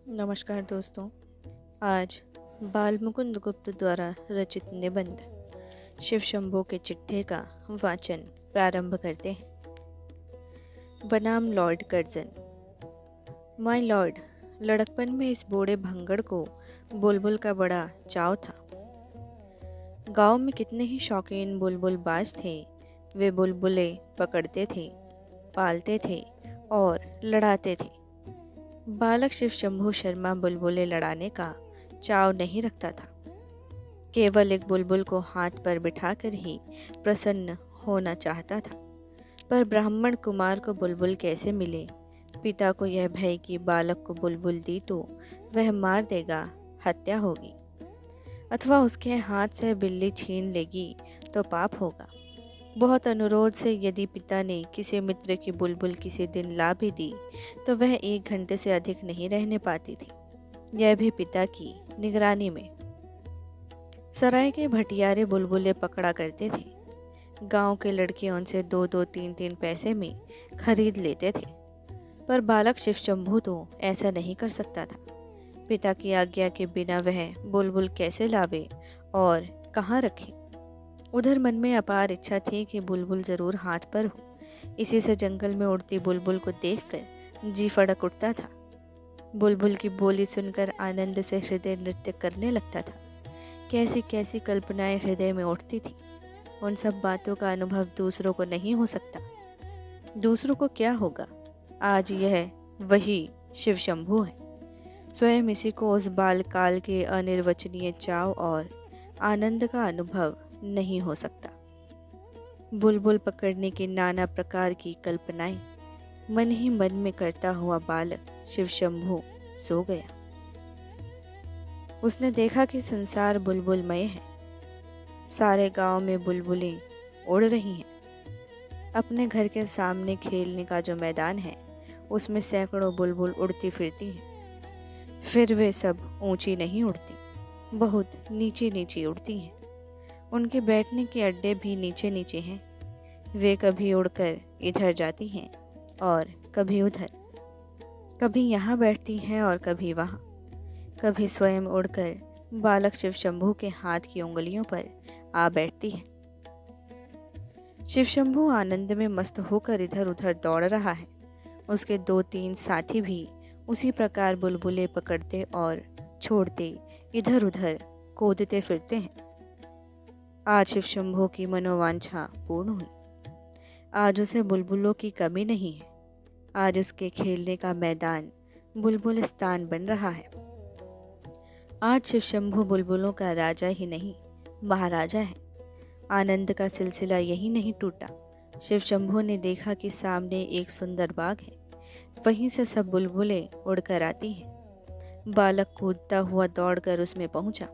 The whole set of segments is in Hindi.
नमस्कार दोस्तों। आज बाल मुकुंद गुप्त द्वारा रचित निबंध शिव शंभू के चिट्ठे का वाचन प्रारंभ करते हैं। बनाम लॉर्ड कर्जन। माय लॉर्ड, लड़कपन में इस बूढ़े भंगड़ को बुलबुल का बड़ा चाव था। गांव में कितने ही शौकीन बुलबुल बाज थे। वे बुलबुलें पकड़ते थे, पालते थे और लड़ाते थे। बालक शिव शंभू शर्मा बुलबुलें लड़ाने का चाव नहीं रखता था। केवल एक बुलबुल को हाथ पर बिठाकर ही प्रसन्न होना चाहता था। पर ब्राह्मण कुमार को बुलबुल कैसे मिले? पिता को यह भय कि बालक को बुलबुल दी तो वह मार देगा, हत्या होगी, अथवा उसके हाथ से बिल्ली छीन लेगी तो पाप होगा। बहुत अनुरोध से यदि पिता ने किसी मित्र की बुलबुल किसी दिन ला भी दी तो वह 1 घंटे से अधिक नहीं रहने पाती थी, यह भी पिता की निगरानी में। सराय के भटियारे बुलबुलें पकड़ा करते थे। गांव के लड़के उनसे 2-2, 3-3 पैसे में खरीद लेते थे। पर बालक शिव शंभू तो ऐसा नहीं कर सकता था। पिता की आज्ञा के बिना वह बुलबुल कैसे लावे और कहाँ रखे? उधर मन में अपार इच्छा थी कि बुलबुल जरूर हाथ पर हो। इसी से जंगल में उड़ती बुलबुल को देखकर जी फड़क उठता था। बुलबुल की बोली सुनकर आनंद से हृदय नृत्य करने लगता था। कैसी कैसी कल्पनाएं हृदय में उठती थी। उन सब बातों का अनुभव दूसरों को नहीं हो सकता। दूसरों को क्या होगा? आज यह वही शिव शंभू है। स्वयं इसी को उस बालकाल के अनिर्वचनीय चाव और आनंद का अनुभव नहीं हो सकता। बुलबुल पकड़ने की नाना प्रकार की कल्पनाएं मन ही मन में करता हुआ बालक शिव शंभू सो गया। उसने देखा कि संसार बुलबुलमय है। सारे गांव में बुलबुलें उड़ रही हैं। अपने घर के सामने खेलने का जो मैदान है उसमें सैकड़ों बुलबुल उड़ती फिरती हैं। फिर वे सब ऊंची नहीं उड़ती, बहुत नीचे नीचे उड़ती हैं। उनके बैठने के अड्डे भी नीचे नीचे हैं। वे कभी उड़कर इधर जाती हैं और कभी उधर, कभी यहाँ बैठती हैं और कभी वहाँ, कभी स्वयं उड़कर बालक शिव शंभू के हाथ की उंगलियों पर आ बैठती है। शिव शंभू आनंद में मस्त होकर इधर उधर दौड़ रहा है। उसके 2-3 साथी भी उसी प्रकार बुलबुलें पकड़ते और छोड़ते इधर उधर कूदते फिरते हैं। आज शिव शंभू की मनोवांछा पूर्ण हुई। आज उसे बुलबुलों की कमी नहीं है। आज उसके खेलने का मैदान बुलबुलिस्तान बन रहा है। आज शिव शंभू बुलबुलों का राजा ही नहीं, महाराजा है। आनंद का सिलसिला यही नहीं टूटा। शिव शंभू ने देखा कि सामने एक सुंदर बाग है। वहीं से सब बुलबुलें उड़कर आती हैं। बालक कूदता हुआ दौड़कर उसमें पहुंचा।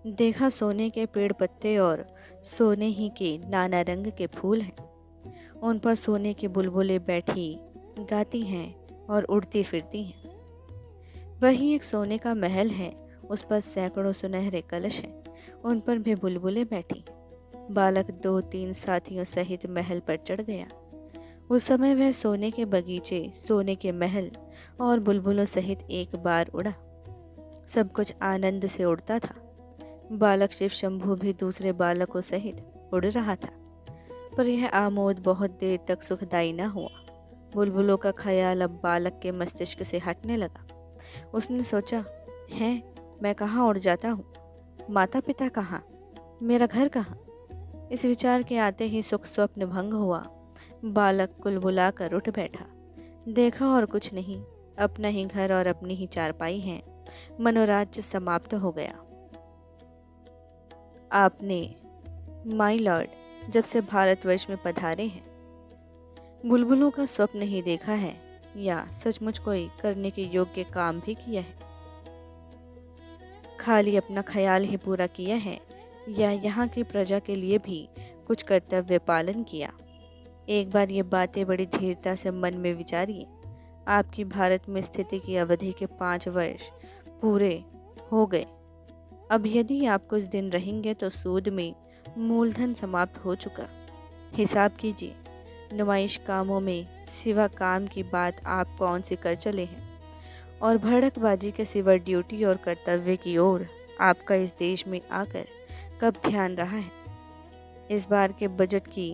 देखा सोने के पेड़ पत्ते और सोने ही के नाना रंग के फूल हैं। उन पर सोने की बुलबुलें बैठी गाती हैं और उड़ती फिरती हैं। वहीं एक सोने का महल है, उस पर सैकड़ों सुनहरे कलश हैं। उन पर भी बुलबुलें बैठी। बालक 2-3 साथियों सहित महल पर चढ़ गया। उस समय वह सोने के बगीचे, सोने के महल और बुलबुलों सहित एक बार उड़ा। सब कुछ आनंद से उड़ता था। बालक शिव शंभू भी दूसरे बालकों सहित उड़ रहा था। पर यह आमोद बहुत देर तक सुखदायी न हुआ। बुलबुलों का ख्याल अब बालक के मस्तिष्क से हटने लगा। उसने सोचा, है मैं कहाँ उड़ जाता हूँ? माता पिता कहाँ? मेरा घर कहाँ? इस विचार के आते ही सुख स्वप्न भंग हुआ। बालक कुलबुला कर उठ बैठा। देखा और कुछ नहीं, अपना ही घर और अपनी ही चारपाई है। मनोराज्य समाप्त हो गया। आपने, माय लॉर्ड, जब से भारतवर्ष में पधारे हैं, बुलबुलों का स्वप्न ही देखा है या सचमुच कोई करने के योग्य काम भी किया है? खाली अपना ख्याल ही पूरा किया है या यहाँ की प्रजा के लिए भी कुछ कर्तव्य पालन किया? एक बार ये बातें बड़ी धीरता से मन में विचारिए। आपकी भारत में स्थिति की अवधि के 5 वर्ष पूरे हो गए। अब यदि आप कुछ दिन रहेंगे तो सूद में मूलधन समाप्त हो चुका। हिसाब कीजिए, नुमाइश कामों में सिवा काम की बात आप कौन सी कर चले हैं? और भड़कबाजी के सिवा ड्यूटी और कर्तव्य की ओर आपका इस देश में आकर कब ध्यान रहा है? इस बार के बजट की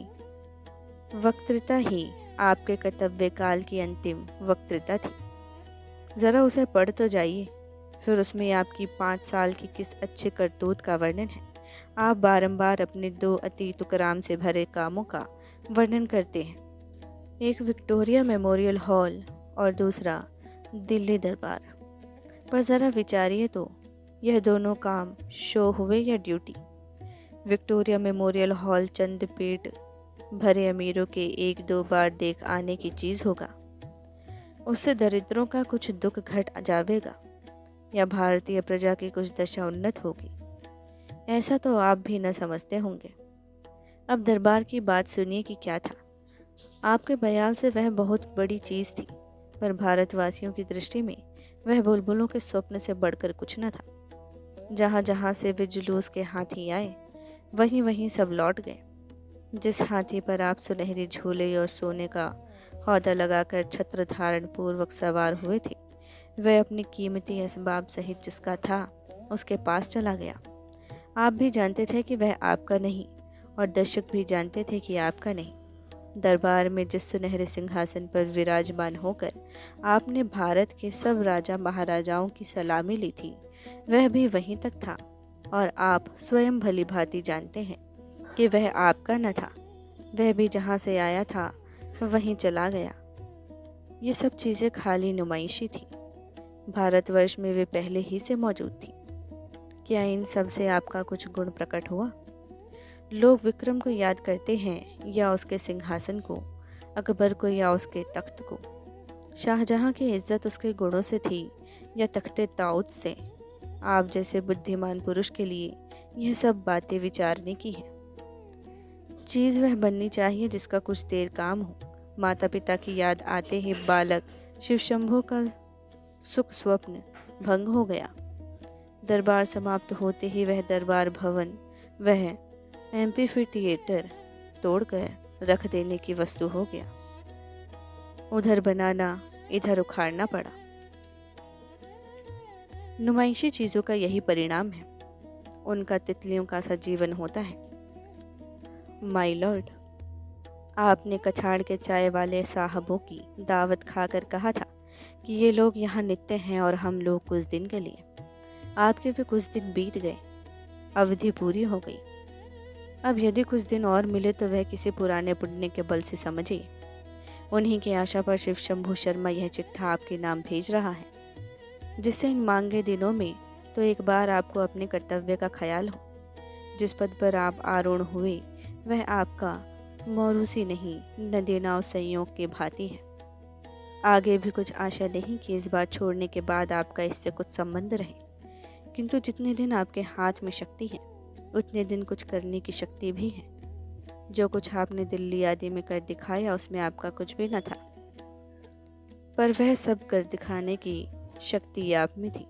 वक्तृता ही आपके कर्तव्य काल की अंतिम वक्तृता थी। ज़रा उसे पढ़ तो जाइए, फिर उसमें आपकी 5 साल की किस अच्छे करतूत का वर्णन है। आप बारंबार अपने 2 अतीत कराम से भरे कामों का वर्णन करते हैं, एक विक्टोरिया मेमोरियल हॉल और दूसरा दिल्ली दरबार। पर ज़रा विचारिए तो, यह दोनों काम शो हुए या ड्यूटी? विक्टोरिया मेमोरियल हॉल चंद पेट भरे अमीरों के 1-2 बार देख आने की चीज़ होगा, उससे दरिद्रों का कुछ दुख घट जावेगा या भारतीय प्रजा की कुछ दशा उन्नत होगी, ऐसा तो आप भी न समझते होंगे। अब दरबार की बात सुनिए कि क्या था। आपके बयान से वह बहुत बड़ी चीज़ थी, पर भारतवासियों की दृष्टि में वह बुलबुलों के स्वप्न से बढ़कर कुछ न था। जहाँ जहाँ से वे जुलूस के हाथी आए, वहीं वहीं सब लौट गए। जिस हाथी पर आप सुनहरी झूले और सोने का हौदा लगाकर छत्र धारण पूर्वक सवार हुए थे, वह अपनी कीमती असबाब सहित जिसका था, उसके पास चला गया। आप भी जानते थे कि वह आपका नहीं, और दर्शक भी जानते थे कि आपका नहीं। दरबार में जिस सुनहरे सिंहासन पर विराजमान होकर आपने भारत के सब राजा महाराजाओं की सलामी ली थी, वह भी वहीं तक था, और आप स्वयं भली भांति जानते हैं कि वह आपका न था। वह भी जहाँ से आया था वहीं चला गया। ये सब चीज़ें खाली नुमाइशी थी। भारतवर्ष में वे पहले ही से मौजूद थी। क्या इन सब से आपका कुछ गुण प्रकट हुआ? लोग विक्रम को याद करते हैं या उसके सिंहासन को, अकबर को या उसके तख्त को। शाहजहां की इज्जत उसके गुणों से थी या तख्ते ताऊद से? आप जैसे बुद्धिमान पुरुष के लिए यह सब बातें विचारने की है। चीज़ वह बननी चाहिए जिसका कुछ देर काम हो। माता पिता की याद आते ही बालक शिवशंभो का सुख स्वप्न भंग हो गया। दरबार समाप्त होते ही वह दरबार भवन, वह एम्फी थिएटर तोड़कर रख देने की वस्तु हो गया। उधर बनाना, इधर उखाड़ना पड़ा। नुमाइशी चीज़ों का यही परिणाम है। उनका तितलियों का सा जीवन होता है। माय लॉर्ड, आपने कछाड़ के चाय वाले साहबों की दावत खाकर कहा था कि ये लोग यहाँ नित्य हैं और हम लोग कुछ दिन के लिए। आपके भी कुछ दिन बीत गए, अवधि पूरी हो गई। अब यदि कुछ दिन और मिले तो वह किसी पुराने पुण्य के बल से समझिए। उन्हीं की आशा पर शिव शंभू शर्मा यह चिट्ठा आपके नाम भेज रहा है, जिससे इन मांगे दिनों में तो एक बार आपको अपने कर्तव्य का ख्याल हो। जिस पद पर आप आरूढ़ हुए वह आपका मौरूसी नहीं, नदी नाव संयोग के भांति है। आगे भी कुछ आशा नहीं कि इस बार छोड़ने के बाद आपका इससे कुछ संबंध रहे, किंतु जितने दिन आपके हाथ में शक्ति है उतने दिन कुछ करने की शक्ति भी है। जो कुछ आपने दिल्ली आदि में कर दिखाया उसमें आपका कुछ भी न था, पर वह सब कर दिखाने की शक्ति आप में थी।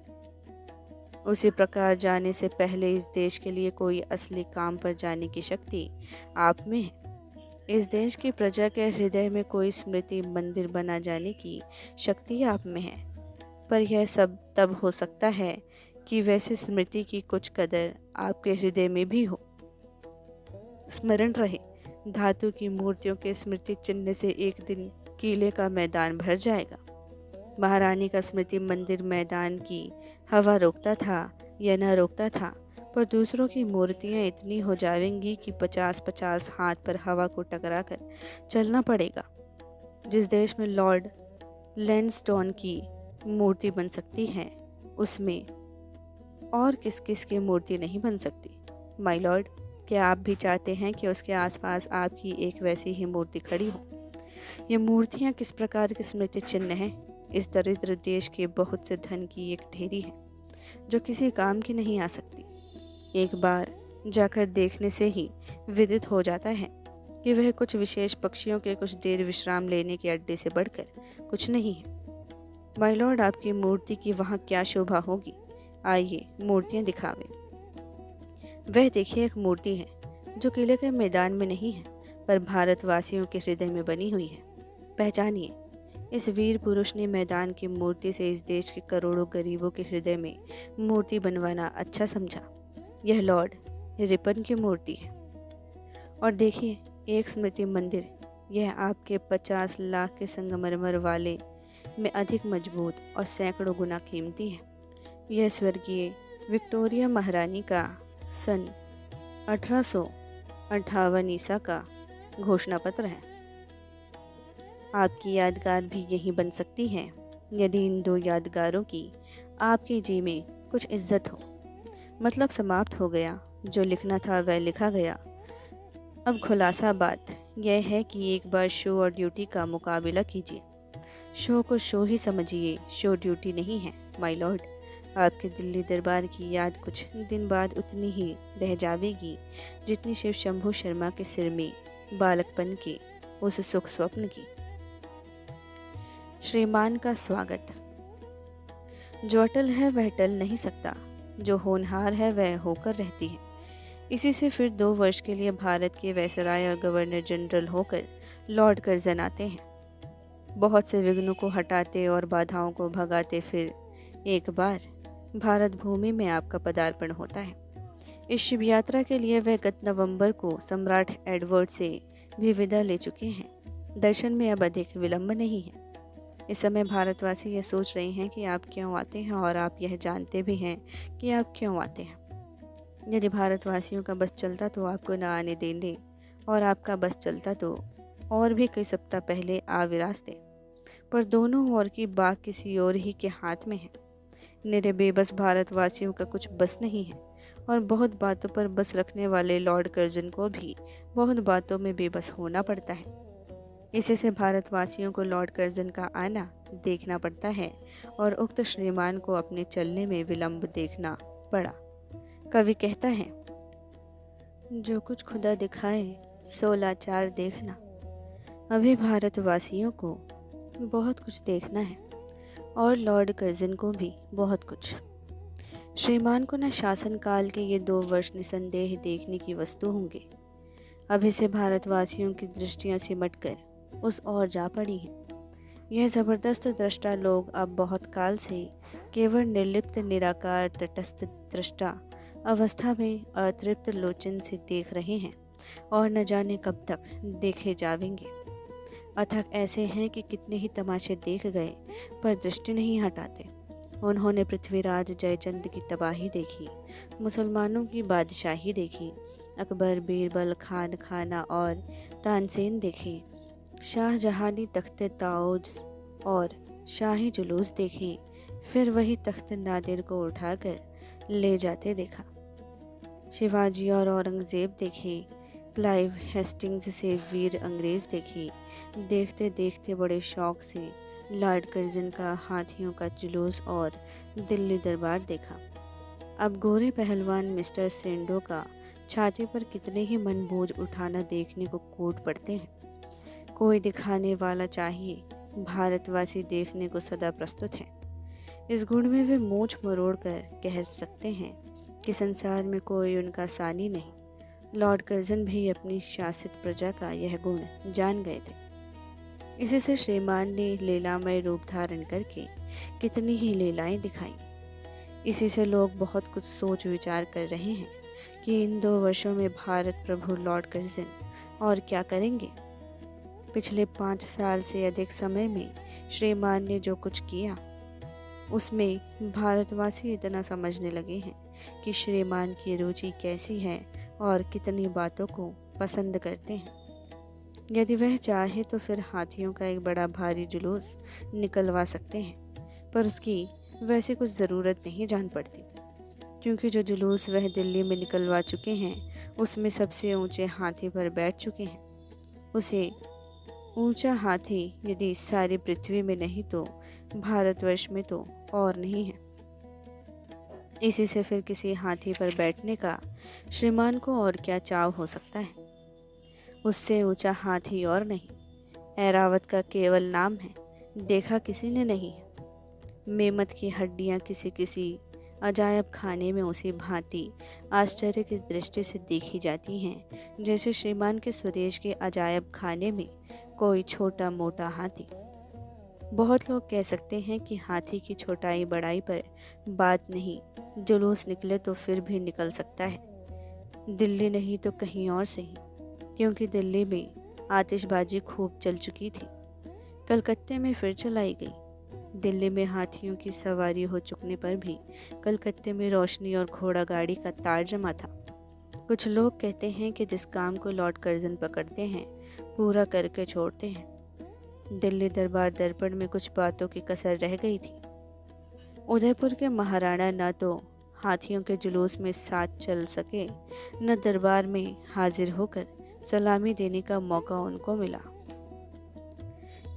उसी प्रकार जाने से पहले इस देश के लिए कोई असली काम पर जाने की शक्ति आप में है। इस देश की प्रजा के हृदय में कोई स्मृति मंदिर बना जाने की शक्ति आप में है। पर यह सब तब हो सकता है कि वैसे स्मृति की कुछ कदर आपके हृदय में भी हो। स्मरण रहे, धातु की मूर्तियों के स्मृति चिन्ह से एक दिन किले का मैदान भर जाएगा। महारानी का स्मृति मंदिर मैदान की हवा रोकता था या न रोकता था, पर दूसरों की मूर्तियां इतनी हो जाएंगी कि 50-50 हाथ पर हवा को टकराकर चलना पड़ेगा। जिस देश में लॉर्ड लैंसडौन की मूर्ति बन सकती है, उसमें और किस किस की मूर्ति नहीं बन सकती। माय लॉर्ड, क्या आप भी चाहते हैं कि उसके आसपास आपकी एक वैसी ही मूर्ति खड़ी हो? ये मूर्तियाँ किस प्रकार के स्मृति चिन्ह हैं? इस दरिद्र देश के बहुत से धन की एक ढेरी है जो किसी काम की नहीं आ सकती। एक बार जाकर देखने से ही विदित हो जाता है कि वह कुछ विशेष पक्षियों के कुछ देर विश्राम लेने के अड्डे से बढ़कर कुछ नहीं है। माय लॉर्ड, आपकी मूर्ति की वहाँ क्या शोभा होगी? आइए मूर्तियाँ दिखावे। वह देखिए, एक मूर्ति है जो किले के मैदान में नहीं है, पर भारतवासियों के हृदय में बनी हुई है। पहचानिए, इस वीर पुरुष ने मैदान की मूर्ति से इस देश के करोड़ों गरीबों के हृदय में मूर्ति बनवाना अच्छा समझा। यह लॉर्ड रिपन की मूर्ति है। और देखिए, एक स्मृति मंदिर, यह आपके 50 लाख के संगमरमर वाले में अधिक मजबूत और सैकड़ों गुना कीमती है। यह स्वर्गीय विक्टोरिया महारानी का सन 1858 ईसा का घोषणा पत्र है। आपकी यादगार भी यही बन सकती है, यदि इन दो यादगारों की आपके जी में कुछ इज्जत हो। मतलब समाप्त हो गया, जो लिखना था वह लिखा गया। अब खुलासा बात यह है कि एक बार शो और ड्यूटी का मुकाबला कीजिए। शो को शो ही समझिए, शो ड्यूटी नहीं है माय लॉर्ड। आपके दिल्ली दरबार की याद कुछ दिन बाद उतनी ही रह जावेगी जितनी शिव शंभू शर्मा के सिर में बालकपन के उस सुख स्वप्न की। श्रीमान का स्वागत। जो अटल है वह टल नहीं सकता, जो होनहार है वह होकर रहती है। इसी से फिर 2 वर्ष के लिए भारत के वायसराय और गवर्नर जनरल होकर लॉर्ड कर्जन आते हैं। बहुत से विघ्नों को हटाते और बाधाओं को भगाते फिर एक बार भारत भूमि में आपका पदार्पण होता है। इस शिव यात्रा के लिए वह गत नवंबर को सम्राट एडवर्ड से भी विदा ले चुके हैं। दर्शन में अब अधिक विलंब नहीं है। इस समय भारतवासी यह सोच रहे हैं कि आप क्यों आते हैं, और आप यह जानते भी हैं कि आप क्यों आते हैं। यदि भारतवासियों का बस चलता तो आपको न आने देंगे, और आपका बस चलता तो और भी कई सप्ताह पहले आ विराजते। पर दोनों ओर की बात किसी और ही के हाथ में है। निरे बेबस भारतवासियों का कुछ बस नहीं है, और बहुत बातों पर बस रखने वाले लॉर्ड कर्जन को भी बहुत बातों में बेबस होना पड़ता है। इसी से भारतवासियों को लॉर्ड कर्जन का आना देखना पड़ता है, और उक्त श्रीमान को अपने चलने में विलंब देखना पड़ा। कवि कहता है, जो कुछ खुदा दिखाए सो लाचार देखना। अभी भारतवासियों को बहुत कुछ देखना है, और लॉर्ड कर्जन को भी बहुत कुछ। श्रीमान को न शासनकाल के ये 2 वर्ष निसंदेह देखने की वस्तु होंगे। अभी से भारतवासियों की दृष्टियां सिमटकर उस ओर जा पड़ी हैं। यह जबरदस्त दृष्टा लोग अब बहुत काल से केवल निर्लिप्त निराकार तटस्थ दृष्टा अवस्था में अतृप्त लोचन से देख रहे हैं, और न जाने कब तक देखे जावेंगे। अथक ऐसे हैं कि कितने ही तमाशे देख गए, पर दृष्टि नहीं हटाते। उन्होंने पृथ्वीराज जयचंद की तबाही देखी, मुसलमानों की बादशाही देखी, अकबर, बीरबल, खान खाना और तानसेन देखे, शाहजहानी तख्त ताउज और शाही जुलूस देखे, फिर वही तख्त नादिर को उठाकर ले जाते देखा। शिवाजी और औरंगजेब देखे, क्लाइव हेस्टिंग्स से वीर अंग्रेज देखे। देखते देखते बड़े शौक से लॉर्ड कर्जन का हाथियों का जुलूस और दिल्ली दरबार देखा। अब गोरे पहलवान मिस्टर सेंडो का छाती पर कितने ही मन बोझ उठाना देखने को कूट पड़ते हैं। कोई दिखाने वाला चाहिए, भारतवासी देखने को सदा प्रस्तुत है। इस गुण में वे मूछ मरोड़ कर कह सकते हैं कि संसार में कोई उनका सानी नहीं। लॉर्ड कर्जन भी अपनी शासित प्रजा का यह गुण जान गए थे। इसी से श्रीमान ने लीलामय रूप धारण करके कितनी ही लीलाएं दिखाई। इसी से लोग बहुत कुछ सोच विचार कर रहे हैं कि इन 2 वर्षों में भारत प्रभु लॉर्ड कर्जन और क्या करेंगे। पिछले 5 साल से अधिक समय में श्रीमान ने जो कुछ किया, उसमें भारतवासी इतना समझने लगे हैं कि श्रीमान की रुचि कैसी है और कितनी बातों को पसंद करते हैं। यदि वह चाहे तो फिर हाथियों का एक बड़ा भारी जुलूस निकलवा सकते हैं, पर उसकी वैसे कुछ ज़रूरत नहीं जान पड़ती, क्योंकि जो जुलूस वह दिल्ली में निकलवा चुके हैं उसमें सबसे ऊंचे हाथी पर बैठ चुके हैं। उसे ऊंचा हाथी यदि सारी पृथ्वी में नहीं तो भारतवर्ष में तो और नहीं है। इसी से फिर किसी हाथी पर बैठने का श्रीमान को और क्या चाव हो सकता है। उससे ऊंचा हाथी और नहीं, ऐरावत का केवल नाम है, देखा किसी ने नहीं है। मेमत की हड्डियां किसी किसी अजायब खाने में उसी भांति आश्चर्य की दृष्टि से देखी जाती हैं जैसे श्रीमान के स्वदेश के अजायब खाने में कोई छोटा मोटा हाथी। बहुत लोग कह सकते हैं कि हाथी की छोटाई बड़ाई पर बात नहीं, जुलूस निकले तो फिर भी निकल सकता है। दिल्ली नहीं तो कहीं और सही, क्योंकि दिल्ली में आतिशबाजी खूब चल चुकी थी, कलकत्ते में फिर चलाई गई। दिल्ली में हाथियों की सवारी हो चुकने पर भी कलकत्ते में रोशनी और घोड़ा गाड़ी का तार जमा था। कुछ लोग कहते हैं कि जिस काम को लॉर्ड कर्जन पकड़ते हैं पूरा करके छोड़ते हैं। दिल्ली दरबार दर्पण में कुछ बातों की कसर रह गई थी। उदयपुर के महाराणा न तो हाथियों के जुलूस में साथ चल सके, न दरबार में हाजिर होकर सलामी देने का मौका उनको मिला।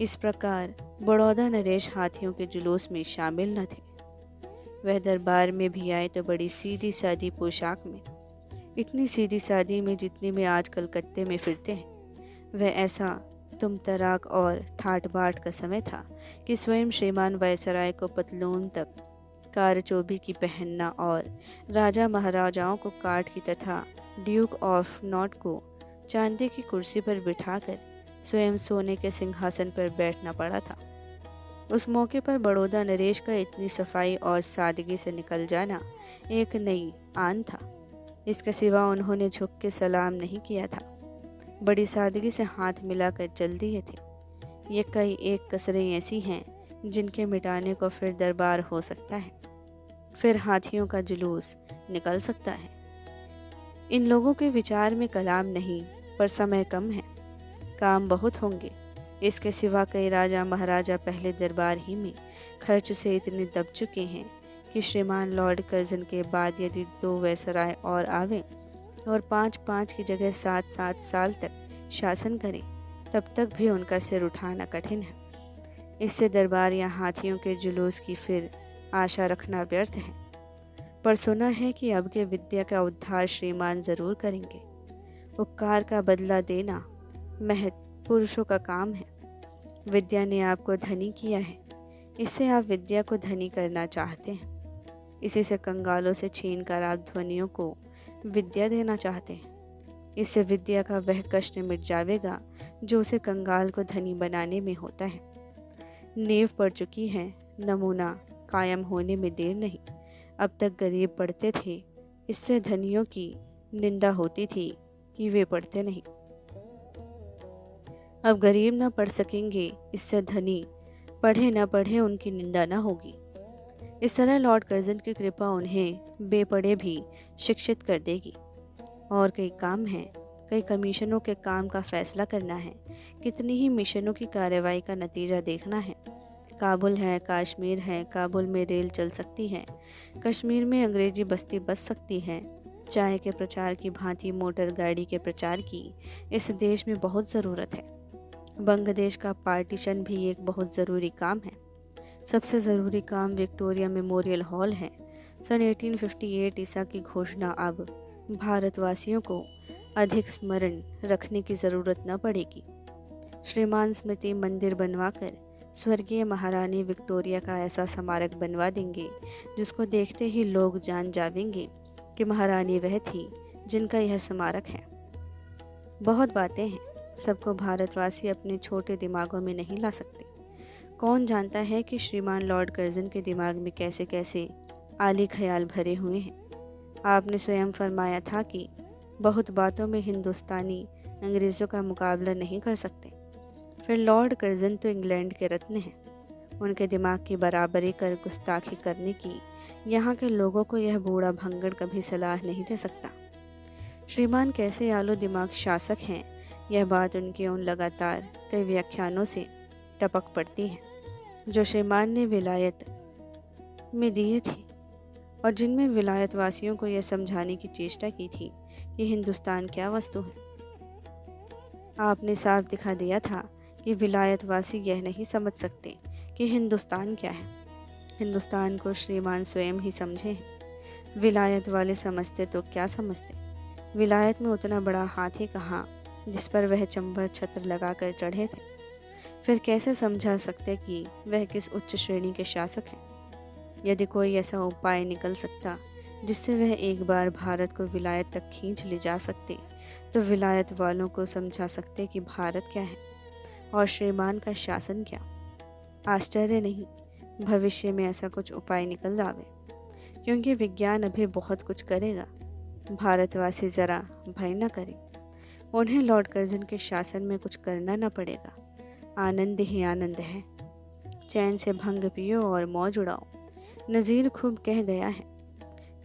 इस प्रकार बड़ौदा नरेश हाथियों के जुलूस में शामिल न थे। वह दरबार में भी आए तो बड़ी सीधी सादी पोशाक में, इतनी सीधी सादी में जितनी में आज कलकत्ते में फिरते हैं। वह ऐसा तुम तराक और ठाट बाट का समय था कि स्वयं श्रीमान वायसराय को पतलून तक कारचोबी की पहनना और राजा महाराजाओं को काठ की तथा ड्यूक ऑफ नॉट को चांदी की कुर्सी पर बिठाकर स्वयं सोने के सिंहासन पर बैठना पड़ा था। उस मौके पर बड़ौदा नरेश का इतनी सफाई और सादगी से निकल जाना एक नई आन था। इसके सिवा उन्होंने झुक के सलाम नहीं किया था, बड़ी सादगी से हाथ मिलाकर चल दिए थे। ये कई एक कसरें ऐसी हैं जिनके मिटाने को फिर दरबार हो सकता है, फिर हाथियों का जुलूस निकल सकता है। इन लोगों के विचार में कलाम नहीं, पर समय कम है, काम बहुत होंगे। इसके सिवा कई राजा महाराजा पहले दरबार ही में खर्च से इतने दब चुके हैं कि श्रीमान लॉर्ड कर्जन के बाद यदि 2 वायसराय और आवें और 5-5 की जगह 7-7 साल तक शासन करें, तब तक भी उनका सिर उठाना कठिन है। इससे दरबार या हाथियों के जुलूस की फिर आशा रखना व्यर्थ है। पर सुना है कि अब के विद्या का उद्धार श्रीमान जरूर करेंगे। उपकार का बदला देना महत पुरुषों का काम है। विद्या ने आपको धनी किया है, इससे आप विद्या को धनी करना चाहते हैं। इसी से कंगालों से छीन कर आप ध्वनियों को विद्या देना चाहते हैं। इससे विद्या का वह कष्ट मिट जाएगा जो उसे कंगाल को धनी बनाने में होता है। नींव पड़ चुकी है, नमूना कायम होने में देर नहीं। अब तक गरीब पढ़ते थे, इससे धनियों की निंदा होती थी कि वे पढ़ते नहीं। अब गरीब न पढ़ सकेंगे, इससे धनी पढ़े न पढ़े उनकी निंदा न होगी। इस तरह लॉर्ड कर्जन की कृपा उन्हें बेपढ़े भी शिक्षित कर देगी। और कई काम हैं, कई कमीशनों के काम का फैसला करना है, कितनी ही मिशनों की कार्रवाई का नतीजा देखना है। काबुल है, कश्मीर है, काबुल में रेल चल सकती है, कश्मीर में अंग्रेजी बस्ती बस सकती है। चाय के प्रचार की भांति मोटर गाड़ी के प्रचार की इस देश में बहुत ज़रूरत है। बांग्लादेश का पार्टीशन भी एक बहुत ज़रूरी काम है। सबसे ज़रूरी काम विक्टोरिया मेमोरियल हॉल है। सन 1858 ईसा की घोषणा अब भारतवासियों को अधिक स्मरण रखने की ज़रूरत न पड़ेगी। श्रीमान स्मृति मंदिर बनवाकर स्वर्गीय महारानी विक्टोरिया का ऐसा स्मारक बनवा देंगे जिसको देखते ही लोग जान जावेंगे कि महारानी वह थी जिनका यह स्मारक है। बहुत बातें हैं, सबको भारतवासी अपने छोटे दिमागों में नहीं ला सकते। कौन जानता है कि श्रीमान लॉर्ड कर्जन के दिमाग में कैसे कैसे आली ख्याल भरे हुए हैं। आपने स्वयं फरमाया था कि बहुत बातों में हिंदुस्तानी अंग्रेज़ों का मुकाबला नहीं कर सकते। फिर लॉर्ड कर्जन तो इंग्लैंड के रत्न हैं, उनके दिमाग की बराबरी कर गुस्ताखी करने की यहाँ के लोगों को यह बूढ़ा भंगड़ कभी सलाह नहीं दे सकता। श्रीमान कैसे आलो दिमाग शासक हैं, यह बात उनके उन लगातार कई व्याख्यानों से टपक पड़ती है जो श्रीमान ने विलायत में दिए थे, और जिनमें विलायत वासियों को यह समझाने की चेष्टा की थी कि हिंदुस्तान क्या वस्तु है। आपने साफ दिखा दिया था कि विलायतवासी यह नहीं समझ सकते कि हिंदुस्तान क्या है। हिंदुस्तान को श्रीमान स्वयं ही समझे हैं। विलायत वाले समझते तो क्या समझते। विलायत में उतना बड़ा हाथी कहाँ जिस पर वह चंबल छत्र लगाकर चढ़े थे। फिर कैसे समझा सकते कि वह किस उच्च श्रेणी के शासक हैं। यदि कोई ऐसा उपाय निकल सकता जिससे वह एक बार भारत को विलायत तक खींच ले जा सकते, तो विलायत वालों को समझा सकते कि भारत क्या है और श्रीमान का शासन क्या। आश्चर्य नहीं, भविष्य में ऐसा कुछ उपाय निकल आवे, क्योंकि विज्ञान अभी बहुत कुछ करेगा। भारतवासी ज़रा भय न करें, उन्हें लॉर्ड कर्जन के शासन में कुछ करना न पड़ेगा। आनंद ही आनंद है, चैन से भंग पियो और मौज उड़ाओ। नज़ीर खूब कह गया है,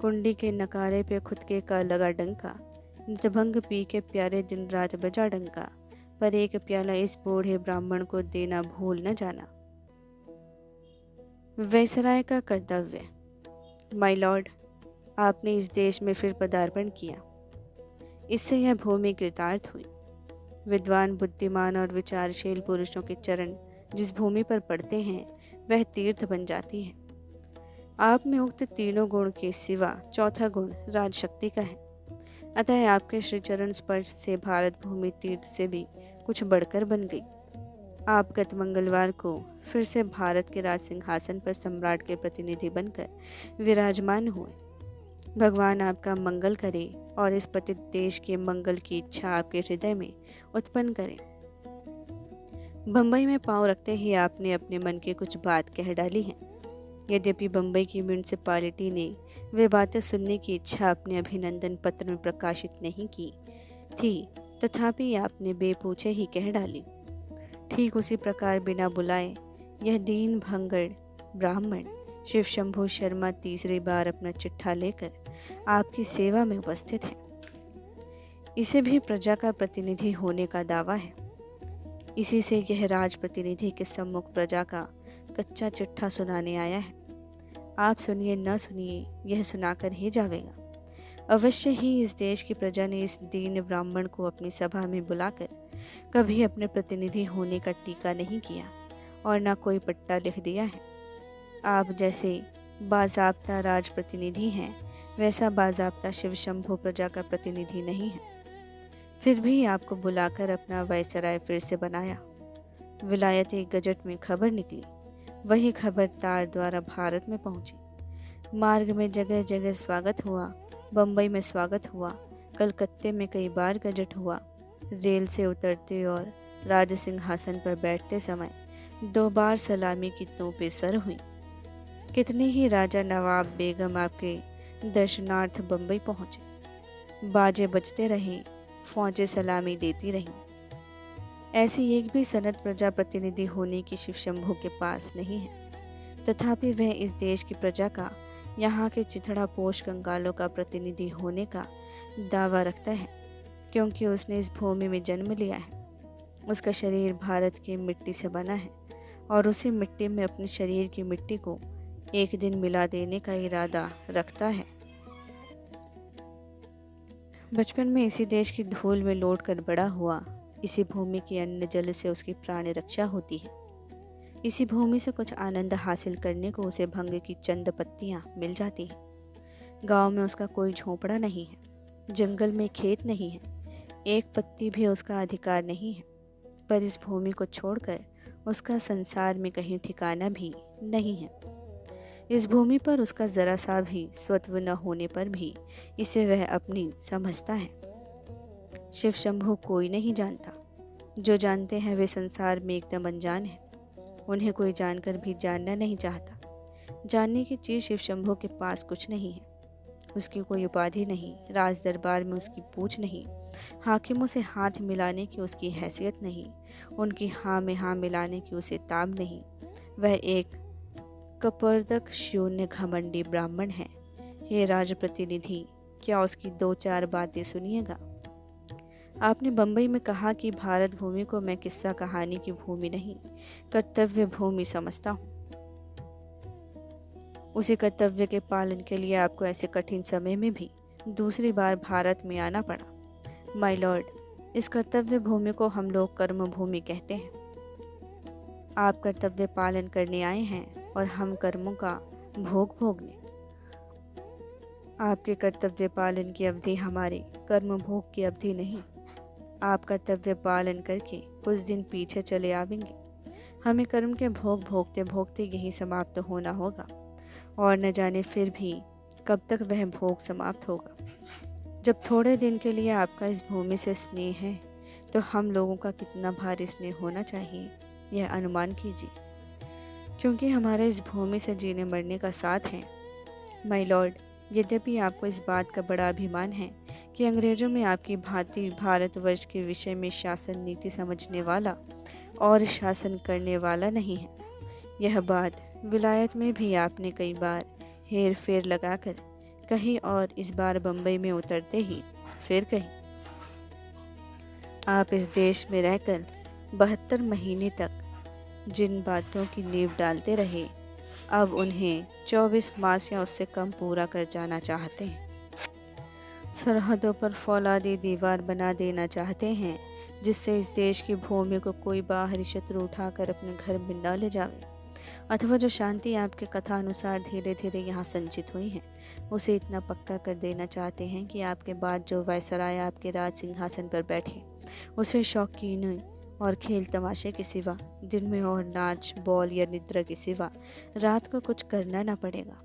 कुंडी के नकारे पे खुद के का लगा डंका। नितभंग पी के प्यारे दिन रात बजा डंका, पर एक प्याला इस बूढ़े ब्राह्मण को देना भूल न जाना। वायसराय का कर्तव्य। माय लॉर्ड, आपने इस देश में फिर पदार्पण किया, इससे यह भूमि कृतार्थ हुई। विद्वान, बुद्धिमान और विचारशील पुरुषों के चरण जिस भूमि पर पड़ते हैं वह तीर्थ बन जाती है। आप में उक्त तीनों गुण के सिवा चौथा गुण राजशक्ति का है। अतः आपके श्री चरण स्पर्श से भारत भूमि तीर्थ से भी कुछ बढ़कर बन गई। आप गत मंगलवार को फिर से भारत के राज सिंहासन पर सम्राट के प्रतिनिधि बनकर विराजमान हुए। भगवान आपका मंगल करे और इस पतित देश के मंगल की इच्छा आपके हृदय में उत्पन्न करे। बम्बई में पांव रखते ही आपने अपने मन की कुछ बात कह डाली है। यद्यपि बम्बई की म्यूनिसिपालिटी ने वे बातें सुनने की इच्छा अपने अभिनंदन पत्र में प्रकाशित नहीं की थी, तथापि आपने बेपूछे ही कह डाली। ठीक उसी प्रकार बिना बुलाए यह दीन भंगड़ ब्राह्मण शिव शंभु शर्मा तीसरी बार अपना चिट्ठा लेकर आपकी सेवा में उपस्थित है। इसे भी प्रजा का प्रतिनिधि होने का दावा है। इसी से यह राज प्रतिनिधि के सम्मुख प्रजा का कच्चा चिट्ठा सुनाने आया है। आप सुनिए न सुनिए, यह सुनाकर ही जावेगा। अवश्य ही इस देश की प्रजा ने इस दीन ब्राह्मण को अपनी सभा में बुलाकर कभी अपने प्रतिनिधि होने का टीका नहीं किया और न कोई पट्टा लिख दिया है। आप जैसे बाज़ाब्ता राज प्रतिनिधि हैं, वैसा बाज़ाब्ता शिव शंभु प्रजा का प्रतिनिधि नहीं है। फिर भी आपको बुलाकर अपना वायसराय फिर से बनाया। विलायती गजट में खबर निकली, वही खबर तार द्वारा भारत में पहुंची। मार्ग में जगह जगह स्वागत हुआ, बम्बई में स्वागत हुआ, कलकत्ते में कई बार गजट हुआ। रेल से उतरते और राज सिंहासन पर बैठते समय 2 बार सलामी की तोपें सर हुई। कितने ही राजा नवाब बेगम आपके दर्शनार्थ बम्बई पहुंचे। बाजे बजते रहे, फौजें सलामी देती रहीं। ऐसी एक भी सनद प्रजा प्रतिनिधि होने की शिव शंभु के पास नहीं है। तथापि वह इस देश की प्रजा का, यहाँ के चिथड़ा पोष कंगालों का प्रतिनिधि होने का दावा रखता है, क्योंकि उसने इस भूमि में जन्म लिया है। उसका शरीर भारत की मिट्टी से बना है और उसी मिट्टी में अपने शरीर की मिट्टी को एक दिन मिला देने का इरादा रखता है। बचपन में इसी देश की धूल में लौट कर बड़ा हुआ। इसी भूमि के अन्न जल से उसकी प्राण रक्षा होती है। इसी भूमि से कुछ आनंद हासिल करने को उसे भंग की चंद पत्तियां मिल जाती हैं। गांव में उसका कोई झोंपड़ा नहीं है, जंगल में खेत नहीं है, एक पत्ती भी उसका अधिकार नहीं है। पर इस भूमि को छोड़कर उसका संसार में कहीं ठिकाना भी नहीं है। इस भूमि पर उसका जरा सा भी स्वत्व न होने पर भी इसे वह अपनी समझता है। शिव शंभु कोई नहीं जानता। जो जानते हैं वे संसार में एकदम अनजान है। उन्हें कोई जानकर भी जानना नहीं चाहता। जानने की चीज़ शिव शंभु के पास कुछ नहीं है। उसकी कोई उपाधि नहीं, राज दरबार में उसकी पूछ नहीं, हाकिमों से हाथ मिलाने की उसकी हैसियत नहीं, उनकी हाँ में हाँ मिलाने की उसे ताब नहीं। वह एक कपर्दक शून्य घमंडी ब्राह्मण है। हे राजप्रतिनिधि, क्या उसकी 2-4 बातें सुनिएगा। आपने बम्बई में कहा कि भारत भूमि को मैं किस्सा कहानी की भूमि नहीं, कर्तव्य भूमि समझता हूँ। उसी कर्तव्य के पालन के लिए आपको ऐसे कठिन समय में भी दूसरी बार भारत में आना पड़ा। माय लॉर्ड, इस कर्तव्य भूमि को हम लोग कर्म भूमि कहते हैं। आप कर्तव्य पालन करने आए हैं और हम कर्मों का भोग भोगने। आपके कर्तव्य पालन की अवधि हमारे कर्म भोग की अवधि नहीं। आप कर्तव्य पालन करके कुछ दिन पीछे चले आवेंगे। हमें कर्म के भोग भोगते भोगते यही समाप्त होना होगा और न जाने फिर भी कब तक वह भोग समाप्त होगा। जब थोड़े दिन के लिए आपका इस भूमि से स्नेह है तो हम लोगों का कितना भारी स्नेह होना चाहिए, यह अनुमान कीजिए। क्योंकि हमारे इस भूमि से जीने मरने का साथ है। माय लॉर्ड, यद्यपि आपको इस बात का बड़ा अभिमान है कि अंग्रेजों में आपकी भांति भारतवर्ष के विषय में शासन नीति समझने वाला और शासन करने वाला नहीं है, यह बात विलायत में भी आपने कई बार हेर फेर लगाकर कही और इस बार बम्बई में उतरते ही फिर कही। आप इस देश में रहकर 72 महीने तक जिन बातों की नींव डालते रहे, अब उन्हें 24 मास या उससे कम पूरा कर जाना चाहते हैं। सरहदों पर फौलादी दीवार बना देना चाहते हैं, जिससे इस देश की भूमि को कोई बाहरी शत्रु उठाकर अपने घर में न ले जावे, अथवा जो शांति आपके कथा अनुसार धीरे धीरे यहाँ संचित हुई है, उसे इतना पक्का कर देना चाहते हैं कि आपके बाद जो वायसराय आपके राज सिंहासन पर बैठे, उसे शौकीन और खेल तमाशे के सिवा, दिन में और नाच बॉल या निद्रा के सिवा रात को कुछ करना ना पड़ेगा।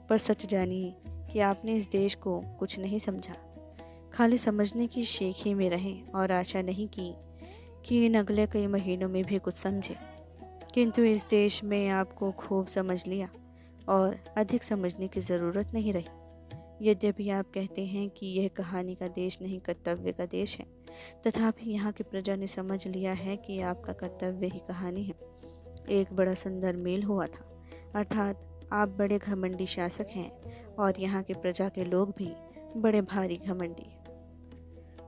पर सच जानिए कि आपने इस देश को कुछ नहीं समझा, खाली समझने की शेखी में रहें और आशा नहीं की कि इन अगले कई महीनों में भी कुछ समझे। किंतु इस देश में आपको खूब समझ लिया और अधिक समझने की ज़रूरत नहीं रही। यद्यपि आप कहते हैं कि यह कहानी का देश नहीं कर्तव्य का देश है, तथापि यहाँ की प्रजा ने समझ लिया है कि आपका कर्तव्य ही कहानी है। एक बड़ा सुंदर मेल हुआ था, अर्थात आप बड़े घमंडी शासक हैं और यहाँ की प्रजा के लोग भी बड़े भारी घमंडी।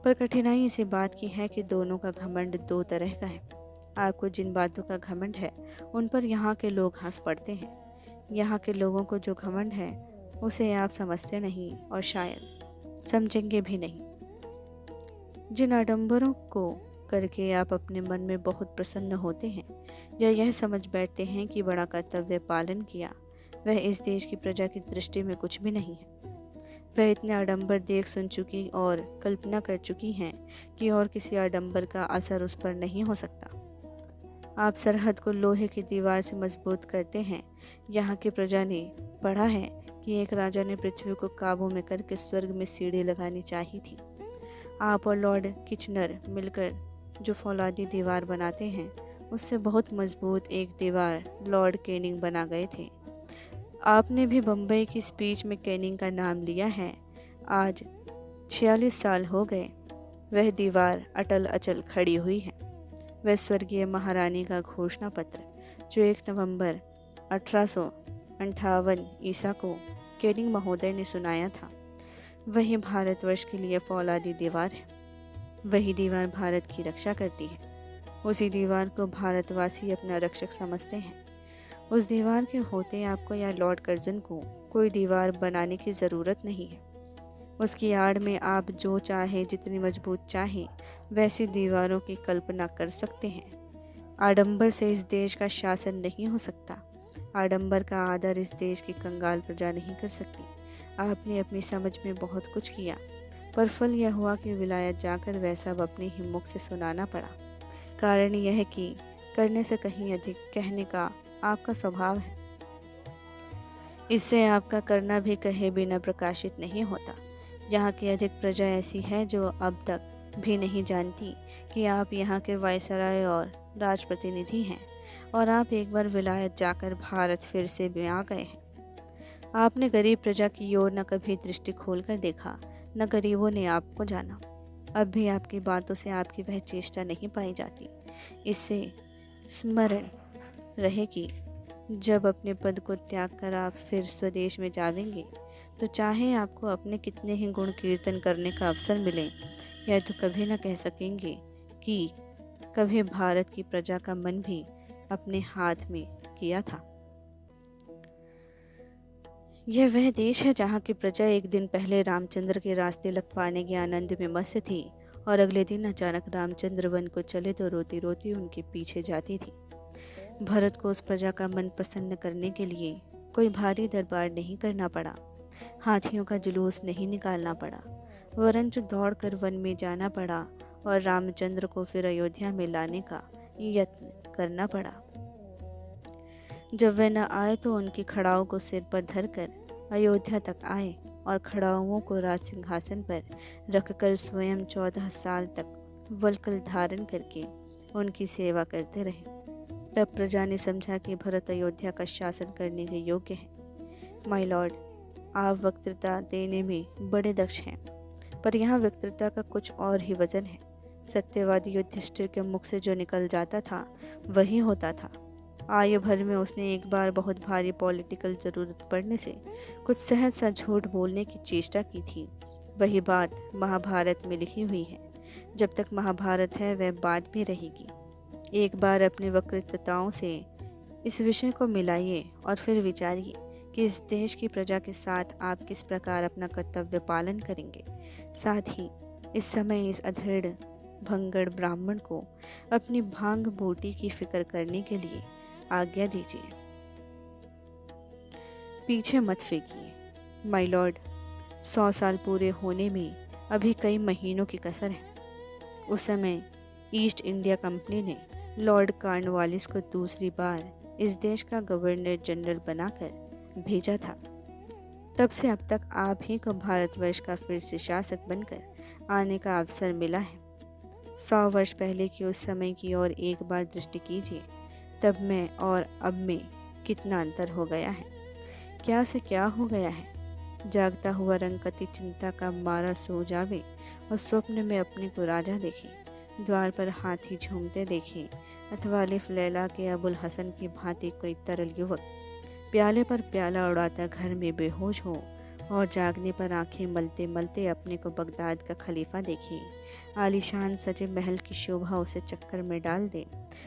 पर कठिनाई इसी बात की है कि दोनों का घमंड दो तरह का है। आपको जिन बातों का घमंड है उन पर यहाँ के लोग हंस पड़ते हैं। यहाँ के लोगों को जो घमंड है उसे आप समझते नहीं और शायद समझेंगे भी नहीं। जिन आडंबरों को करके आप अपने मन में बहुत प्रसन्न होते हैं या यह समझ बैठते हैं कि बड़ा कर्तव्य पालन किया, वह इस देश की प्रजा की दृष्टि में कुछ भी नहीं है। वह इतने आडंबर देख सुन चुकी और कल्पना कर चुकी हैं कि और किसी आडंबर का असर उस पर नहीं हो सकता। आप सरहद को लोहे की दीवार से मजबूत करते हैं। यहाँ की प्रजा ने पढ़ा है कि एक राजा ने पृथ्वी को काबू में करके स्वर्ग में सीढ़ी लगानी चाहिए थी। आप और लॉर्ड किचनर मिलकर जो फौलादी दीवार बनाते हैं, उससे बहुत मजबूत एक दीवार लॉर्ड कैनिंग बना गए थे। आपने भी बम्बई की स्पीच में कैनिंग का नाम लिया है। आज 46 साल हो गए, वह दीवार अटल अचल खड़ी हुई है। वह स्वर्गीय महारानी का घोषणा पत्र जो 1 नवंबर 1858 ईसा को कैनिंग महोदय ने सुनाया था, वही भारतवर्ष के लिए फौलादी दीवार है। वही दीवार भारत की रक्षा करती है। उसी दीवार को भारतवासी अपना रक्षक समझते हैं। उस दीवार के होते आपको या लॉर्ड कर्जन को कोई दीवार बनाने की ज़रूरत नहीं है। उसकी आड़ में आप जो चाहे, जितनी मजबूत चाहें, वैसी दीवारों की कल्पना कर सकते हैं। आडंबर से इस देश का शासन नहीं हो सकता। आडंबर का आदर इस देश की कंगाल प्रजा नहीं कर सकती। आपने अपनी समझ में बहुत कुछ किया, पर फल यह हुआ कि विलायत जाकर वह सब अपने ही मुख से सुनाना पड़ा। कारण यह है कि करने से कहीं अधिक कहने का आपका स्वभाव है। इससे आपका करना भी कहे बिना प्रकाशित नहीं होता। यहाँ की अधिक प्रजा ऐसी है जो अब तक भी नहीं जानती कि आप यहाँ के वायसराय और राजप्रतिनिधि हैं और आप एक बार विलायत जाकर भारत फिर से भी आ गए हैं। आपने गरीब प्रजा की ओर न कभी दृष्टि खोलकर देखा, न गरीबों ने आपको जाना। अब भी आपकी बातों से आपकी वह चेष्टा नहीं पाई जाती। इससे स्मरण रहे कि जब अपने पद को त्याग कर आप फिर स्वदेश में जावेंगे, तो चाहे आपको अपने कितने ही गुण कीर्तन करने का अवसर मिले, यह तो कभी न कह सकेंगे कि कभी भारत की प्रजा का मन भी अपने हाथ में किया था। यह वह देश है जहाँ की प्रजा एक दिन पहले रामचंद्र के रास्ते लग पाने के आनंद में मस्त थी और अगले दिन अचानक रामचंद्र वन को चले तो रोती रोती उनके पीछे जाती थी। भरत को उस प्रजा का मन प्रसन्न करने के लिए कोई भारी दरबार नहीं करना पड़ा, हाथियों का जुलूस नहीं निकालना पड़ा, वरन दौड़कर वन में जाना पड़ा और रामचंद्र को फिर अयोध्या में लाने का यत्न करना पड़ा। जब वे न आए तो उनकी खड़ाओं को सिर पर धरकर अयोध्या तक आए और खड़ाओं को राज सिंहासन पर रखकर स्वयं 14 साल तक वल्कल धारण करके उनकी सेवा करते रहे। तब प्रजा ने समझा कि भरत अयोध्या का शासन करने के योग्य है। माय लॉर्ड, आप वक्तृता देने में बड़े दक्ष हैं, पर यहाँ वक्तृता का कुछ और ही वजन है। सत्यवादी युधिष्ठिर के मुख से जो निकल जाता था वही होता था। आयु भर में उसने एक बार बहुत भारी पॉलिटिकल ज़रूरत पड़ने से कुछ सहज सा झूठ बोलने की चेष्टा की थी। वही बात महाभारत में लिखी हुई है। जब तक महाभारत है वह बात भी रहेगी। एक बार अपनी वक्तृताओं से इस विषय को मिलाइए और फिर विचारिए कि इस देश की प्रजा के साथ आप किस प्रकार अपना कर्तव्य पालन करेंगे। साथ ही इस समय इस अधेड़ भंगड़ ब्राह्मण को अपनी भांग बूटी की फिक्र करने के लिए आज्ञा दीजिए। पीछे मत फेंकिए। माय लॉर्ड, 100 साल पूरे होने में अभी कई महीनों की कसर है। उस समय ईस्ट इंडिया कंपनी ने लॉर्ड कॉर्नवालिस को दूसरी बार इस देश का गवर्नर जनरल बनाकर भेजा था। तब से अब तक आप ही को भारतवर्ष का फिर से शासक बनकर आने का अवसर मिला है। 100 वर्ष पहले की उस समय की ओर एक बार दृष्टि कीजिए। तब में और अब में कितना अंतर हो गया है। क्या से क्या हो गया है। जागता हुआ रंगकती चिंता का मारा सो जावे और स्वप्न में अपने को राजा देखे, द्वार पर हाथी झूमते देखे, अथवा अलिफ लैला के अबुल हसन की भांति कोई तरल युवक प्याले पर प्याला उड़ाता घर में बेहोश हो और जागने पर आंखें मलते मलते अपने को बगदाद का खलीफा देखे, आलीशान सजे महल की शोभा उसे चक्कर में डाल दे,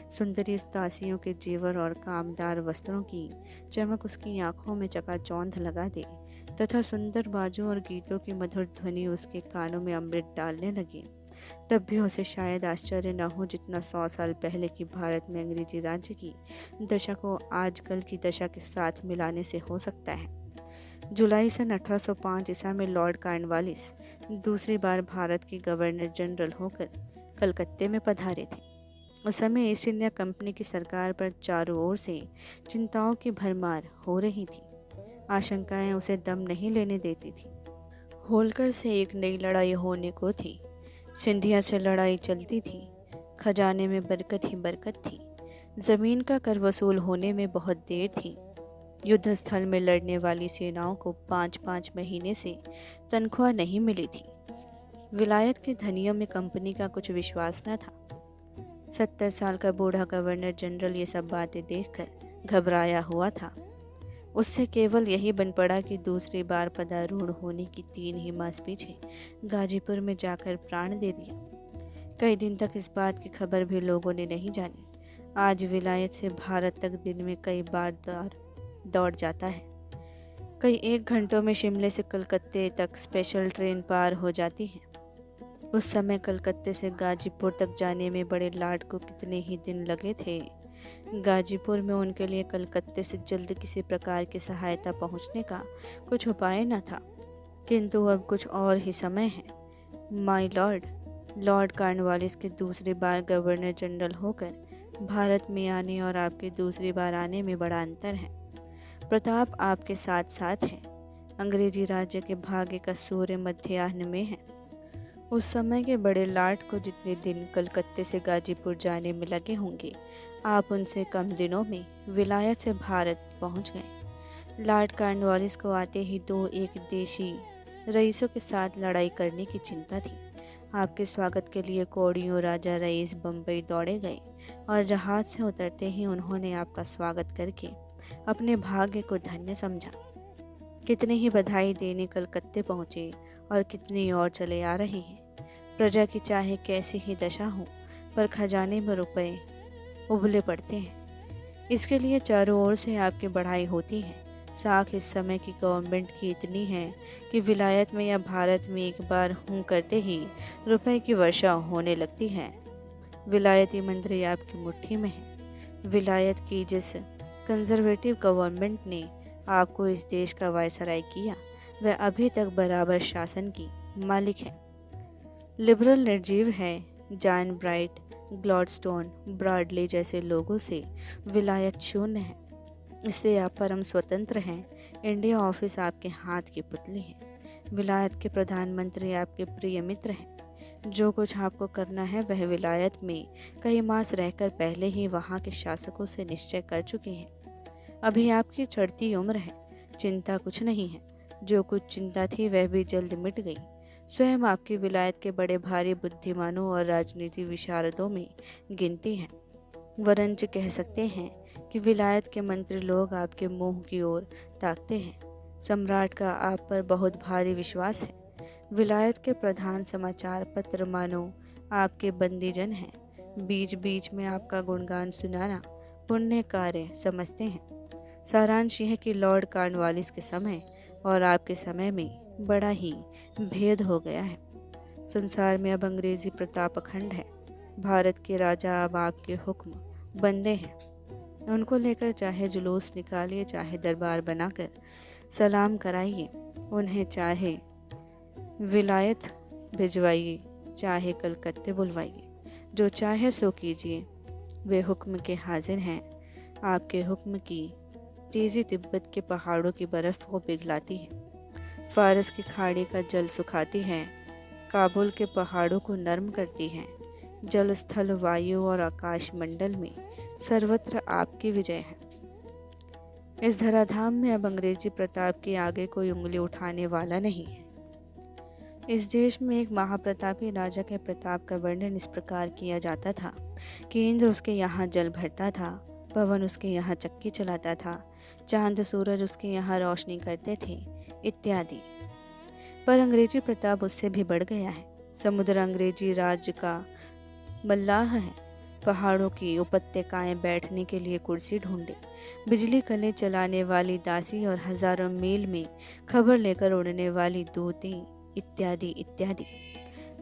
सुंदरी दासियों के जेवर और कामदार वस्त्रों की चमक उसकी आंखों में चकाचौंध लगा दे, तथा सुंदर बाजों और गीतों की मधुर ध्वनि उसके कानों में अमृत डालने लगे। तब भी उसे शायद आश्चर्य न हो जितना 100 साल पहले की भारत में अंग्रेजी राज्य की दशा को आजकल की दशा के साथ मिलाने से हो सकता है। जुलाई सन 1805 ईसा में लॉर्ड कॉर्नवालिस दूसरी बार भारत के गवर्नर जनरल होकर कलकत्ते में पधारे थे। उस समय ईस्ट इंडिया कंपनी की सरकार पर चारों ओर से चिंताओं की भरमार हो रही थी। आशंकाएं उसे दम नहीं लेने देती थी। होलकर से एक नई लड़ाई होने को थी। सिंधिया से लड़ाई चलती थी। खजाने में बरकत ही बरकत थी। जमीन का कर वसूल होने में बहुत देर थी। युद्ध स्थल में लड़ने वाली सेनाओं को 5-5 महीने से तनख्वाह नहीं मिली थी। विलायत के धनियों में कंपनी का कुछ विश्वास न था। 70 साल का बूढ़ा गवर्नर जनरल ये सब बातें देखकर घबराया हुआ था। उससे केवल यही बन पड़ा कि दूसरी बार पदारूढ़ होने की 3 ही मास पीछे गाजीपुर में जाकर प्राण दे दिया। कई दिन तक इस बात की खबर भी लोगों ने नहीं जानी। आज विलायत से भारत तक दिन में कई बार दौड़ जाता है। कई 1 घंटों में शिमले से कलकत्ते तक स्पेशल ट्रेन पार हो जाती है। उस समय कलकत्ते से गाजीपुर तक जाने में बड़े लाट को कितने ही दिन लगे थे। गाजीपुर में उनके लिए कलकत्ते से जल्द किसी प्रकार की सहायता पहुंचने का कुछ उपाय न था, किंतु अब कुछ और ही समय है। माय लॉर्ड, लॉर्ड कॉर्नवालिस के दूसरी बार गवर्नर जनरल होकर भारत में आने और आपके दूसरी बार आने में बड़ा अंतर है। प्रताप आपके साथ साथ है। अंग्रेजी राज्य के भाग्य का सूर्य मध्याह्न में है। उस समय के बड़े लाट को जितने दिन कलकत्ते से गाजीपुर जाने में लगे होंगे, आप उनसे कम दिनों में विलायत से भारत पहुंच गए। लॉर्ड कॉर्नवालिस को आते ही 2 एक देशी रईसों के साथ लड़ाई करने की चिंता थी। आपके स्वागत के लिए कौड़ियों राजा रईस बम्बई दौड़े गए और जहाज से उतरते ही उन्होंने आपका स्वागत करके अपने भाग्य को धन्य समझा। कितनी ही बधाई देने कलकत्ते पहुँचे और कितनी और चले आ रहे हैं। प्रजा की चाहे कैसी ही दशा हो, पर खजाने में रुपए उबले पड़ते हैं। इसके लिए चारों ओर से आपकी बढ़ाई होती है। साख इस समय की गवर्नमेंट की इतनी है कि विलायत में या भारत में एक बार हूँ करते ही रुपए की वर्षा होने लगती है। विलायती मंत्री आपकी मुट्ठी में है। विलायत की जिस कंजर्वेटिव गवर्नमेंट ने आपको इस देश का वायसराय किया, वह अभी तक बराबर शासन की मालिक है। लिबरल निर्जीव है। जॉन ब्राइट, ग्लॉडस्टोन, ब्रॉडले जैसे लोगों से विलायत शून्य है। इससे आप परम स्वतंत्र हैं। इंडिया ऑफिस आपके हाथ की पुतली है। विलायत के प्रधानमंत्री आपके प्रिय मित्र हैं। जो कुछ आपको करना है वह विलायत में कई मास रहकर पहले ही वहाँ के शासकों से निश्चय कर चुके हैं। अभी आपकी चढ़ती उम्र है, चिंता कुछ नहीं है। जो कुछ चिंता थी वह भी जल्द मिट गई। स्वयं आपकी विलायत के बड़े भारी बुद्धिमानों और राजनीति विशारदों में गिनती हैं। वरंच कह सकते हैं कि विलायत के मंत्री लोग आपके मुंह की ओर ताकते हैं। सम्राट का आप पर बहुत भारी विश्वास है। विलायत के प्रधान समाचार पत्र मानो आपके बंदीजन हैं। बीच बीच में आपका गुणगान सुनाना पुण्य कार्य समझते हैं। सारांश यह कि लॉर्ड कॉर्नवालिस के समय और आपके समय में बड़ा ही भेद हो गया है। संसार में अब अंग्रेजी प्रताप अखंड है। भारत के राजा अब आपके हुक्म बंदे हैं। उनको लेकर चाहे जुलूस निकालिए, चाहे दरबार बनाकर सलाम कराइए, उन्हें चाहे विलायत भिजवाइए, चाहे कलकत्ते बुलवाइए, जो चाहे सो कीजिए। वे हुक्म के हाजिर हैं। आपके हुक्म की तेजी तिब्बत के पहाड़ों की बर्फ को पिघलाती है, फारस की खाड़ी का जल सुखाती है, काबुल के पहाड़ों को नर्म करती है। जल, स्थल, वायु और आकाश मंडल में सर्वत्र आपकी विजय है। इस धराधाम में अब अंग्रेजी प्रताप के आगे कोई उंगली उठाने वाला नहीं है। इस देश में एक महाप्रतापी राजा के प्रताप का वर्णन इस प्रकार किया जाता था कि इंद्र उसके यहाँ जल भरता था, पवन उसके यहाँ चक्की चलाता था, चांद सूरज उसके यहाँ रोशनी करते थे, इत्यादि। पर अंग्रेजी प्रताप उससे भी बढ़ गया है। समुद्र अंग्रेजी राज्य का मल्लाह है। पहाड़ों की उपत्यकाएं बैठने के लिए कुर्सी ढूंढे, बिजली कलें चलाने वाली दासी और हजारों मील में खबर लेकर उड़ने वाली दूतें, इत्यादि इत्यादि।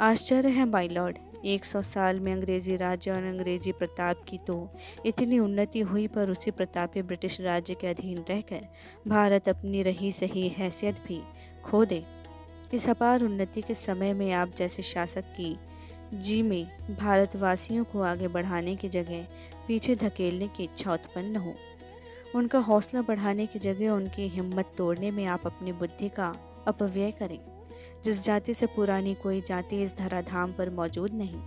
आश्चर्य है माय लॉर्ड, 100 साल में अंग्रेजी राज्य और अंग्रेजी प्रताप की तो इतनी उन्नति हुई, पर उसी प्रतापी ब्रिटिश राज्य के अधीन रहकर भारत अपनी रही सही हैसियत भी खो दे। इस अपार उन्नति के समय में आप जैसे शासक की जी में भारतवासियों को आगे बढ़ाने की जगह पीछे धकेलने की इच्छा उत्पन्न हो। उनका हौसला बढ़ाने की जगह उनकी हिम्मत तोड़ने में आप अपनी बुद्धि का अपव्यय करें। जिस जाति से पुरानी कोई जाति इस धराधाम पर मौजूद नहीं,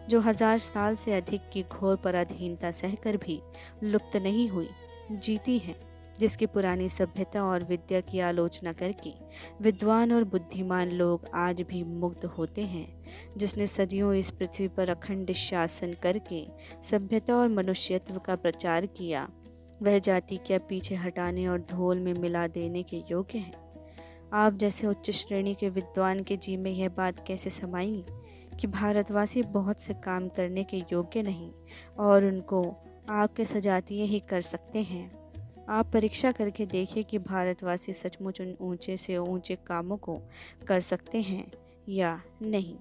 जो 1000 साल से अधिक की घोर पराधीनता सहकर भी लुप्त नहीं हुई, जीती है, जिसकी पुरानी सभ्यता और विद्या की आलोचना करके विद्वान और बुद्धिमान लोग आज भी मुग्ध होते हैं, जिसने सदियों इस पृथ्वी पर अखंड शासन करके सभ्यता और मनुष्यत्व का प्रचार किया, वह जाति क्या पीछे हटाने और धूल में मिला देने के योग्य है? आप जैसे उच्च श्रेणी के विद्वान के जी में यह बात कैसे समाई कि भारतवासी बहुत से काम करने के योग्य नहीं और उनको आपके सजातीय ही कर सकते हैं? आप परीक्षा करके देखिए कि भारतवासी सचमुच उन ऊंचे से ऊंचे कामों को कर सकते हैं या नहीं,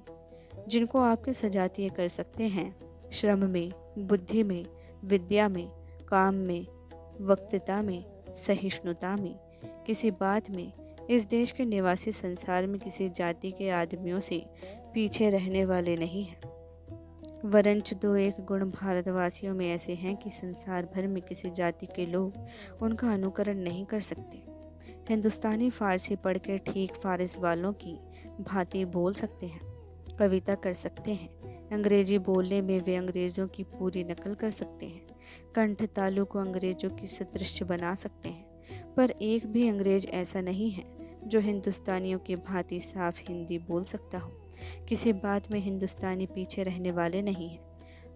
जिनको आपके सजातीय कर सकते हैं। श्रम में, बुद्धि में, विद्या में, काम में, वक्तृता में, सहिष्णुता में, किसी बात में इस देश के निवासी संसार में किसी जाति के आदमियों से पीछे रहने वाले नहीं हैं। वरंच 2-1 गुण भारतवासियों में ऐसे हैं कि संसार भर में किसी जाति के लोग उनका अनुकरण नहीं कर सकते। हिंदुस्तानी फारसी पढ़ के ठीक फारस वालों की भांति बोल सकते हैं, कविता कर सकते हैं। अंग्रेजी बोलने में वे अंग्रेज़ों की पूरी नकल कर सकते हैं, कंठ तालु को अंग्रेज़ों की सदृश बना सकते हैं। पर एक भी अंग्रेज ऐसा नहीं है जो हिंदुस्तानियों की भांति साफ हिंदी बोल सकता हो। किसी बात में हिंदुस्तानी पीछे रहने वाले नहीं हैं।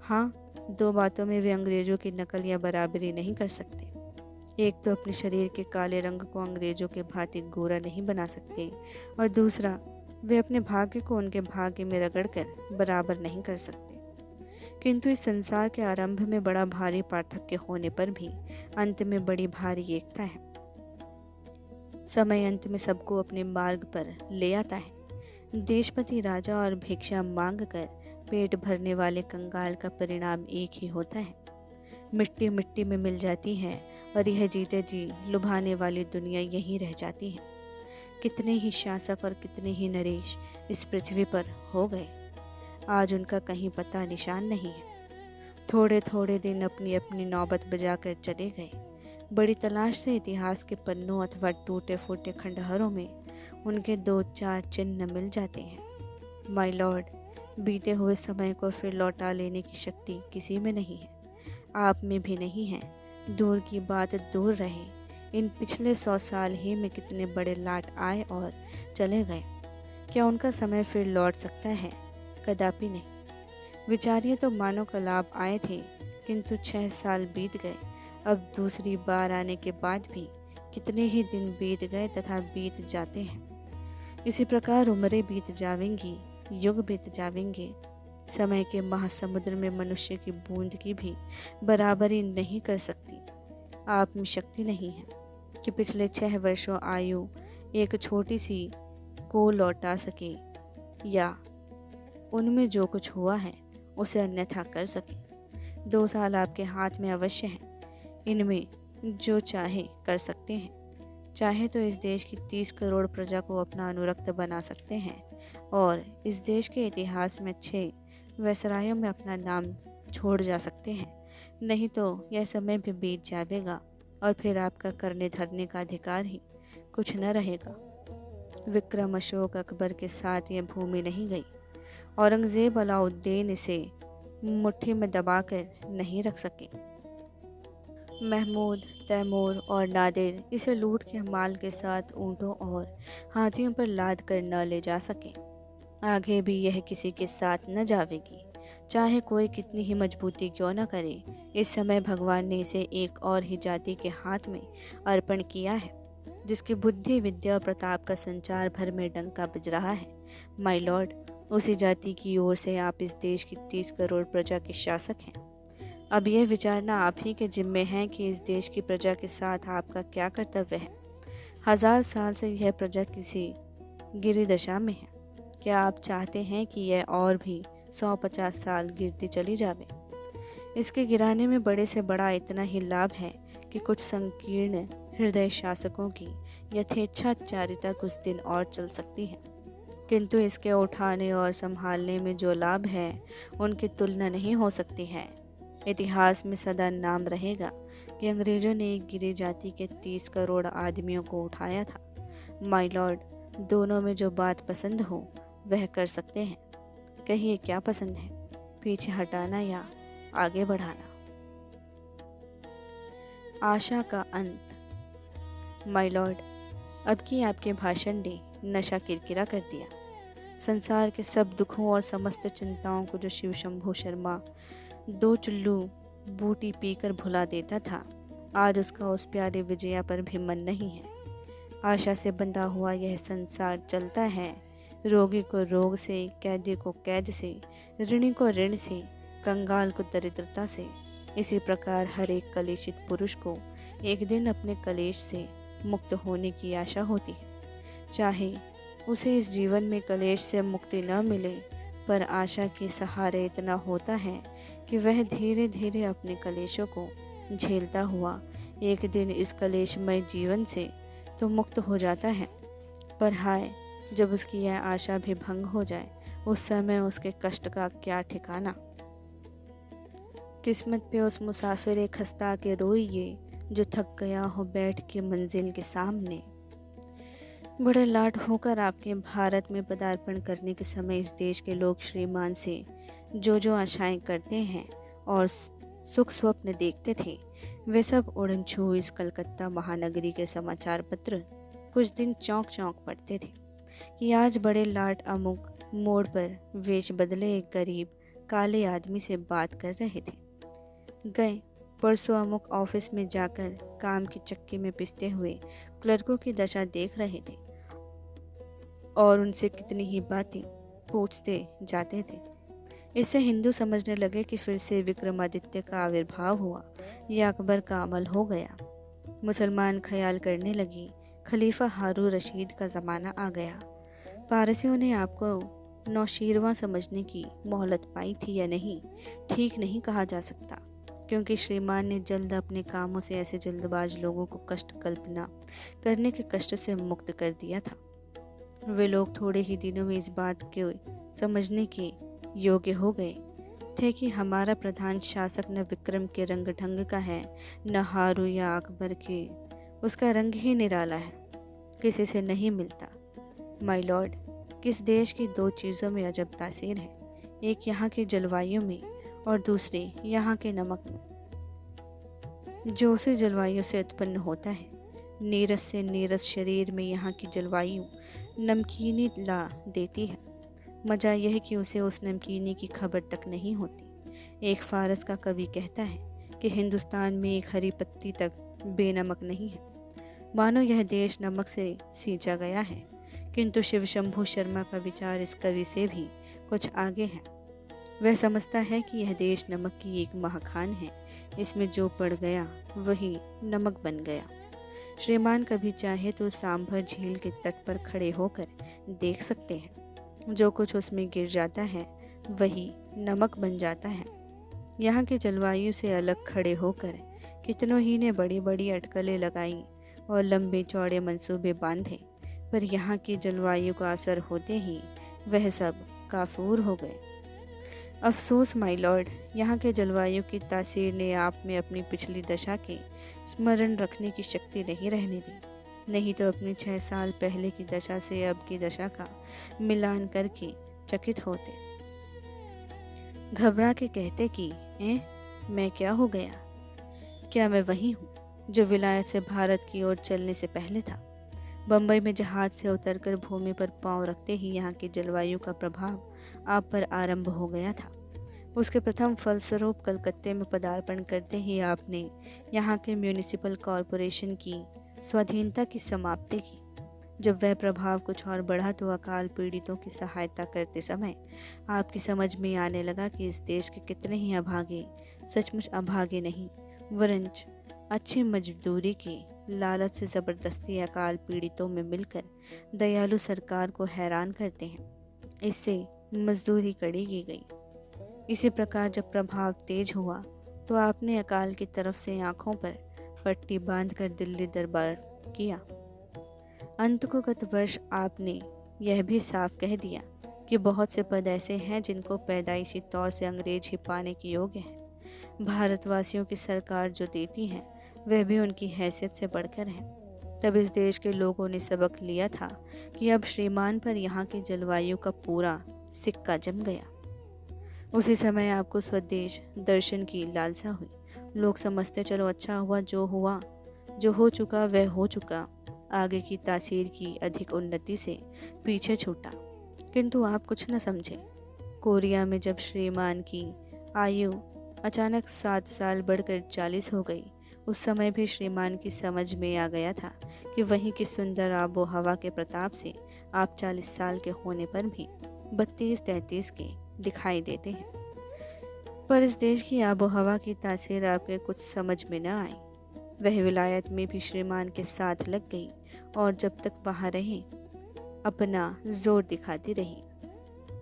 हाँ, 2 बातों में वे अंग्रेज़ों की नकल या बराबरी नहीं कर सकते। एक तो अपने शरीर के काले रंग को अंग्रेज़ों के भांति गोरा नहीं बना सकते, और दूसरा वे अपने भाग्य को उनके भाग्य में रगड़कर बराबर नहीं कर सकते। किंतु इस संसार के आरंभ में बड़ा भारी पार्थक्य होने पर भी अंत में बड़ी भारी एकता है। समय अंत में सबको अपने मार्ग पर ले आता है। देशपति राजा और भिक्षा मांग कर पेट भरने वाले कंगाल का परिणाम एक ही होता है। मिट्टी मिट्टी में मिल जाती है और यह जीते जी लुभाने वाली दुनिया यहीं रह जाती है। कितने ही शासक और कितने ही नरेश इस पृथ्वी पर हो गए, आज उनका कहीं पता निशान नहीं है। थोड़े थोड़े दिन अपनी अपनी नौबत बजाकर चले गए। बड़ी तलाश से इतिहास के पन्नों अथवा टूटे फूटे खंडहरों में उनके 2-4 चिन्ह मिल जाते हैं। माय लॉर्ड, बीते हुए समय को फिर लौटा लेने की शक्ति किसी में नहीं है, आप में भी नहीं है। दूर की बात दूर रहे, इन पिछले 100 साल ही में कितने बड़े लाट आए और चले गए। क्या उनका समय फिर लौट सकता है? कदापि नहीं। विचारिए तो मानो कल आप आए थे, किंतु 6 साल बीत गए। अब दूसरी बार आने के बाद भी कितने ही दिन बीत गए तथा बीत जाते हैं। इसी प्रकार उम्रें बीत जावेंगी, युग बीत जावेंगे। समय के महासमुद्र में मनुष्य की बूंद की भी बराबरी नहीं कर सकती। आप में शक्ति नहीं है कि पिछले 6 वर्षों आयु एक छोटी सी को लौटा सके या उनमें जो कुछ हुआ है उसे अन्यथा कर सके। 2 साल आपके हाथ में अवश्य है, इनमें जो चाहे कर सकते हैं। चाहे तो इस देश की 30 करोड़ प्रजा को अपना अनुरक्त बना सकते हैं और इस देश के इतिहास में 6 वैसरायों में अपना नाम छोड़ जा सकते हैं। नहीं तो यह समय भी बीत जाएगा और फिर आपका करने धरने का अधिकार ही कुछ न रहेगा। विक्रम, अशोक, अकबर के साथ यह भूमि नहीं गई। औरंगजेब, अलाउद्दीन इसे मुट्ठी में दबाकर नहीं रख सके। महमूद, तैमूर और नादिर इसे लूट के माल के साथ ऊँटों और हाथियों पर लाद कर न ले जा सके। आगे भी यह किसी के साथ न जावेगी, चाहे कोई कितनी ही मजबूती क्यों न करे। इस समय भगवान ने इसे एक और ही जाति के हाथ में अर्पण किया है, जिसकी बुद्धि, विद्या और प्रताप का संचार भर में डंका बज रहा है। माय लॉर्ड, उसी जाति की ओर से आप इस देश की 30 करोड़ प्रजा के शासक हैं। अब यह विचारना आप ही के जिम्मे है कि इस देश की प्रजा के साथ आपका क्या कर्तव्य है। 1000 साल से यह प्रजा किसी गिरिदशा में है। क्या आप चाहते हैं कि यह और भी 150 साल गिरती चली जावे? इसके गिराने में बड़े से बड़ा इतना ही लाभ है कि कुछ संकीर्ण हृदय शासकों की यथेच्छाचारिता कुछ दिन और चल सकती है, किंतु इसके उठाने और संभालने में जो लाभ है उनकी तुलना नहीं हो सकती है। इतिहास में सदा नाम रहेगा कि अंग्रेजों ने एक गिरी जाति के 30 करोड़ आदमियों को उठाया था। माय लॉर्ड, दोनों में जो बात पसंद हो वह कर सकते हैं। कहिए क्या पसंद है, पीछे हटाना या आगे बढ़ाना? आशा का अंत। माय लॉर्ड, अब की आपके भाषण ने नशा किरकिरा कर दिया। संसार के सब दुखों और समस्त चिंताओं को जो शिव शंभू शर्मा 2 चुल्लू बूटी पीकर भुला देता था, आज उसका उस प्यारे विजया पर भी मन नहीं है। आशा से बंधा हुआ यह संसार चलता है, रोगी को रोग से, कैदी को कैद से, ऋणी को ऋण से, कंगाल को दरिद्रता से। इसी प्रकार हर एक कलेशित पुरुष को एक दिन अपने कलेश से मुक्त होने की आशा होती है। चाहे उसे इस जीवन में कलेश से मुक्ति न मिले, पर आशा के सहारे इतना होता है कि वह धीरे धीरे अपने कलेशों को झेलता हुआ एक दिन इस कलेशमय जीवन से तो मुक्त हो जाता है। पर हाय, जब उसकी यह आशा भी भंग हो जाए, उस समय उसके कष्ट का क्या ठिकाना। किस्मत पे उस मुसाफिर एक खस्ता के रोइए, जो थक गया हो बैठ के मंजिल के सामने। बड़े लाड होकर आपके भारत में पदार्पण करने के समय इस देश के लोग श्रीमान से जो आशाएं करते हैं और सुख स्वप्न देखते थे, वे सब उड़न छू इस कलकत्ता महानगरी के समाचार पत्र कुछ दिन चौंक चौंक पढ़ते थे कि आज बड़े लाट अमुक मोड़ पर वेश बदले एक गरीब काले आदमी से बात कर रहे थे। गए परसों अमुक ऑफिस में जाकर काम की चक्की में पिसते हुए क्लर्कों की दशा देख रहे थे और उनसे कितनी ही बातें पूछते जाते थे। इससे हिंदू समझने लगे कि फिर से विक्रमादित्य का आविर्भाव हुआ या अकबर का अमल हो गया। मुसलमान ख्याल करने लगी खलीफा हारून रशीद का ज़माना आ गया। पारसियों ने आपको नौशीरवां समझने की मोहलत पाई थी या नहीं, ठीक नहीं कहा जा सकता, क्योंकि श्रीमान ने जल्द अपने कामों से ऐसे जल्दबाज लोगों को कष्ट कल्पना करने के कष्ट से मुक्त कर दिया था। वे लोग थोड़े ही दिनों में इस बात के समझने के योग्य हो गए थे कि हमारा प्रधान शासक न विक्रम के रंग ढंग का है, न हारू या अकबर के। उसका रंग ही निराला है, किसी से नहीं मिलता। माय लॉर्ड, किस देश की 2 चीज़ों में अजब तासीर है, एक यहाँ की जलवायु में और दूसरे यहाँ के नमक में, जो उसी जलवायु से उत्पन्न होता है। नीरस से नीरस शरीर में यहाँ की जलवायु नमकीनी ला देती है। मज़ा यह कि उसे उस नमकीनी की खबर तक नहीं होती। एक फारस का कवि कहता है कि हिंदुस्तान में एक हरी पत्ती तक बेनमक नहीं है, मानो यह देश नमक से सींचा गया है। किंतु शिव शंभू शर्मा का विचार इस कवि से भी कुछ आगे है। वह समझता है कि यह देश नमक की एक महाखान है, इसमें जो पड़ गया वही नमक बन गया। श्रीमान कभी चाहे तो सांभर झील के तट पर खड़े होकर देख सकते हैं, जो कुछ उसमें गिर जाता है वही नमक बन जाता है। यहाँ की जलवायु से अलग खड़े होकर कितनों ही ने बड़ी बड़ी अटकलें लगाई और लंबे चौड़े मंसूबे बांधे, पर यहाँ की जलवायु का असर होते ही वह सब काफूर हो गए। अफसोस माय लॉर्ड, यहाँ के जलवायु की तासीर ने आप में अपनी पिछली दशा के स्मरण रखने की शक्ति नहीं रहने दी। नहीं तो अपनी 6 साल पहले की दशा से अब की दशा का मिलान करके चकित होते, घबरा के कहते कि मैं क्या हो गया? क्या मैं वही हूँ जो विलायत से भारत की ओर चलने से पहले था? बम्बई में जहाज से उतरकर भूमि पर पांव रखते ही यहाँ की जलवायु का प्रभाव आप पर आरंभ हो गया था। उसके प्रथम फलस्वरूप कलकत्ते में पदार्पण करते ही आपने यहाँ के म्यूनिसिपल कॉरपोरेशन की स्वाधीनता की समाप्ति की। जब वह प्रभाव कुछ और बढ़ा तो अकाल पीड़ितों की सहायता करते समय आपकी समझ में आने लगा कि इस देश के कितने ही अभागे सचमुच अभागे नहीं, वरंच अच्छी मजदूरी की लालच से ज़बरदस्ती अकाल पीड़ितों में मिलकर दयालु सरकार को हैरान करते हैं। इससे मजदूरी कड़ी की गई। इसी प्रकार जब प्रभाव तेज हुआ तो आपने अकाल की तरफ से आंखों पर पट्टी बांधकर दिल्ली दरबार किया। अंत को गत वर्ष आपने यह भी साफ कह दिया कि बहुत से पद ऐसे हैं जिनको पैदाइशी तौर से अंग्रेज ही पाने के योग्य हैं। भारतवासियों की सरकार जो देती है वह भी उनकी हैसियत से बढ़कर है। तब इस देश के लोगों ने सबक लिया था कि अब श्रीमान पर यहाँ की जलवायु का पूरा सिक्का जम गया। उसी समय आपको स्वदेश दर्शन की लालसा हुई। लोग समझते चलो अच्छा हुआ, जो हो चुका वह हो चुका, आगे की तासीर की अधिक उन्नति से पीछे छूटा। किंतु आप कुछ न समझे। कोरिया में जब श्रीमान की आयु अचानक 7 साल बढ़कर 40 हो गई, उस समय भी श्रीमान की समझ में आ गया था कि वहीं की सुंदर आबो हवा के प्रताप से आप 40 साल के होने पर भी 32-33 के दिखाई देते हैं। पर इस देश की आबो हवा की तासीर आपके कुछ समझ में न आई। वह विलायत में भी श्रीमान के साथ लग गई और जब तक वहाँ रहे अपना जोर दिखाती रही,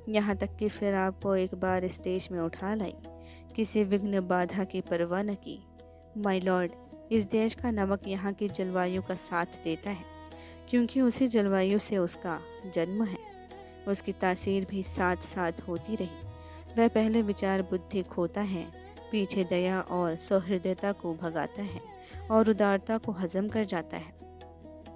यहाँ तक कि फिर आपको एक बार इस देश में उठा लाई। किसी विघ्न बाधा की परवाह न की। माय लॉर्ड, इस देश का नमक यहाँ की जलवायु का साथ देता है, क्योंकि उसी जलवायु से उसका जन्म है। उसकी तासीर भी साथ साथ होती रही। वह पहले विचार बुद्धि खोता है, पीछे दया और सौहृदयता को भगाता है और उदारता को हजम कर जाता है।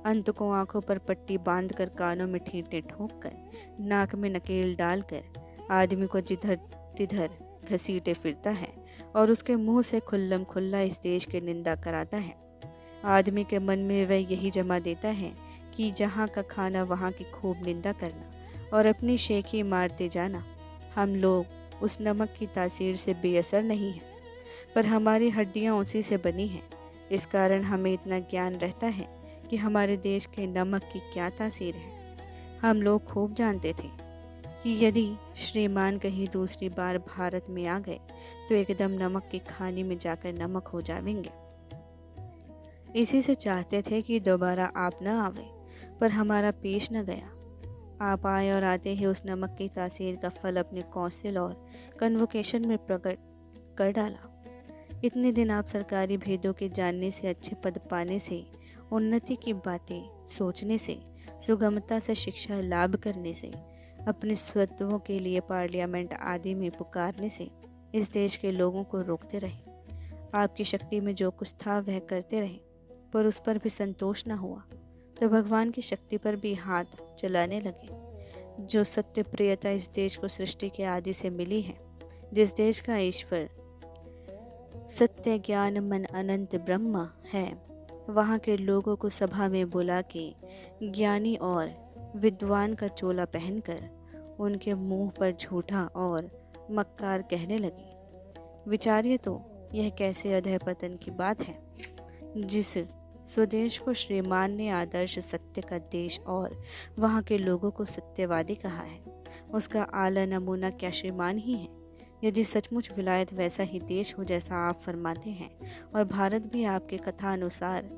अंत को आंखों पर पट्टी बांधकर, कानों में ठींटे ठोंककर, नाक में नकेल डालकर आदमी को जिधर तिधर घसीटे फिरता है और उसके मुंह से खुल्लम खुल्ला इस देश की निंदा कराता है। आदमी के मन में वह यही जमा देता है कि जहाँ का खाना वहाँ की खूब निंदा करना और अपनी शेखी मारते जाना। हम लोग उस नमक की तासीर से बेअसर नहीं हैं, पर हमारी हड्डियाँ उसी से बनी हैं। इस कारण हमें इतना ज्ञान रहता है कि हमारे देश के नमक की क्या तासीर है। हम लोग खूब जानते थे कि यदि श्रीमान कहीं दूसरी बार भारत में आ गए तो एकदम नमक की खानी में जाकर नमक हो जाएंगे। इसी से चाहते थे कि दोबारा आप न आवे, पर हमारा पेश न गया। आप आए और आते ही उस नमक की तासीर का फल अपने कौंसिल और कन्वोकेशन में प्रकट कर डाला। इतने दिन आप सरकारी भेदों के जानने से, अच्छे पद पाने से, उन्नति की बातें सोचने से, सुगमता से शिक्षा लाभ करने से, अपने स्वत्वों के लिए पार्लियामेंट आदि में पुकारने से इस देश के लोगों को रोकते रहे। आपकी शक्ति में जो कुछ था वह करते रहे, पर उस पर भी संतोष न हुआ तो भगवान की शक्ति पर भी हाथ चलाने लगे। जो सत्य प्रियता इस देश को सृष्टि के आदि से मिली है, जिस देश का ईश्वर सत्य ज्ञान मन अनंत ब्रह्म है, वहाँ के लोगों को सभा में बुला के ज्ञानी और विद्वान का चोला पहनकर उनके मुंह पर झूठा और मक्कार कहने लगी। विचारिए तो यह कैसे अधःपतन की बात है। जिस स्वदेश को श्रीमान ने आदर्श सत्य का देश और वहाँ के लोगों को सत्यवादी कहा है, उसका आला नमूना क्या श्रीमान ही है। यदि सचमुच विलायत वैसा ही देश हो जैसा आप फरमाते हैं और भारत भी आपके कथा अनुसार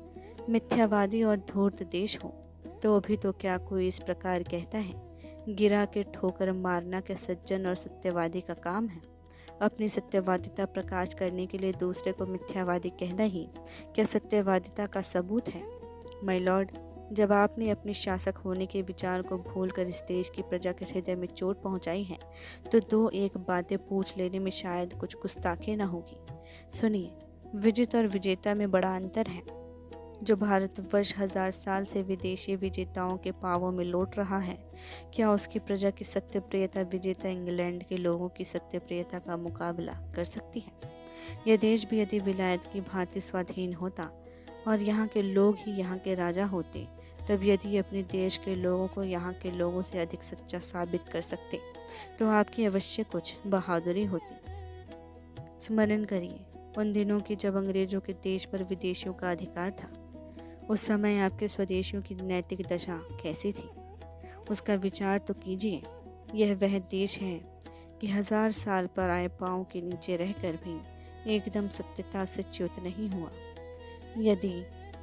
मिथ्यावादी और धूर्त देश हो, तो भी तो क्या कोई इस प्रकार कहता है, गिरा के ठोकर मारना क्या सज्जन और सत्यवादी का काम है। अपनी सत्यवादिता प्रकाश करने के लिए दूसरे को मिथ्यावादी कहना ही क्या सत्यवादिता का सबूत है। माय लॉर्ड, जब आपने अपने शासक होने के विचार को भूलकर इस देश की प्रजा के हृदय में चोट पहुंचाई है, तो दो एक बातें पूछ लेने में शायद कुछ गुस्ताखी न होगी। सुनिए, विजित और विजेता में बड़ा अंतर है। जो भारतवर्ष 1000 साल से विदेशी विजेताओं के पांवों में लौट रहा है, क्या उसकी प्रजा की सत्यप्रियता विजेता इंग्लैंड के लोगों की सत्यप्रियता का मुकाबला कर सकती है। यह देश भी यदि विलायत की भांति स्वाधीन होता और यहाँ के लोग ही यहाँ के राजा होते, तब यदि अपने देश के लोगों को यहाँ के लोगों से अधिक सच्चा साबित कर सकते, तो आपकी अवश्य कुछ बहादुरी होती। स्मरण करिए उन दिनों की जब अंग्रेजों के देश पर विदेशियों का अधिकार था। उस समय आपके स्वदेशियों की नैतिक दशा कैसी थी, उसका विचार तो कीजिए। यह वह देश है कि 1000 साल पर आए पाँव के नीचे रहकर भी एकदम सत्यता से च्युत नहीं हुआ। यदि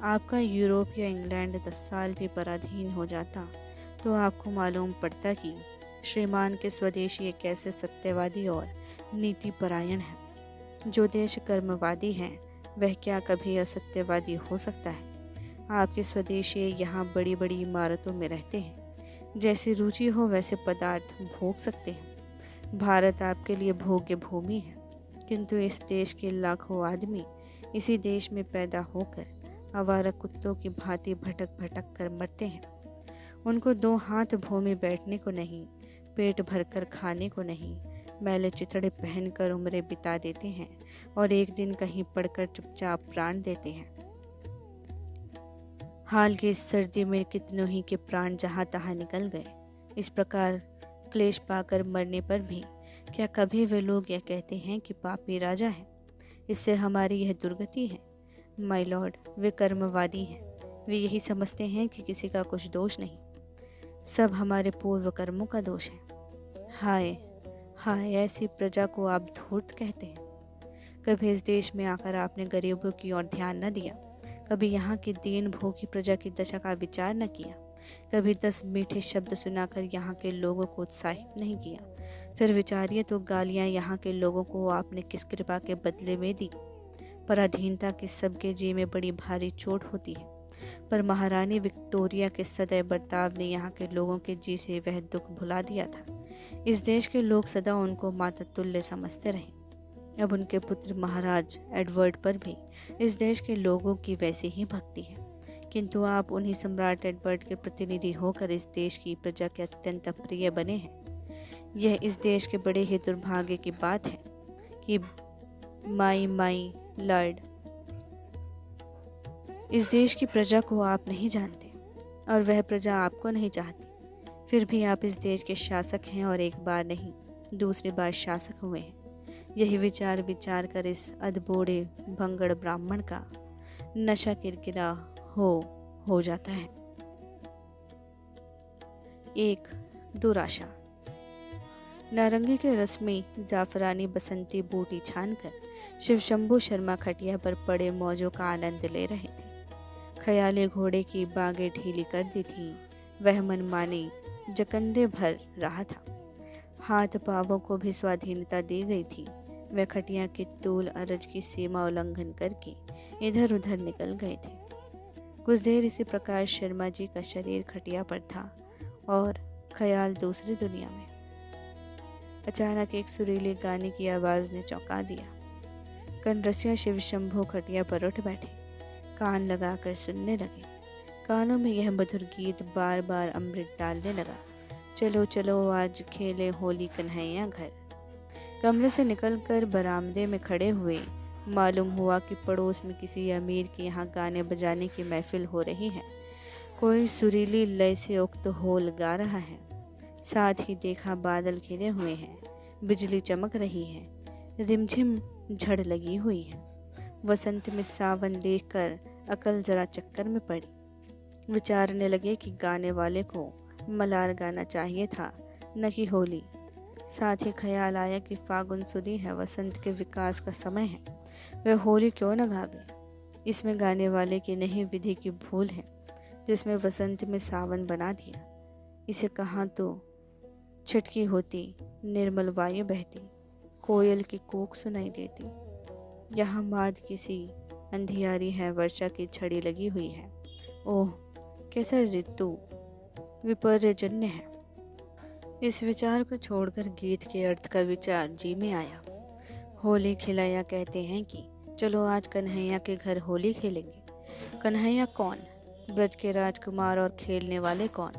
आपका यूरोप या इंग्लैंड 10 साल भी पराधीन हो जाता, तो आपको मालूम पड़ता कि श्रीमान के स्वदेशी एक ऐसे सत्यवादी और नीति परायण है। जो देश कर्मवादी है, वह क्या कभी असत्यवादी हो सकता है। आपके स्वदेशी यहाँ बड़ी बड़ी इमारतों में रहते हैं, जैसी रुचि हो वैसे पदार्थ भोग सकते हैं। भारत आपके लिए भोग्य भूमि है, किंतु इस देश के लाखों आदमी इसी देश में पैदा होकर आवारा कुत्तों की भांति भटक भटक कर मरते हैं। उनको 2 हाथ भूमि बैठने को नहीं, पेट भरकर खाने को नहीं, मैले चिथड़े पहनकर उम्रें बिता देते हैं और एक दिन कहीं पड़कर चुपचाप प्राण देते हैं। हाल की इस सर्दी में कितनों ही के प्राण जहाँ तहाँ निकल गए। इस प्रकार क्लेश पाकर मरने पर भी क्या कभी वे लोग यह कहते हैं कि पापी राजा है, इससे हमारी यह दुर्गति है। माय लॉर्ड, वे कर्मवादी हैं। वे यही समझते हैं कि किसी का कुछ दोष नहीं, सब हमारे पूर्व कर्मों का दोष है। हाय हाय, ऐसी प्रजा को आप धूर्त कहते हैं। कभी इस देश में आकर आपने गरीबों की ओर ध्यान न दिया, कभी यहाँ की दीन भोगी प्रजा की दशा का विचार न किया, कभी 10 मीठे शब्द सुनाकर यहाँ के लोगों को उत्साहित नहीं किया। फिर विचारिए तो गालियाँ यहाँ के लोगों को आपने किस कृपा के बदले में दी। पराधीनता के सबके जी में बड़ी भारी चोट होती है, पर महारानी विक्टोरिया के सदैव बर्ताव ने यहाँ के लोगों के जी से वह दुख भुला दिया था। इस देश के लोग सदा उनको माता तुल्य समझते रहे। अब उनके पुत्र महाराज एडवर्ड पर भी इस देश के लोगों की वैसी ही भक्ति है, किंतु आप उन्हीं सम्राट एडवर्ड के प्रतिनिधि होकर इस देश की प्रजा के अत्यंत प्रिय बने हैं। यह इस देश के बड़े ही दुर्भाग्य की बात है कि माई लॉर्ड, इस देश की प्रजा को आप नहीं जानते और वह प्रजा आपको नहीं चाहती। फिर भी आप इस देश के शासक हैं और एक बार नहीं दूसरी बार शासक हुए हैं। यही विचार कर इस अधबोड़े भंगड़ ब्राह्मण का नशा किरकिरा हो जाता है। एक दुराशा। नारंगी के रस में जाफरानी बसंती बूटी छानकर शिव शंभू शर्मा खटिया पर पड़े मौजों का आनंद ले रहे थे। ख्याले घोड़े की बागें ढीली कर दी थी, वह मनमानी जकंदे भर रहा था। हाथ पांवों को भी स्वाधीनता दी गई थी। वह खटिया के तूल अरज की सीमा उल्लंघन करके इधर उधर निकल गए थे। कुछ देर इसी प्रकार शर्मा जी का शरीर खटिया पर था और ख्याल दूसरी दुनिया में। अचानक एक सुरीले गाने की आवाज ने चौंका दिया। कनरसिया शिव शंभू खटिया पर उठ बैठे, कान लगाकर सुनने लगे। कानों में यह मधुर गीत बार बार अमृत डालने लगा। चलो चलो आज खेले होली कन्हैया घर। कमरे से निकलकर बरामदे में खड़े हुए। मालूम हुआ कि पड़ोस में किसी अमीर के यहाँ गाने बजाने की महफिल हो रही है। कोई सुरीली लय से उक्त होल गा रहा है। साथ ही देखा बादल घिरे हुए हैं, बिजली चमक रही है, रिमझिम झड़ लगी हुई है। वसंत में सावन देखकर अकल जरा चक्कर में पड़ी। विचारने लगे कि गाने वाले को मलार गाना चाहिए था, न कि होली। साथ ही ख्याल आया कि फागुन सुदी है, वसंत के विकास का समय है, वह होली क्यों न गावे। इसमें गाने वाले की नहीं विधि की भूल है, जिसमें वसंत में सावन बना दिया। इसे कहाँ तो छटकी होती, निर्मल वायु बहती, कोयल की कूक सुनाई देती। यहाँ माद किसी अंधियारी है, वर्षा की छड़ी लगी हुई है। ओह, कैसा ऋतु विपर्यजन्य है। इस विचार को छोड़कर गीत के अर्थ का विचार जी में आया। होली खिलाया कहते हैं कि चलो आज कन्हैया के घर होली खेलेंगे। कन्हैया कौन? ब्रज के राजकुमार। और खेलने वाले कौन?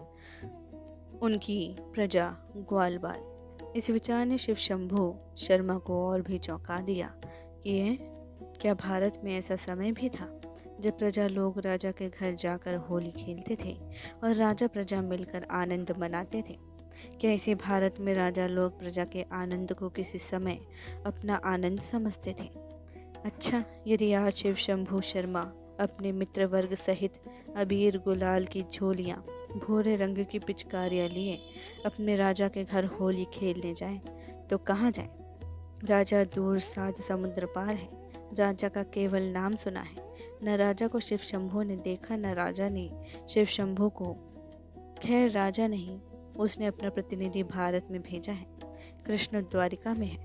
उनकी प्रजा, ग्वाल बाल। इस विचार ने शिव शंभू शर्मा को और भी चौंका दिया कि क्या भारत में ऐसा समय भी था जब प्रजा लोग राजा के घर जाकर होली खेलते थे और राजा प्रजा मिलकर आनंद मनाते थे? क्या इसी भारत में राजा लोग प्रजा के आनंद को किसी समय अपना आनंद समझते थे? अच्छा, यदि आज शिव शंभू शर्मा अपने मित्र वर्ग सहित अबीर गुलाल की झोलियाँ, भूरे रंग की पिचकारियाँ लिए अपने राजा के घर होली खेलने जाएं, तो कहाँ जाएं? राजा दूर 7 समुद्र पार है। राजा का केवल नाम सुना है, न राजा को शिव शंभू ने देखा, न राजा ने शिव शंभू को। खैर, राजा नहीं, उसने अपना प्रतिनिधि भारत में भेजा है। कृष्ण द्वारिका में है,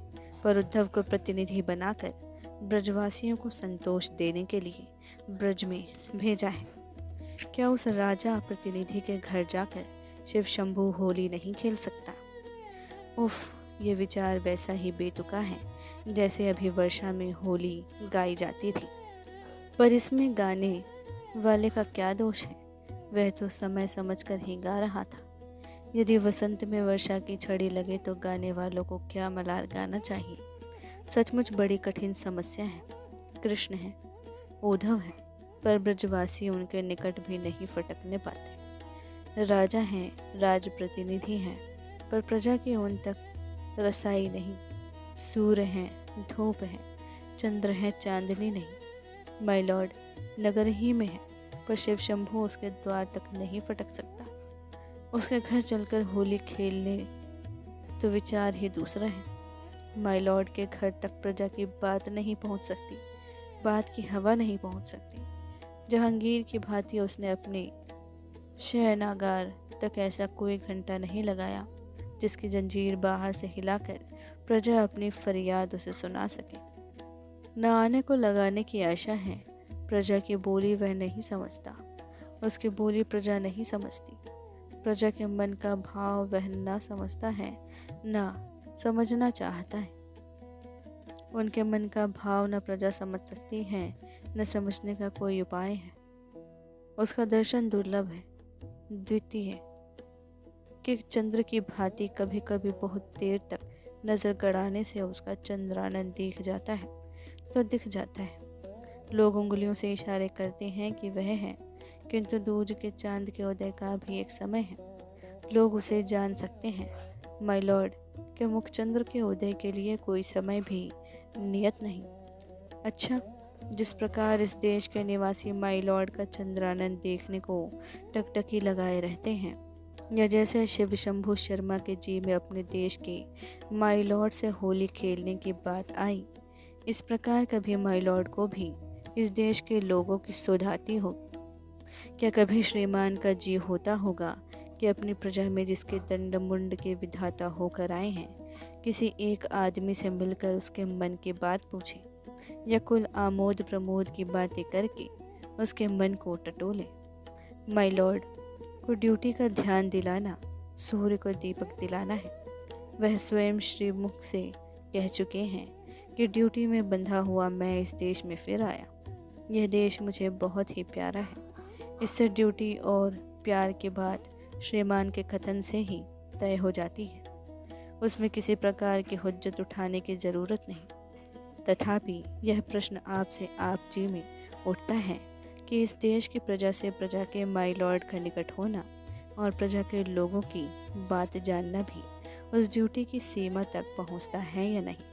पर उद्धव को प्रतिनिधि बनाकर ब्रजवासियों को संतोष देने के लिए ब्रज में भेजा है। क्या उस राजा प्रतिनिधि के घर जाकर शिव शंभू होली नहीं खेल सकता? उफ, ये विचार वैसा ही बेतुका है जैसे अभी वर्षा में होली गाई जाती थी। पर इसमें गाने वाले का क्या दोष है? वह तो समय समझकर ही गा रहा था। यदि वसंत में वर्षा की छड़ी लगे तो गाने वालों को क्या मलार गाना चाहिए? सचमुच बड़ी कठिन समस्या है। कृष्ण है, उद्धव है, पर ब्रजवासी उनके निकट भी नहीं फटकने पाते। राजा हैं, राज प्रतिनिधि हैं, पर प्रजा की उन तक रसाई नहीं। सूर्य हैं, धूप है, चंद्र है, चांदनी नहीं। माय लॉर्ड नगर ही में है, पर शिव शंभू उसके द्वार तक नहीं फटक सकता। उसके घर चलकर होली खेलने तो विचार ही दूसरा है। माय लॉर्ड के घर तक प्रजा की बात नहीं पहुंच सकती, बात की हवा नहीं पहुंच सकती। जहांगीर की भांति उसने अपने शयनागार तक ऐसा कोई घंटा नहीं लगाया जिसकी जंजीर बाहर से हिलाकर प्रजा अपनी फरियाद उसे सुना सके। न आने को लगाने की आशा है। प्रजा की बोली वह नहीं समझता, उसकी बोली प्रजा नहीं समझती। प्रजा के मन का भाव वह न समझता है, न समझना चाहता है। उनके मन का भाव न प्रजा समझ सकती है, न समझने का कोई उपाय है। उसका दर्शन दुर्लभ है, द्वितीय कि चंद्र की भांति कभी कभी बहुत देर तक नजर गड़ाने से उसका चंद्रानंद दिख जाता है तो दिख जाता है। लोग उंगलियों से इशारे करते हैं कि वह है, किंतु दूज के चांद के उदय का भी एक समय है। लोग उसे जान सकते हैं। माय लॉर्ड के मुखचंद्र के उदय के लिए कोई समय भी नियत नहीं। अच्छा, जिस प्रकार इस देश के निवासी माय लॉर्ड का चंद्रानंद देखने को टकटकी लगाए रहते हैं, या जैसे शिव शंभू शर्मा के जी में अपने देश के माय लॉर्ड से होली खेलने की बात आई, इस प्रकार कभी माय लॉर्ड को भी इस देश के लोगों की सुध आती होगी। क्या कभी श्रीमान का जी होता होगा कि अपनी प्रजा में जिसके दंड मुंड के विधाता होकर आए हैं, किसी एक आदमी से मिलकर उसके मन की बात पूछे, या कुल आमोद प्रमोद की बातें करके उसके मन को टटोले। माय लॉर्ड को ड्यूटी का ध्यान दिलाना सूर्य को दीपक दिलाना है। वह स्वयं श्रीमुख से कह चुके हैं कि ड्यूटी में बंधा हुआ मैं इस देश में फिर आया। यह देश मुझे बहुत ही प्यारा है। इससे ड्यूटी और प्यार के बाद श्रीमान के कथन से ही तय हो जाती है। उसमें किसी प्रकार की हुज्जत उठाने की ज़रूरत नहीं। तथापि यह प्रश्न आपसे आप जी में उठता है कि इस देश की प्रजा से प्रजा के माई लॉर्ड का निकट होना और प्रजा के लोगों की बात जानना भी उस ड्यूटी की सीमा तक पहुंचता है या नहीं।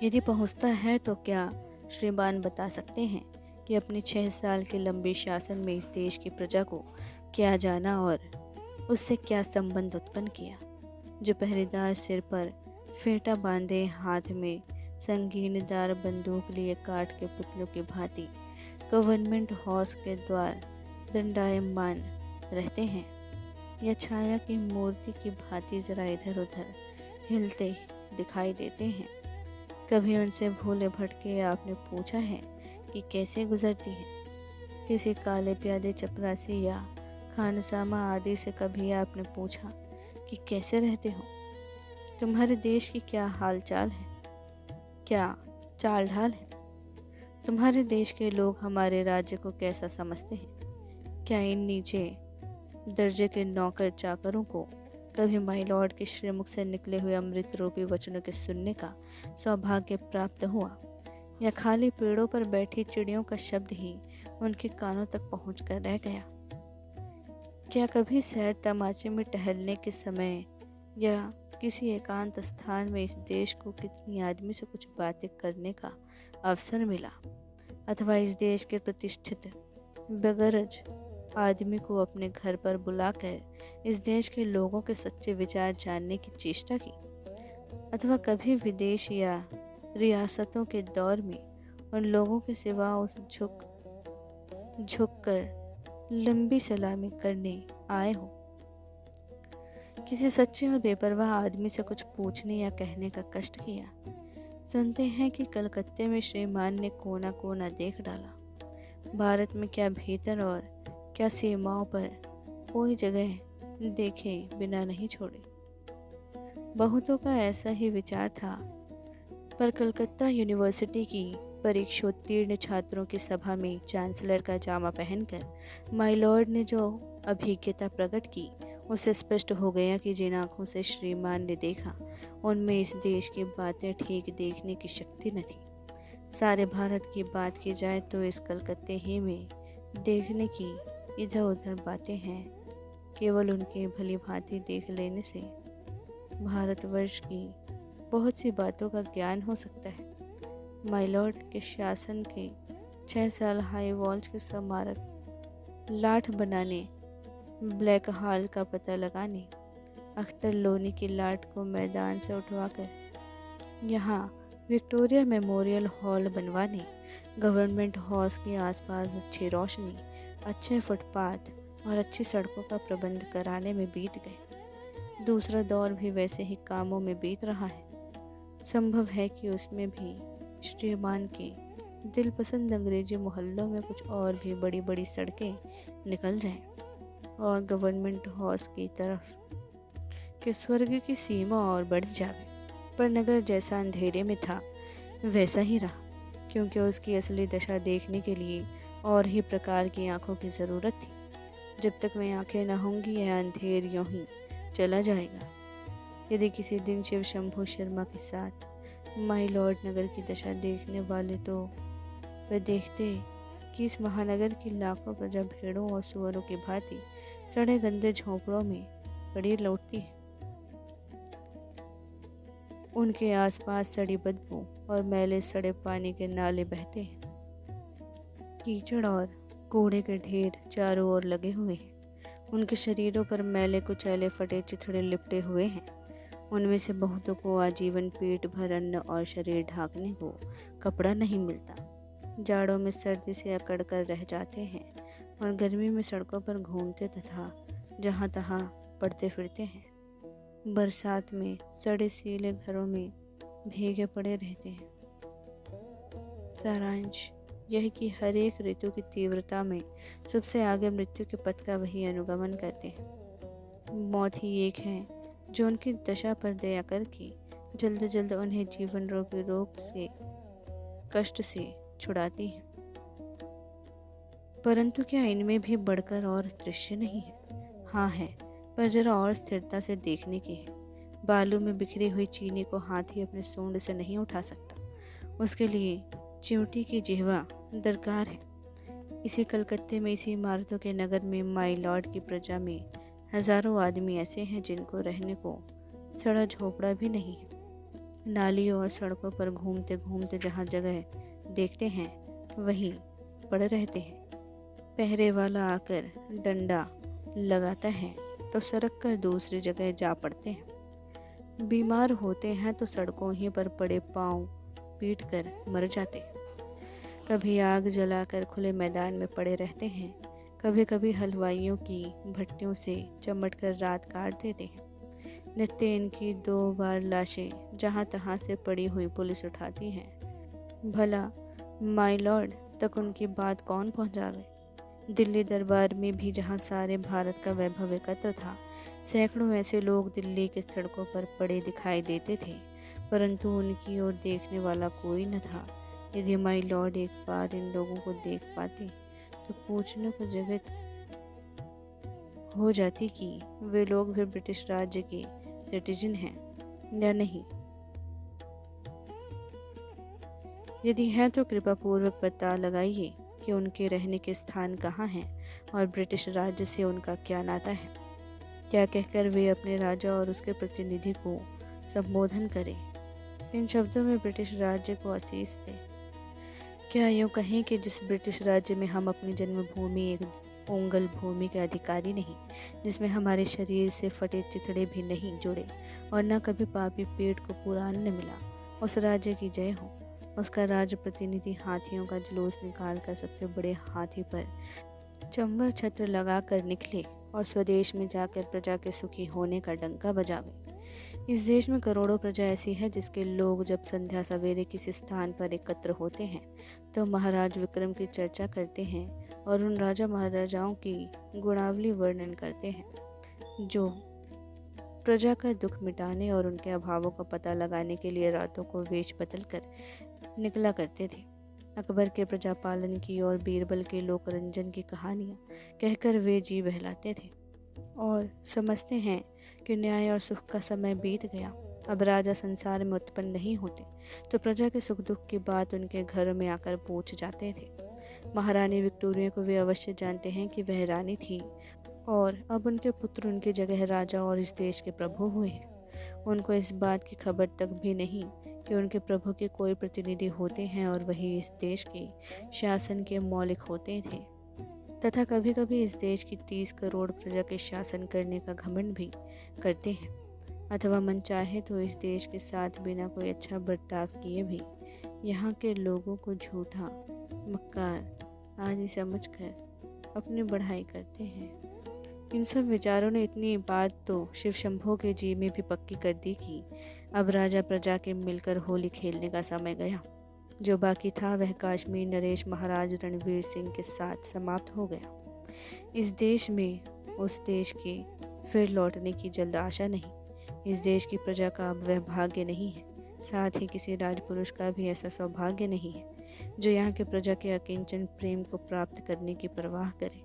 यदि पहुंचता है तो क्या श्रीमान बता सकते हैं कि अपने 6 साल के लंबे शासन में इस देश की प्रजा को क्या जाना और उससे क्या संबंध उत्पन्न किया, जो पहरेदार सिर पर फेंटा बांधे हाथ में संगीनदार बंदूक लिए काठ के पुतलों की भांति गवर्नमेंट हाउस के द्वार दंडायमान रहते हैं, या छाया की मूर्ति की भांति जरा इधर उधर हिलते दिखाई देते हैं। कभी उनसे भूले भटके आपने पूछा है कि कैसे गुजरती है? किसी काले प्यादे चपरासी या खानसामा आदि से कभी आपने पूछा कि कैसे रहते हो? तुम्हारे देश की क्या हाल चाल है, क्या चाल ढाल है? तुम्हारे देश के लोग हमारे राज्य को कैसा समझते हैं? क्या इन नीचे दर्जे के नौकर चाकरों को कभी माई लॉर्ड के श्रीमुख से निकले हुए अमृत रूपी वचनों के सुनने का सौभाग्य प्राप्त हुआ, या खाली पेड़ों पर बैठी चिड़ियों का शब्द ही उनके कानों तक पहुँच कर रह गया? क्या कभी सैर तमाचे में टहलने के समय या किसी एकांत स्थान में इस देश को कितनी आदमी से कुछ बातें करने का अवसर मिला, अथवा इस देश के प्रतिष्ठित बेगरज आदमी को अपने घर पर बुलाकर इस देश के लोगों के सच्चे विचार जानने की चेष्टा की, अथवा कभी विदेश या रियासतों के दौर में उन लोगों के सिवा उस झुक कर लंबी सलामी करने आए हो? किसी सच्चे और बेपरवाह आदमी से कुछ पूछने या कहने का कष्ट किया? सुनते हैं कि कलकत्ते में श्रीमान ने कोना कोना देख डाला। भारत में क्या भीतर और क्या सीमाओं पर कोई जगह देखे बिना नहीं छोड़ी। बहुतों का ऐसा ही विचार था, पर कलकत्ता यूनिवर्सिटी की परीक्षोत्तीर्ण छात्रों की सभा में चांसलर का जामा पहनकर माय लॉर्ड ने जो अभिज्ञता प्रकट की, उससे स्पष्ट हो गया कि जिन आँखों से श्रीमान ने देखा, उनमें इस देश की बातें ठीक देखने की शक्ति न थी। सारे भारत की बात की जाए तो इस कलकत्ते ही में देखने की इधर उधर बातें हैं। केवल उनके भली भांति देख लेने से भारतवर्ष की बहुत सी बातों का ज्ञान हो सकता है। माय लॉर्ड के शासन के 6 साल हाई वॉल्स के स्मारक लाठ बनाने, ब्लैक हॉल का पता लगाने, अख्तर लोनी की लाट को मैदान से उठवाकर यहाँ विक्टोरिया मेमोरियल हॉल बनवाने, गवर्नमेंट हाउस के आसपास अच्छी रोशनी, अच्छे फुटपाथ और अच्छी सड़कों का प्रबंध कराने में बीत गए। दूसरा दौर भी वैसे ही कामों में बीत रहा है। संभव है कि उसमें भी श्रीमान के दिलपसंद अंग्रेजी मोहल्लों में कुछ और भी बड़ी बड़ी सड़कें निकल जाएं और गवर्नमेंट हाउस की तरफ के स्वर्ग की सीमा और बढ़ जाए। पर नगर जैसा अंधेरे में था वैसा ही रहा, क्योंकि उसकी असली दशा देखने के लिए और ही प्रकार की आंखों की ज़रूरत थी। जब तक वे आंखें न होंगी यह अंधेर यूं ही चला जाएगा। यदि किसी दिन शिव शंभू शर्मा के साथ माय लॉर्ड नगर की दशा देखने वाले तो वे देखते कि इस महानगर की लाखों प्रजा भेड़ों और सुअरों की भांति सड़े गंदे झोंपड़ों में पड़ी लौटती है। उनके आसपास सड़ी बदबू और मैले सड़े पानी के नाले बहते हैं। कीचड़ और कूड़े के ढेर चारों ओर लगे हुए हैं। उनके शरीरों पर मैले कुचैले फटे चिथड़े लिपटे हुए हैं। उनमें से बहुतों को आजीवन पेट भर अन्न और शरीर ढांकने को कपड़ा नहीं मिलता। जाड़ों में सर्दी से अकड़ कर रह जाते हैं और गर्मी में सड़कों पर घूमते तथा जहाँ तहाँ पड़ते फिरते हैं। बरसात में सड़े सीले घरों में भीगे पड़े रहते हैं। सारांश यह कि हर एक ऋतु की तीव्रता में सबसे आगे मृत्यु के पथ का वही अनुगमन करते हैं। मौत ही एक है जो उनकी दशा पर दया करके जल्द जल्द उन्हें जीवन रूपी रोग से कष्ट से छुड़ाती है। परंतु क्या इनमें भी बढ़कर और दृश्य नहीं है? हाँ है, पर जरा और स्थिरता से देखने की है। बालू में बिखरी हुई चीनी को हाथी अपने सूंड से नहीं उठा सकता। उसके लिए चिमटी की जिह्वा दरकार है। इसी कलकत्ते में, इसी इमारतों के नगर में, माई लॉर्ड की प्रजा में हजारों आदमी ऐसे हैं जिनको रहने को सड़ा झोपड़ा भी नहीं है। नालियों और सड़कों पर घूमते घूमते जहाँ जगह देखते हैं वहीं पड़े रहते हैं। पहरे वाला आकर डंडा लगाता है तो सरक कर दूसरी जगह जा पड़ते हैं। बीमार होते हैं तो सड़कों ही पर पड़े पांव पीट कर मर जाते हैं। कभी आग जलाकर खुले मैदान में पड़े रहते हैं, कभी कभी हलवाइयों की भट्टियों से चमट कर रात काट देते हैं। नित्य इनकी 2 बार लाशें जहाँ तहाँ से पड़ी हुई पुलिस उठाती है। भला माय लॉर्ड तक उनकी बात कौन पहुँचावे? दिल्ली दरबार में भी, जहाँ सारे भारत का वैभव एकत्र था, सैकड़ों ऐसे लोग दिल्ली के सड़कों पर पड़े दिखाई देते थे, परंतु उनकी ओर देखने वाला कोई न था। यदि माय लॉर्ड एक बार इन लोगों को देख पाते तो पूछने को जगह हो जाती कि वे लोग भी ब्रिटिश राज्य के सिटीजन हैं या नहीं। यदि हैं तो कृपा पूर्वक पता लगाइए कि उनके रहने के स्थान कहाँ हैं और ब्रिटिश राज्य से उनका क्या नाता है। क्या कहकर वे अपने राजा और उसके प्रतिनिधि को संबोधन करें। इन शब्दों में ब्रिटिश राज्य को आशीष दें। क्या यूँ कहें कि जिस ब्रिटिश राज्य में हम अपनी जन्मभूमि एक ओंगल भूमि के अधिकारी नहीं, जिसमें हमारे शरीर से फटे चिथड़े भी नहीं जुड़े और न कभी पापी पेट को पूरा अन्न मिला, उस राज्य की जय हो। उसका राज प्रतिनिधि हाथियों का जुलूस निकाल कर सबसे बड़े हाथी पर चंवर छत्र लगा कर निकले और स्वदेश में जाकर प्रजा के सुखी होने का डंका बजावे। इस देश में करोड़ों प्रजा ऐसी है जिसके लोग जब संध्या सवेरे किसी स्थान पर एकत्र होते हैं तो महाराज विक्रम की चर्चा करते हैं और उन राजा महाराजाओं की गुणावली वर्णन करते हैं जो प्रजा का दुख मिटाने और उनके अभावों का पता लगाने के लिए रातों को वेश बदल कर निकला करते थे। अकबर के प्रजा पालन की और बीरबल के लोकरंजन की कहानियाँ कहकर वे जी बहलाते थे और समझते हैं कि न्याय और सुख का समय बीत गया। अब राजा संसार में उत्पन्न नहीं होते तो प्रजा के सुख दुख की बात उनके घर में आकर पूछ जाते थे। महारानी विक्टोरिया को वे अवश्य जानते हैं कि वह रानी थी और अब उनके पुत्र उनकी जगह राजा और इस देश के प्रभु हुए हैं। उनको इस बात की खबर तक भी नहीं कि उनके प्रभु के कोई प्रतिनिधि होते हैं और वही इस देश के शासन के मौलिक होते थे तथा कभी कभी इस देश की 30 करोड़ प्रजा के शासन करने का घमंड भी करते हैं, अथवा मन चाहे तो इस देश के साथ बिना कोई अच्छा बर्ताव किए भी यहाँ के लोगों को झूठा, मक्कार आदि समझकर अपनी बढ़ाई करते हैं। इन सब विचारों ने इतनी बात तो शिव शंभो के जी में भी पक्की कर दी कि अब राजा प्रजा के मिलकर होली खेलने का समय गया। जो बाकी था वह कश्मीर नरेश महाराज रणवीर सिंह के साथ समाप्त हो गया। इस देश में उस देश के फिर लौटने की जल्द आशा नहीं। इस देश की प्रजा का अब वह भाग्य नहीं है, साथ ही किसी राजपुरुष का भी ऐसा सौभाग्य नहीं है जो यहाँ के प्रजा के अकिंचन प्रेम को प्राप्त करने की परवाह करे।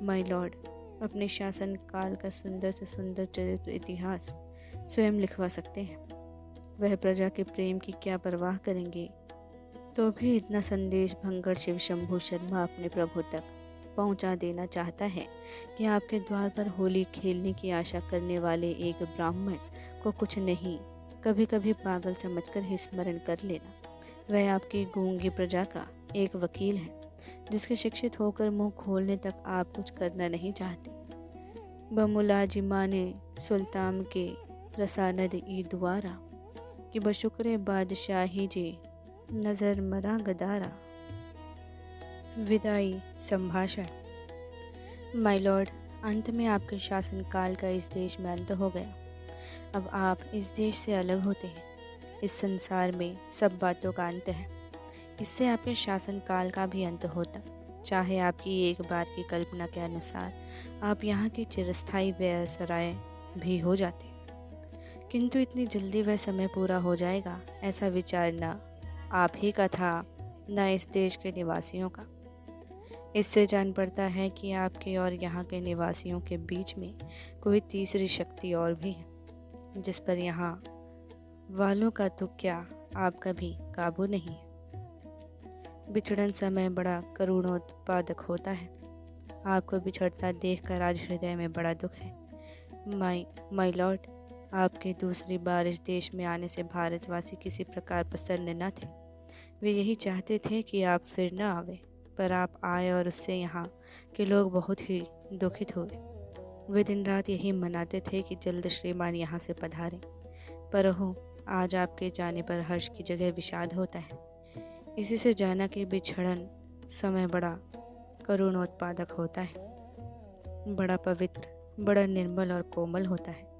माय लॉर्ड अपने शासन काल का सुंदर से सुंदर चरित्र इतिहास स्वयं लिखवा सकते हैं। वह प्रजा के प्रेम की क्या परवाह करेंगे, तो भी इतना संदेश भंगर शिव शंभू शर्मा अपने प्रभु तक पहुंचा देना चाहता है कि आपके द्वार पर होली खेलने की आशा करने वाले एक ब्राह्मण को कुछ नहीं, कभी कभी पागल समझकर ही स्मरण कर लेना। वह आपकी गूंगी प्रजा का एक वकील है जिसके शिक्षित होकर मुंह खोलने तक आप कुछ करना नहीं चाहते। बमुलाजिमाने सुल्तान के रसानद ई दुआरा कि बशुक्र बादशाही जे नज़र मरा गदारा। विदाई संभाषण। माय लॉर्ड, अंत में आपके शासनकाल का इस देश में अंत हो गया। अब आप इस देश से अलग होते हैं। इस संसार में सब बातों का अंत है। इससे आपके शासनकाल का भी अंत होता, चाहे आपकी एक बार की कल्पना के अनुसार आप यहाँ की चिरस्थायी व्यवसराय भी हो जाते। किंतु इतनी जल्दी वह समय पूरा हो जाएगा, ऐसा विचार न आप ही का था न इस देश के निवासियों का। इससे जान पड़ता है कि आपके और यहाँ के निवासियों के बीच में कोई तीसरी शक्ति और भी है, जिस पर यहाँ वालों का तो क्या आपका भी काबू नहीं है। बिछड़न समय बड़ा करुणोत्पादक होता है। आपको बिछड़ता देखकर आज हृदय में बड़ा दुख है। माई लॉर्ड, आपके दूसरी बार इस देश में आने से भारतवासी किसी प्रकार प्रसन्न न थे। वे यही चाहते थे कि आप फिर न आवे, पर आप आए और उससे यहाँ के लोग बहुत ही दुखित हुए। वे दिन रात यही मनाते थे कि जल्द श्रीमान यहाँ से पधारें, पर हो आज आपके जाने पर हर्ष की जगह विषाद होता है। इसी से जाना कि बिछड़न समय बड़ा करुणोत्पादक होता है, बड़ा पवित्र, बड़ा निर्मल और कोमल होता है।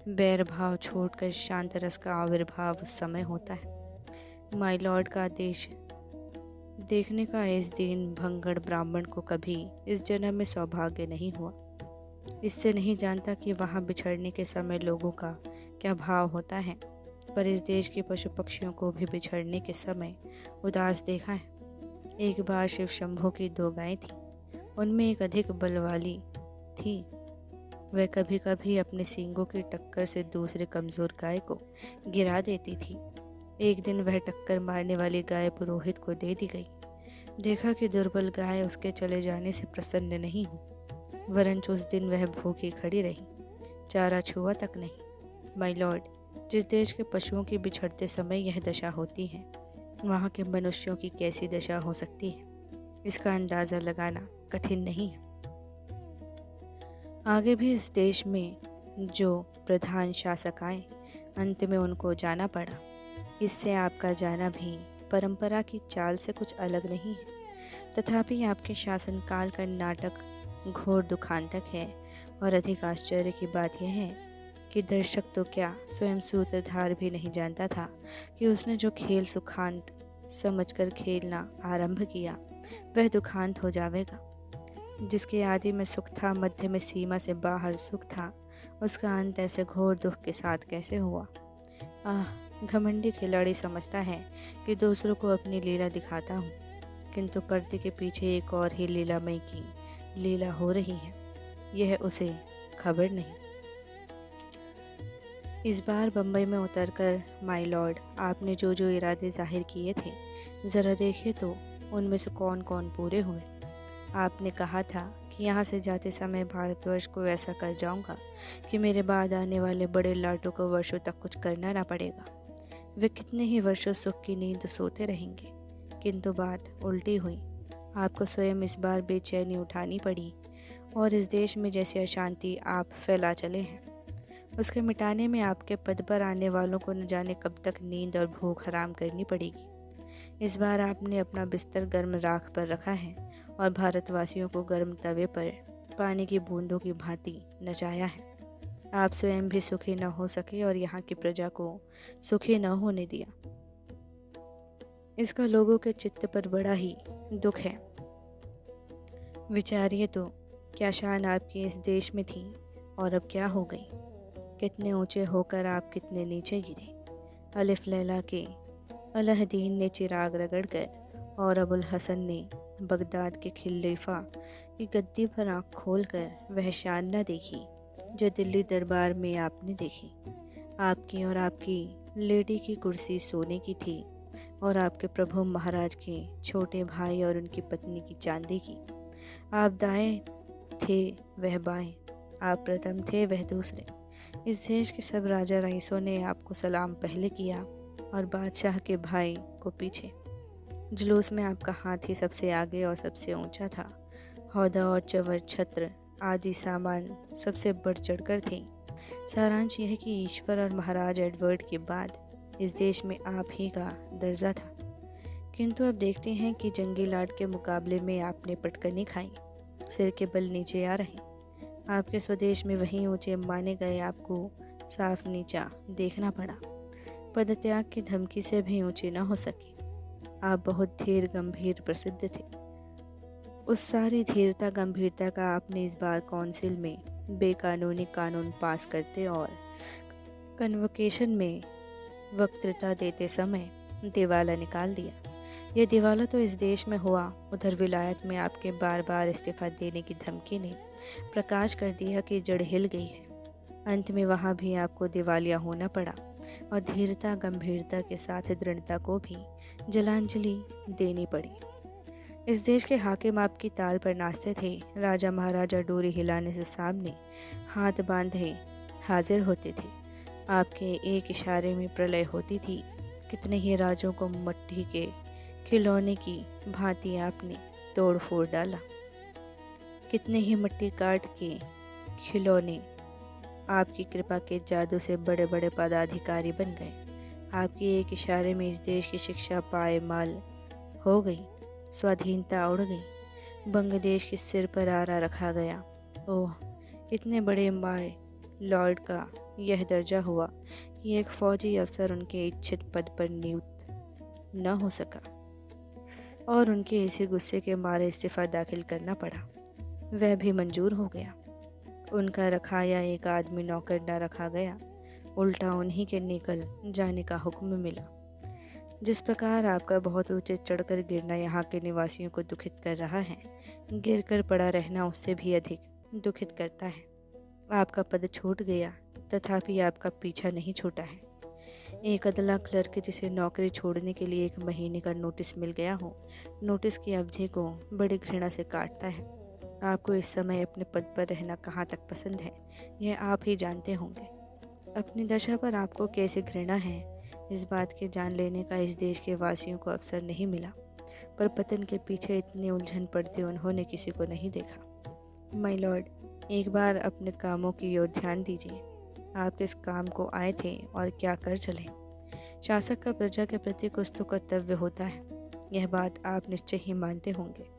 बैर भाव छोड़कर शांत रस का आविर्भाव उस समय होता है। माय लॉर्ड का आदेश देखने का इस दीन भंगड़ ब्राह्मण को कभी इस जन्म में सौभाग्य नहीं हुआ। इससे नहीं जानता कि वहाँ बिछड़ने के समय लोगों का क्या भाव होता है, पर इस देश के पशु पक्षियों को भी बिछड़ने के समय उदास देखा है। एक बार शिव शंभू की 2 गायें थी, उनमें एक अधिक बल वाली थी। वह कभी कभी अपने सींगों की टक्कर से दूसरे कमजोर गाय को गिरा देती थी। एक दिन वह टक्कर मारने वाली गाय पुरोहित को दे दी गई। देखा कि दुर्बल गाय उसके चले जाने से प्रसन्न नहीं हुई, वरंच उस दिन वह भूखी खड़ी रही, चारा छुआ तक नहीं। माय लॉर्ड, जिस देश के पशुओं की बिछड़ते समय यह दशा होती है, वहाँ के मनुष्यों की कैसी दशा हो सकती है, इसका अंदाज़ा लगाना कठिन नहीं है। आगे भी इस देश में जो प्रधान शासक आए, अंत में उनको जाना पड़ा। इससे आपका जाना भी परंपरा की चाल से कुछ अलग नहीं है। तथापि आपके शासनकाल का नाटक घोर दुखांतक है, और अधिक आश्चर्य की बात यह है कि दर्शक तो क्या, स्वयं सूत्रधार भी नहीं जानता था कि उसने जो खेल सुखांत समझकर खेलना आरंभ किया वह दुखांत हो जाएगा। जिसके आदि में सुख था, मध्य में सीमा से बाहर सुख था, उसका अंत ऐसे घोर दुख के साथ कैसे हुआ। घमंडी खिलाड़ी समझता है कि दूसरों को अपनी लीला दिखाता हूँ, किंतु पर्दे के पीछे एक और ही लीलामय की लीला हो रही है, यह उसे खबर नहीं। इस बार बम्बई में उतरकर माय लॉर्ड, आपने जो जो इरादे जाहिर किए थे, ज़रा देखिए तो उनमें से कौन कौन पूरे हुए। आपने कहा था कि यहाँ से जाते समय भारतवर्ष को ऐसा कर जाऊँगा कि मेरे बाद आने वाले बड़े लाटों को वर्षों तक कुछ करना ना पड़ेगा। वे कितने ही वर्षों सुख की नींद सोते रहेंगे, किंतु बात उल्टी हुई। आपको स्वयं इस बार बेचैनी उठानी पड़ी, और इस देश में जैसी अशांति आप फैला चले हैं, उसके मिटाने में आपके पद पर आने वालों को न जाने कब तक नींद और भूख हराम करनी पड़ेगी। इस बार आपने अपना बिस्तर गर्म राख पर रखा है और भारतवासियों को गर्म तवे पर पानी की बूंदों की भांति नचाया है। आप स्वयं भी सुखी न हो सके और यहाँ की प्रजा को सुखी न होने दिया। इसका लोगों के चित्त पर बड़ा ही दुख है। विचारिए तो, क्या शान आपकी इस देश में थी और अब क्या हो गई। कितने ऊंचे होकर आप कितने नीचे गिरे। अलिफ लैला के अलाउद्दीन ने चिराग रगड़कर और अबुल हसन ने बगदाद के खलीफा की गद्दी पर आँख खोलकर वह शान न देखी जो दिल्ली दरबार में आपने देखी। आपकी और आपकी लेडी की कुर्सी सोने की थी, और आपके प्रभु महाराज के छोटे भाई और उनकी पत्नी की चांदी की। आप दाएं थे, वह बाएं, आप प्रथम थे, वह दूसरे। इस देश के सब राजा रईसों ने आपको सलाम पहले किया और बादशाह के भाई को पीछे। जुलूस में आपका हाथी सबसे आगे और सबसे ऊंचा था। हौदा और चवर छत्र आदि सामान सबसे बढ़ चढ़कर थे। सारांश यह कि ईश्वर और महाराज एडवर्ड के बाद इस देश में आप ही का दर्जा था। किंतु अब देखते हैं कि जंगी लाट के मुकाबले में आपने पटकनी खाई, सिर के बल नीचे आ रहे। आपके स्वदेश में वहीं ऊंचे माने गए आपको साफ नीचा देखना पड़ा। पदत्याग की धमकी से भी ऊंचे न हो सके। आप बहुत धीर गंभीर प्रसिद्ध थे। उस सारी धीरता गंभीरता का आपने इस बार काउंसिल में बेकानूनी कानून पास करते और कन्वोकेशन में वक्तृता देते समय दिवाला निकाल दिया। ये दिवाला तो इस देश में हुआ, उधर विलायत में आपके बार बार इस्तीफा देने की धमकी ने प्रकाश कर दिया कि जड़ हिल गई है। अंत में वहाँ भी आपको दिवालिया होना पड़ा और धीरता गंभीरता के साथ दृढ़ता को भी जलांजलि देनी पड़ी। इस देश के हाकिम आपकी ताल पर नाचते थे। राजा महाराजा डोरी हिलाने से सामने हाथ बांधे हाजिर होते थे। आपके एक इशारे में प्रलय होती थी। कितने ही राजों को मट्टी के खिलौने की भांति आपने तोड़ फोड़ डाला। कितने ही मिट्टी काट के खिलौने आपकी कृपा के जादू से बड़े बड़े पदाधिकारी बन गए। आपके एक इशारे में इस देश की शिक्षा पायमाल हो गई, स्वाधीनता उड़ गई, बंगदेश के सिर पर आरा रखा गया। ओह, इतने बड़े माय लॉर्ड का यह दर्जा हुआ कि एक फौजी अफसर उनके इच्छित पद पर नियुक्त न हो सका और उनके इसी गुस्से के मारे इस्तीफा दाखिल करना पड़ा। वह भी मंजूर हो गया। उनका रखाया एक आदमी नौकर न रखा गया, उल्टा उन्हीं के निकल जाने का हुक्म मिला। जिस प्रकार आपका बहुत ऊंचे चढ़कर गिरना यहाँ के निवासियों को दुखित कर रहा है, गिरकर पड़ा रहना उससे भी अधिक दुखित करता है। आपका पद छूट गया, तथापि आपका पीछा नहीं छूटा है। एक अदला क्लर्क जिसे नौकरी छोड़ने के लिए 1 महीने का नोटिस मिल गया हो, नोटिस की अवधि को बड़ी घृणा से काटता है। आपको इस समय अपने पद पर रहना कहाँ तक पसंद है, यह आप ही जानते होंगे। अपनी दशा पर आपको कैसे घृणा है, इस बात के जान लेने का इस देश के वासियों को अवसर नहीं मिला, पर पतन के पीछे इतनी उलझन पड़ती उन्होंने किसी को नहीं देखा। माय लॉर्ड, एक बार अपने कामों की ओर ध्यान दीजिए। आप किस काम को आए थे और क्या कर चले? शासक का प्रजा के प्रति कुछ तो कर्तव्य होता है, यह बात आप निश्चय ही मानते होंगे।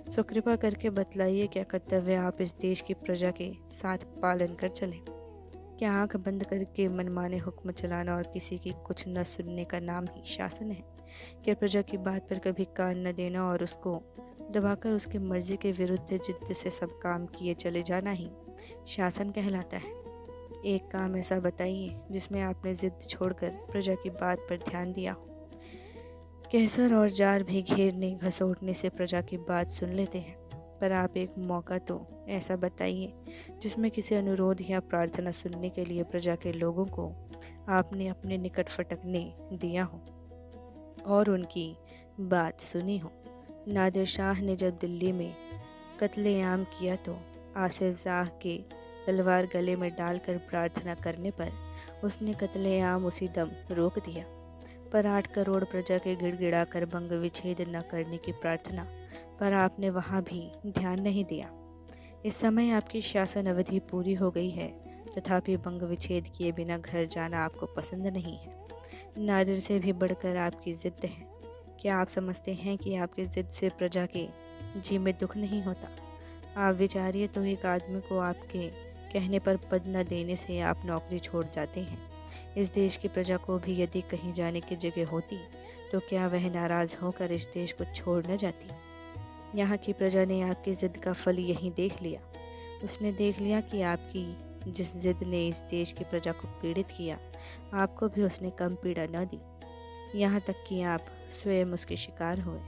सो कृपा करके बतलाइए, क्या कर्तव्य आप इस देश की प्रजा के साथ पालन कर चले? क्या आंख बंद करके मनमाने हुक्म चलाना और किसी की कुछ न सुनने का नाम ही शासन है? क्या प्रजा की बात पर कभी कान न देना और उसको दबाकर उसकी मर्जी के विरुद्ध जिद्द से सब काम किए चले जाना ही शासन कहलाता है? एक काम ऐसा बताइए जिसमें आपने जिद छोड़कर प्रजा की बात पर ध्यान दिया हो। कैसर और जार भी घेरने घसोटने से प्रजा की बात सुन लेते हैं, पर आप एक मौका तो ऐसा बताइए जिसमें किसी अनुरोध या प्रार्थना सुनने के लिए प्रजा के लोगों को आपने अपने निकट फटकने दिया हो और उनकी बात सुनी हो। नादिर शाह ने जब दिल्ली में कत्लेआम किया तो आसिफ जाह के तलवार गले में डालकर प्रार्थना करने पर उसने कत्लेआम उसी दम रोक दिया। पर 8 करोड़ प्रजा के गिड़गिड़ाकर बंग विच्छेद न करने की प्रार्थना पर आपने वहाँ भी ध्यान नहीं दिया। इस समय आपकी शासन अवधि पूरी हो गई है, तथापि बंग विच्छेद किए बिना घर जाना आपको पसंद नहीं है। नादिर से भी बढ़कर आपकी जिद है। क्या आप समझते हैं कि आपकी जिद से प्रजा के जी में दुख नहीं होता? आप विचारिए तो, एक आदमी को आपके कहने पर पद न देने से आप नौकरी छोड़ जाते हैं। इस देश की प्रजा को भी यदि कहीं जाने की जगह होती तो क्या वह नाराज़ होकर इस देश को छोड़ न जाती? यहाँ की प्रजा ने आपकी ज़िद का फल यहीं देख लिया। उसने देख लिया कि आपकी जिस ज़िद ने इस देश की प्रजा को पीड़ित किया, आपको भी उसने कम पीड़ा न दी। यहाँ तक कि आप स्वयं उसके शिकार हुए।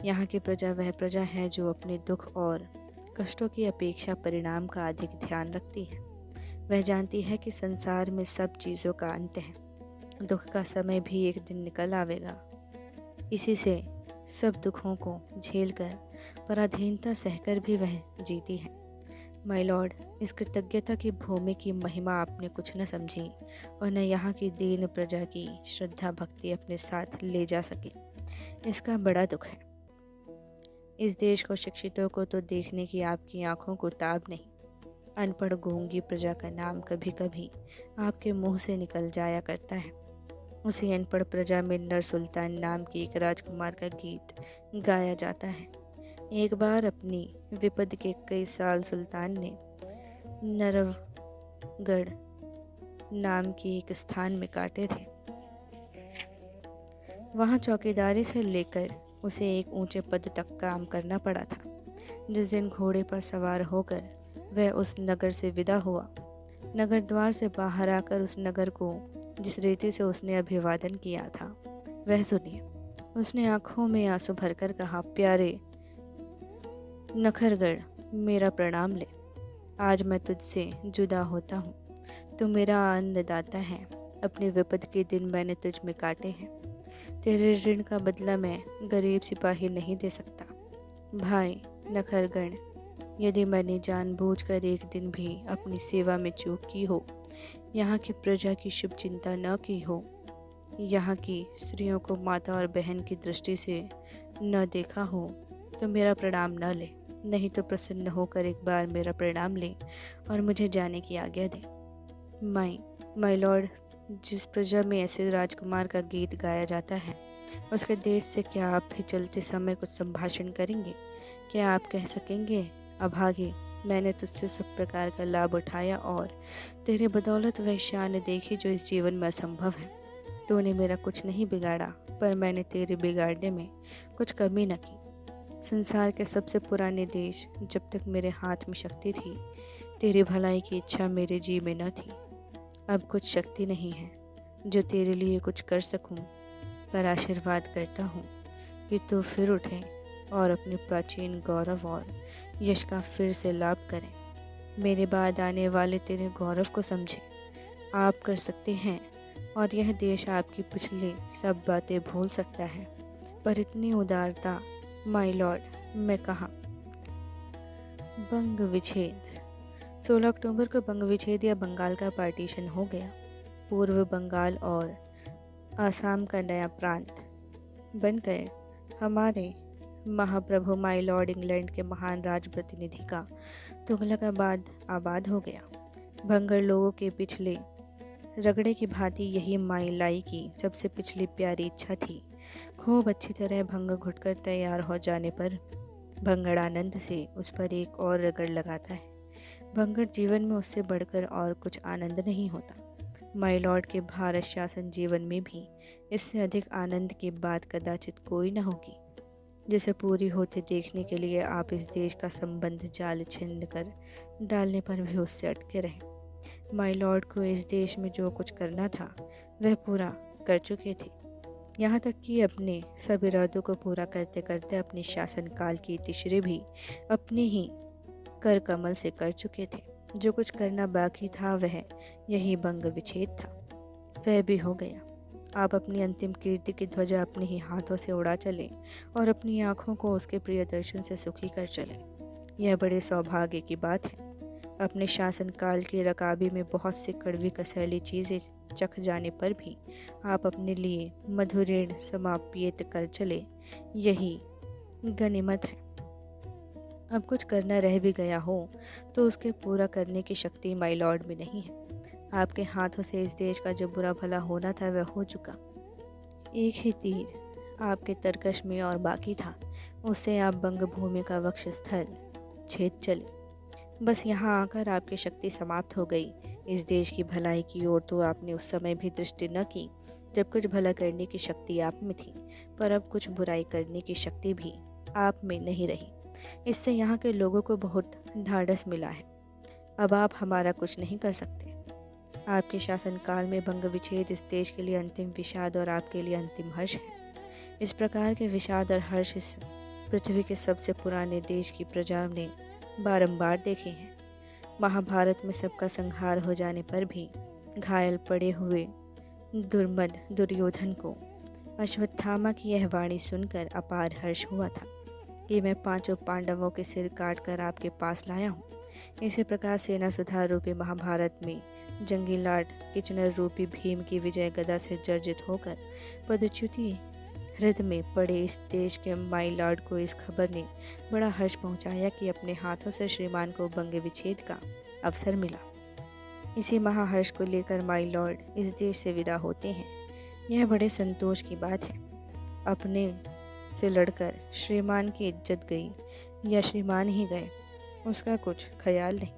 यहाँ की प्रजा वह प्रजा है जो अपने दुख और कष्टों की अपेक्षा परिणाम का अधिक ध्यान रखती है। वह जानती है कि संसार में सब चीज़ों का अंत है। दुख का समय भी एक दिन निकल आवेगा। इसी से सब दुखों को झेलकर, पराधीनता सहकर भी वह जीती है। माय लॉर्ड, इस कृतज्ञता की भूमि की महिमा आपने कुछ न समझी और न यहाँ की दीन प्रजा की श्रद्धा भक्ति अपने साथ ले जा सके। इसका बड़ा दुख है। इस देश को शिक्षितों को तो देखने की आपकी आंखों को ताब नहीं। अनपढ़ गूंगी प्रजा का नाम कभी कभी आपके मुंह से निकल जाया करता है। उसी अनपढ़ प्रजा में नर सुल्तान नाम की एक राजकुमार का गीत गाया जाता है। एक बार अपनी विपद के कई साल सुल्तान ने नरवगढ़ नाम के एक स्थान में काटे थे। वहाँ चौकीदारी से लेकर उसे एक ऊंचे पद तक काम करना पड़ा था। जिस दिन घोड़े पर सवार होकर वह उस नगर से विदा हुआ, नगर द्वार से बाहर आकर उस नगर को जिस रीति से उसने अभिवादन किया था, वह सुनिए। उसने आंखों में आंसू भरकर कहा, प्यारे नखरगढ़, मेरा प्रणाम ले। आज मैं तुझसे जुदा होता हूँ। तू मेरा अन्नदाता है। अपने विपद के दिन मैंने तुझ में काटे हैं। तेरे ऋण का बदला मैं गरीब सिपाही नहीं दे सकता। भाई नखरगण, यदि मैंने जानबूझकर एक दिन भी अपनी सेवा में चूक की हो, यहाँ की प्रजा की शुभ चिंता न की हो, यहाँ की स्त्रियों को माता और बहन की दृष्टि से न देखा हो, तो मेरा प्रणाम न ले। नहीं तो प्रसन्न होकर एक बार मेरा प्रणाम ले और मुझे जाने की आज्ञा दे। माई लॉर्ड, जिस प्रजा में ऐसे राजकुमार का गीत गाया जाता है, उसके देश से क्या आप भी चलते समय कुछ संभाषण करेंगे? क्या आप कह सकेंगे, अभागे, मैंने तुझसे सब प्रकार का लाभ उठाया और तेरे बदौलत वह शान देखी जो इस जीवन में असंभव है। तूने मेरा कुछ नहीं बिगाड़ा, पर मैंने तेरे बिगाड़ने में कुछ कमी न की। संसार के सबसे पुराने देश, जब तक मेरे हाथ में शक्ति थी, तेरी भलाई की इच्छा मेरे जी में न थी। अब कुछ शक्ति नहीं है जो तेरे लिए कुछ कर सकूं, पर आशीर्वाद करता हूँ कि तू फिर उठे और अपने प्राचीन गौरव और यश का फिर से लाभ करे। मेरे बाद आने वाले तेरे गौरव को समझे। आप कर सकते हैं और यह देश आपकी पिछली सब बातें भूल सकता है, पर इतनी उदारता, माय लॉर्ड, मैं कहाँ। बंग विच्छेद। 16 अक्टूबर को बंग विच्छेद या बंगाल का पार्टीशन हो गया। पूर्व बंगाल और आसाम का नया प्रांत बनकर हमारे महाप्रभु माय लॉर्ड इंग्लैंड के महान राज प्रतिनिधि का तुगलकाबाद आबाद हो गया। भंगर लोगों के पिछले रगड़े की भांति यही माई लाई की सबसे पिछली प्यारी इच्छा थी। खूब अच्छी तरह भंग घुटकर तैयार हो जाने पर भंगड़ आनंद से उस पर एक और रगड़ लगाता है। भंगड़ जीवन में उससे बढ़कर और कुछ आनंद नहीं होता। माय लॉर्ड के भारत शासन जीवन में भी इससे अधिक आनंद की बात कदाचित कोई न होगी, जिसे पूरी होते देखने के लिए आप इस देश का संबंध जाल छिन्न कर डालने पर भी उससे अटके रहे। माय लॉर्ड को इस देश में जो कुछ करना था वह पूरा कर चुके थे। यहाँ तक कि अपने सब इरादों को पूरा करते करते अपने शासनकाल की तीसरी भी अपने ही कर कमल से कर चुके थे। जो कुछ करना बाकी था वह यही बंग विच्छेद था। वह भी हो गया। आप अपनी अंतिम कीर्ति की ध्वजा अपने ही हाथों से उड़ा चले और अपनी आंखों को उसके प्रिय दर्शन से सुखी कर चले। यह बड़े सौभाग्य की बात है। अपने शासनकाल की रकाबी में बहुत सी कड़वी कसैली चीज़ें चख जाने पर भी आप अपने लिए मधुरेण समाप्येत कर चले, यही गनीमत है। अब कुछ करना रह भी गया हो तो उसके पूरा करने की शक्ति माय लॉर्ड में नहीं है। आपके हाथों से इस देश का जो बुरा भला होना था वह हो चुका। एक ही तीर आपके तरकश में और बाकी था, उससे आप बंग भूमि का वक्ष स्थल छेद चले। बस यहाँ आकर आपकी शक्ति समाप्त हो गई। इस देश की भलाई की ओर तो आपने उस समय भी दृष्टि न की जब कुछ भला करने की शक्ति आप में थी, पर अब कुछ बुराई करने की शक्ति भी आप में नहीं रही। इससे यहाँ के लोगों को बहुत ढाढ़स मिला है। अब आप हमारा कुछ नहीं कर सकते। आपके शासनकाल में बंग विच्छेद इस देश के लिए अंतिम विषाद और आपके लिए अंतिम हर्ष है। इस प्रकार के विषाद और हर्ष इस पृथ्वी के सबसे पुराने देश की प्रजा ने बारंबार देखे हैं। महाभारत में सबका संहार हो जाने पर भी घायल पड़े हुए दुर्मद दुर्योधन को अश्वत्थामा की यह वाणी सुनकर अपार हर्ष हुआ था कि मैं 5 पांडवों के सिर काटकर आपके पास लाया हूँ। इसी प्रकार सेना सुधार रूपी महाभारत में जंगी लाट किचनर रूपी भीम की विजय गदा से जर्जित होकर पदच्युति हृदय में पड़े इस देश के माय लॉर्ड को इस खबर ने बड़ा हर्ष पहुंचाया कि अपने हाथों से श्रीमान को बंग विच्छेद का अवसर मिला। इसी महाहर्ष को लेकर माय लॉर्ड इस देश से विदा होते हैं। यह बड़े संतोष की बात है। अपने से लड़कर श्रीमान की इज्जत गई या श्रीमान ही गए, उसका कुछ ख्याल नहीं।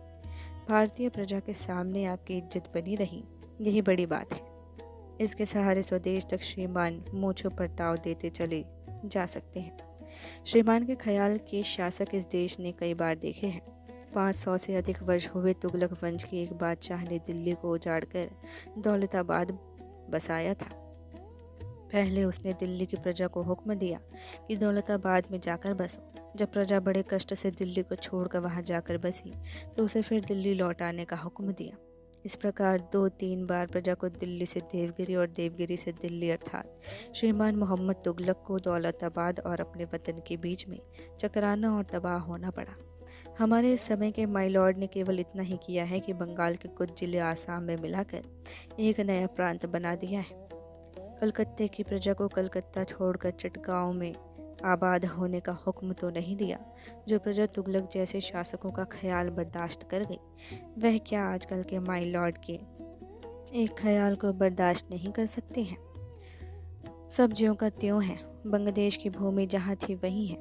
भारतीय प्रजा के सामने आपकी इज्जत बनी रही, यही बड़ी बात है। इसके सहारे स्वदेश तक श्रीमान मूंछों पर ताव देते चले जा सकते हैं। श्रीमान के ख्याल के शासक इस देश ने कई बार देखे हैं। 500 से अधिक वर्ष हुए तुगलक वंश के एक बादशाह ने दिल्ली को उजाड़कर दौलताबाद बसाया था। पहले उसने दिल्ली की प्रजा को हुक्म दिया कि दौलताबाद में जाकर बसो। जब प्रजा बड़े कष्ट से दिल्ली को छोड़कर वहां जाकर बसी तो उसे फिर दिल्ली लौट आने का हुक्म दिया। इस प्रकार 2-3 बार प्रजा को दिल्ली से देवगिरी और देवगिरी से दिल्ली अर्थात श्रीमान मोहम्मद तुगलक को दौलताबाद और अपने वतन के बीच में चकराना और तबाह होना पड़ा। हमारे इस समय के माई लॉर्ड ने केवल इतना ही किया है कि बंगाल के कुछ जिले आसाम में मिलाकर एक नया प्रांत बना दिया है। कलकत्ते की प्रजा को कलकत्ता छोड़कर चटगांव में आबाद होने का हुक्म तो नहीं दिया। जो प्रजा तुगलक जैसे शासकों का ख्याल बर्दाश्त कर गई, वह क्या आजकल के माई लॉर्ड के एक ख्याल को बर्दाश्त नहीं कर सकते हैं। सब ज्यों का त्यों है। बंगदेश की भूमि जहाँ थी वही है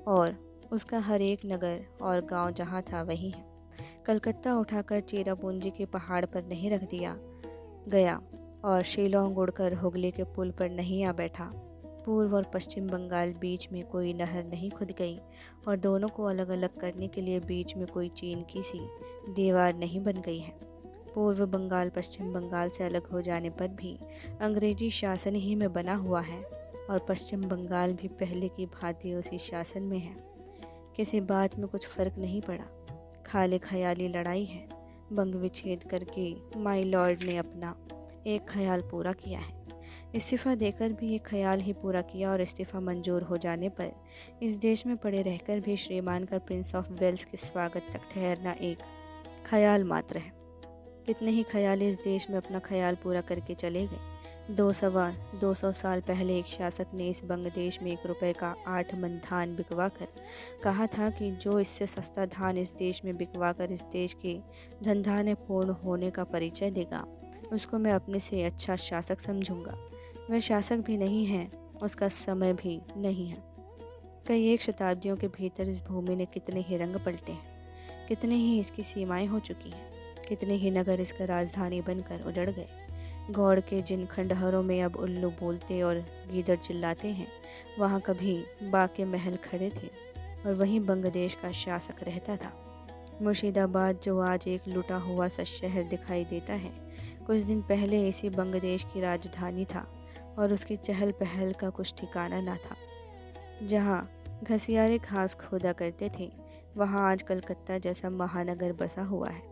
और उसका हर एक नगर और गांव जहाँ था वही है। कलकत्ता उठाकर चेरापूंजी के पहाड़ पर नहीं रख दिया गया और शिलोंग उड़कर हुगली के पुल पर नहीं आ बैठा। पूर्व और पश्चिम बंगाल बीच में कोई नहर नहीं खुद गई और दोनों को अलग अलग करने के लिए बीच में कोई चीन की सी दीवार नहीं बन गई है। पूर्व बंगाल पश्चिम बंगाल से अलग हो जाने पर भी अंग्रेजी शासन ही में बना हुआ है और पश्चिम बंगाल भी पहले की भांति उसी शासन में है। किसी बात में कुछ फर्क नहीं पड़ा, खाली ख्याली लड़ाई है। बंग विच्छेद करके माई लॉर्ड ने अपना एक ख्याल पूरा किया है। इस्तीफ़ा देकर भी एक ख्याल ही पूरा किया और इस्तीफ़ा मंजूर हो जाने पर इस देश में पड़े रहकर भी श्रीमान का प्रिंस ऑफ वेल्स के स्वागत तक ठहरना एक ख्याल मात्र है। कितने ही ख्याल इस देश में अपना ख्याल पूरा करके चले गए। 200 साल पहले एक शासक ने इस बंग देश में 1 रुपए का 8 मन धान बिकवा कर कहा था कि जो इससे सस्ता धान इस देश में बिकवा कर इस देश के धंधाने पूर्ण होने का परिचय देगा, उसको मैं अपने से अच्छा शासक समझूंगा। वह शासक भी नहीं है, उसका समय भी नहीं है। कई एक शताब्दियों के भीतर इस भूमि ने कितने ही रंग पलटे हैं, कितने ही इसकी सीमाएं हो चुकी हैं, कितने ही नगर इसका राजधानी बनकर उजड़ गए। गौड़ के जिन खंडहरों में अब उल्लू बोलते और गीदड़ चिल्लाते हैं, वहाँ कभी बाके महल खड़े थे और वहीं बंगदेश का शासक रहता था। मुर्शिदाबाद जो आज एक लुटा हुआ सा शहर दिखाई देता है, कुछ दिन पहले इसी बंगदेश की राजधानी था और उसकी चहल पहल का कुछ ठिकाना ना था। जहाँ घसियारे घास खोदा करते थे, वहाँ आज कलकत्ता जैसा महानगर बसा हुआ है,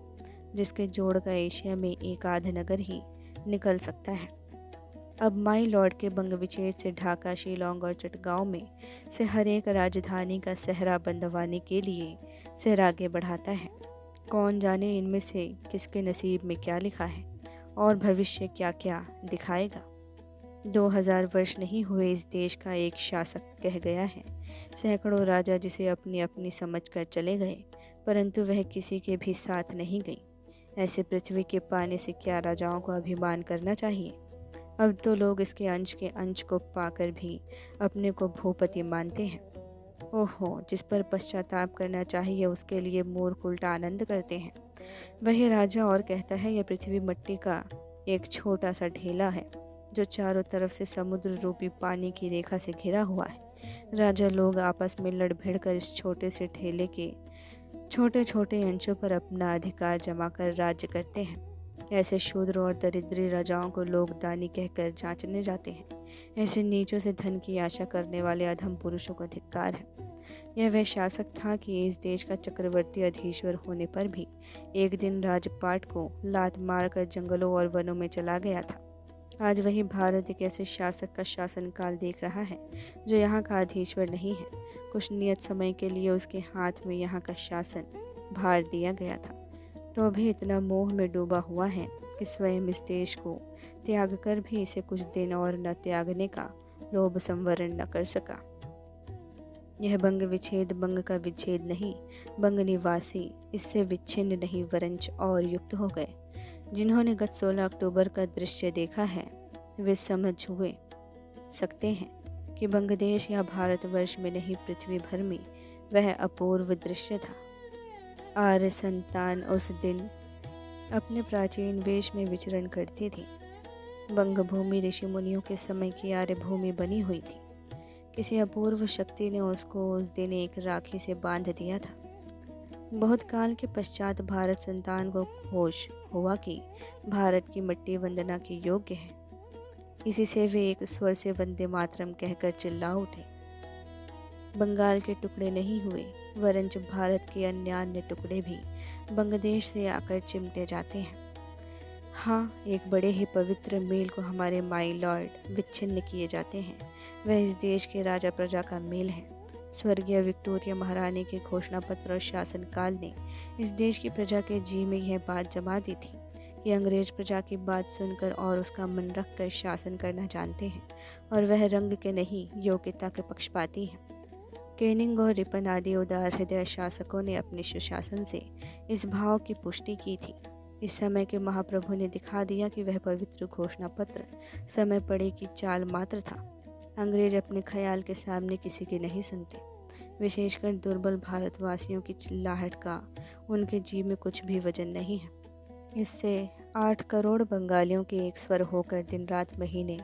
जिसके जोड़ का एशिया में एक आध नगर ही निकल सकता है। अब माई लॉर्ड के बंग विच्छेद से ढाका, शिलोंग और चटगांव में से हर एक राजधानी का सहरा बंधवाने के लिए सिर आगे बढ़ाता है। कौन जाने इनमें से किसके नसीब में क्या लिखा है और भविष्य क्या क्या दिखाएगा। 2000 वर्ष नहीं हुए इस देश का एक शासक कह गया है, सैकड़ों राजा जिसे अपनी अपनी समझ कर चले गए, परंतु वह किसी के भी साथ नहीं गई। ऐसे पृथ्वी के पाने से क्या राजाओं को अभिमान करना चाहिए। अब तो लोग इसके अंश को पाकर भी अपने को भूपति मानते हैं। ओहो, जिस पर पश्चाताप करना चाहिए उसके लिए मूर्ख उल्टा आनंद करते हैं। वही राजा और कहता है यह पृथ्वी मिट्टी का एक छोटा सा ढेला है जो चारों तरफ से समुद्र रूपी पानी की रेखा से घिरा हुआ है। राजा लोग आपस में लड़ भिड़ कर इस छोटे से ढेले के छोटे छोटे अंशों पर अपना अधिकार जमा कर राज्य करते हैं। ऐसे शूद्र और दरिद्री राजाओं को लोग दानी कहकर जांचने जाते हैं। ऐसे नीचों से धन की आशा करने वाले अधम पुरुषों को धिक्कार है। यह वह शासक था कि इस देश का चक्रवर्ती अधीश्वर होने पर भी एक दिन राजपाट को लात मारकर जंगलों और वनों में चला गया था। आज वही भारत एक ऐसे शासक का शासनकाल देख रहा है जो यहाँ का अधीश्वर नहीं है। कुछ नियत समय के लिए उसके हाथ में यहाँ का शासन भार दिया गया था, तो अभी इतना मोह में डूबा हुआ है कि स्वयं इस देश को त्याग कर भी इसे कुछ दिन और न त्यागने का लोभ संवरण न कर सका। यह बंग विच्छेद बंग का विच्छेद नहीं, बंग निवासी इससे विच्छिन्न नहीं वरंच और युक्त हो गए। जिन्होंने गत 16 अक्टूबर का दृश्य देखा है वे समझ हुए सकते हैं कि बंगदेश या भारतवर्ष में नहीं पृथ्वी भर में वह अपूर्व दृश्य था। आर्य संतान उस दिन अपने प्राचीन वेश में विचरण करती थी। बंग भूमि ऋषि मुनियों के समय की आर्य भूमि बनी हुई थी। किसी अपूर्व शक्ति ने उसको उस दिन एक राखी से बांध दिया था। बहुत काल के पश्चात भारत संतान को होश हुआ कि भारत की मिट्टी वंदना के योग्य है। इसी से वे एक स्वर से वंदे मातरम कहकर चिल्ला उठे। बंगाल के टुकड़े नहीं हुए, वरन भारत के अन्य टुकड़े भी बांग्लादेश से आकर चिमटे जाते हैं। हाँ, एक बड़े ही पवित्र मेल को हमारे माई लॉर्ड विच्छिन्न किए जाते हैं। वह इस देश के राजा प्रजा का मेल है। स्वर्गीय विक्टोरिया महारानी के घोषणा पत्र और शासन काल ने इस देश की प्रजा के जी में यह बात जमा दी थी कि अंग्रेज प्रजा की बात सुनकर और उसका मन रख कर शासन करना जानते हैं, और वह रंग के नहीं योग्यता के पक्षपाती हैं। केनिंग और रिपन आदि उदार हृदय शासकों ने अपने सुशासन से इस भाव की पुष्टि की थी। इस समय के महाप्रभु ने दिखा दिया कि वह पवित्र घोषणा पत्र समय पड़े की चाल मात्र था। अंग्रेज अपने ख्याल के सामने किसी की नहीं सुनते। विशेषकर दुर्बल भारतवासियों की चिल्लाहट का उनके जी में कुछ भी वजन नहीं है। इससे 8 करोड़ बंगालियों के एक स्वर होकर दिन रात महीने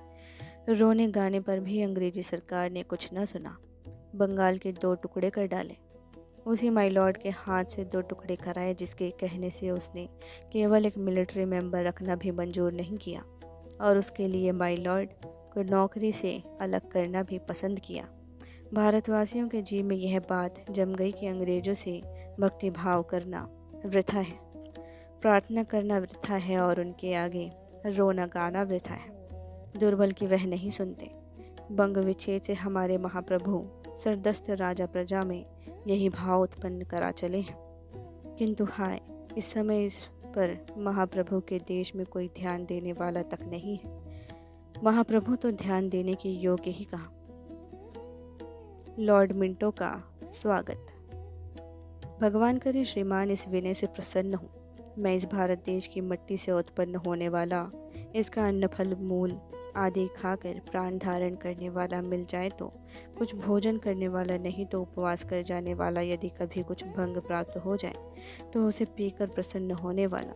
रोने गाने पर भी अंग्रेजी सरकार ने कुछ न सुना। बंगाल के 2 टुकड़े कर डाले। उसी माई लॉर्ड के हाथ से 2 टुकड़े कराए, जिसके कहने से उसने केवल एक मिलिट्री मेंबर रखना भी मंजूर नहीं किया, और उसके लिए माई लॉर्ड को नौकरी से अलग करना भी पसंद किया। भारतवासियों के जी में यह बात जम गई कि अंग्रेजों से भक्ति भाव करना वृथा है, प्रार्थना करना वृथा है, और उनके आगे रोना गाना वृथा है। दुर्बल की वह नहीं सुनते। बंग विच्छेद से हमारे महाप्रभु सरदस्त राजा प्रजा में यही भाव उत्पन्न करा चले हैं। किंतु हाय, इस समय इस पर महाप्रभु के देश में कोई ध्यान देने वाला तक नहीं है। महाप्रभु तो ध्यान देने के योग्य ही कहा। लॉर्ड मिंटो का स्वागत। भगवान करे श्रीमान इस विनय से प्रसन्न हूँ। मैं इस भारत देश की मिट्टी से उत्पन्न होने वाला, इसका अन्न फल मूल आदि खाकर प्राण धारण करने वाला मिल जाए तो कुछ भोजन करने वाला, नहीं तो उपवास कर जाने वाला, यदि कभी कुछ भंग प्राप्त हो जाए तो उसे पीकर प्रसन्न होने वाला,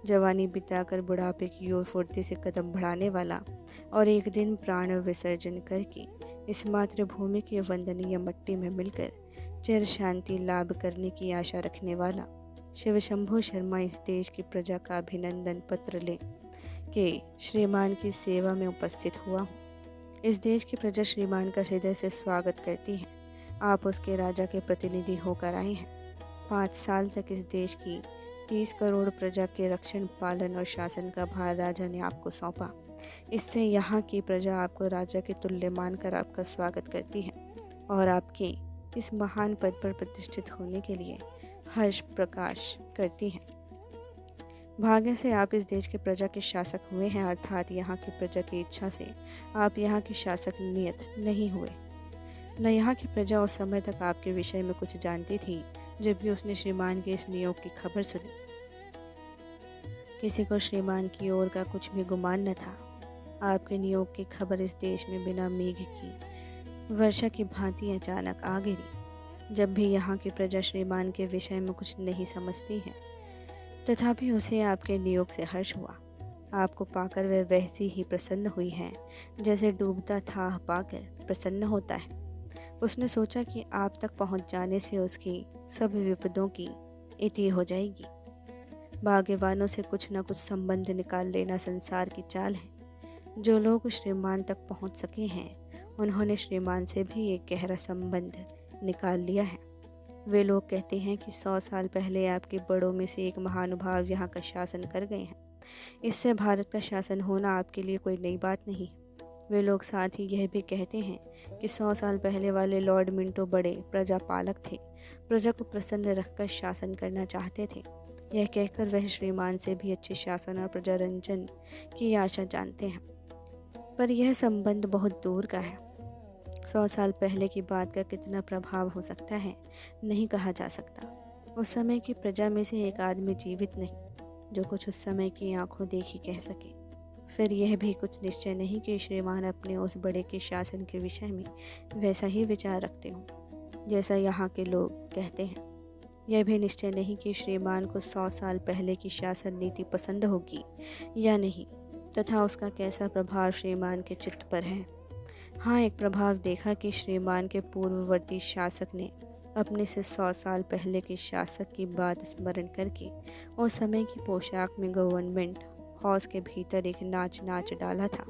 जवानी बिताकर बुढ़ापे की ओर फुर्ती से कदम बढ़ाने वाला, और एक दिन प्राण विसर्जन करके इस मातृभूमि की वंदनीय मिट्टी में मिलकर चिर शांति लाभ करने की आशा रखने वाला शिव शंभु शर्मा इस देश की प्रजा का अभिनंदन पत्र ले के श्रीमान की सेवा में उपस्थित हुआ हूँ। इस देश की प्रजा श्रीमान का हृदय से स्वागत करती है। आप उसके राजा के प्रतिनिधि होकर आए हैं। 5 साल तक इस देश की 30 करोड़ प्रजा के रक्षण, पालन और शासन का भार राजा ने आपको सौंपा। इससे यहाँ की प्रजा आपको राजा के तुल्य मानकर आपका स्वागत करती है और आपके इस महान पद पर प्रतिष्ठित होने के लिए हर्ष प्रकाश करती है। भाग्य से आप इस देश के प्रजा के शासक हुए हैं, अर्थात यहाँ की प्रजा की इच्छा से आप यहाँ के शासक नियत नहीं हुए। न यहाँ की प्रजा उस समय तक आपके विषय में कुछ जानती थी जब भी उसने श्रीमान के इस नियोग की खबर सुनी। किसी को श्रीमान की ओर का कुछ भी गुमान न था। आपके नियोग की खबर इस देश में बिना मेघ की वर्षा की भांति अचानक आ गिरी। जब भी यहाँ की प्रजा श्रीमान के विषय में कुछ नहीं समझती है, तथापि उसे आपके नियोग से हर्ष हुआ। आपको पाकर वह वैसी ही प्रसन्न हुई है जैसे डूबता थाह पाकर प्रसन्न होता है। उसने सोचा कि आप तक पहुंच जाने से उसकी सब विपदों की इति हो जाएगी। भाग्यवानों से कुछ न कुछ संबंध निकाल लेना संसार की चाल है। जो लोग श्रीमान तक पहुंच सके हैं, उन्होंने श्रीमान से भी एक गहरा संबंध निकाल लिया है। वे लोग कहते हैं कि 100 साल पहले आपके बड़ों में से एक महानुभाव यहाँ का शासन कर गए हैं। इससे भारत का शासन होना आपके लिए कोई नई बात नहीं। वे लोग साथ ही यह भी कहते हैं कि 100 साल पहले वाले लॉर्ड मिंटो बड़े प्रजापालक थे, प्रजा को प्रसन्न रखकर शासन करना चाहते थे। यह कहकर वह श्रीमान से भी अच्छे शासन और प्रजारंजन की आशा जानते हैं, पर यह संबंध बहुत दूर का है। 100 साल पहले की बात का कितना प्रभाव हो सकता है, नहीं कहा जा सकता। उस समय की प्रजा में से एक आदमी जीवित नहीं जो कुछ उस समय की आंखों देखी कह सके। फिर यह भी कुछ निश्चय नहीं कि श्रीमान अपने उस बड़े के शासन के विषय में वैसा ही विचार रखते हों जैसा यहाँ के लोग कहते हैं। यह भी निश्चय नहीं कि श्रीमान को 100 साल पहले की शासन नीति पसंद होगी या नहीं, तथा उसका कैसा प्रभाव श्रीमान के चित्त पर है। हाँ, एक प्रभाव देखा कि श्रीमान के पूर्ववर्ती शासक ने अपने से 100 साल पहले के शासक की बात स्मरण करके उस समय की पोशाक में गवर्नमेंट हाउस के भीतर एक नाच डाला था।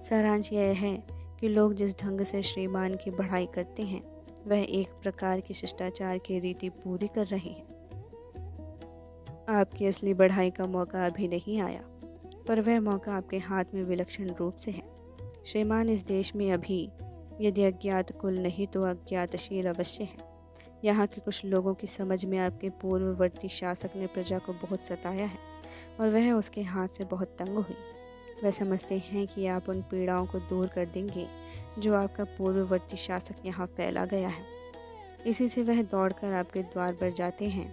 सारांश यह है कि लोग जिस ढंग से श्रीमान की बढ़ाई करते हैं वह एक प्रकार की शिष्टाचार की रीति पूरी कर रहे हैं। आपकी असली बढ़ाई का मौका अभी नहीं आया, पर वह मौका आपके हाथ में विलक्षण रूप से है। श्रीमान, इस देश में अभी यदि अज्ञात कुल नहीं तो अज्ञातशील अवश्य है। यहाँ के कुछ लोगों की समझ में आपके पूर्ववर्ती शासक ने प्रजा को बहुत सताया है और वह उसके हाथ से बहुत तंग हुई। वह समझते हैं कि आप उन पीड़ाओं को दूर कर देंगे जो आपका पूर्ववर्ती शासक यहाँ फैला गया है। इसी से वह दौड़कर आपके द्वार पर जाते हैं।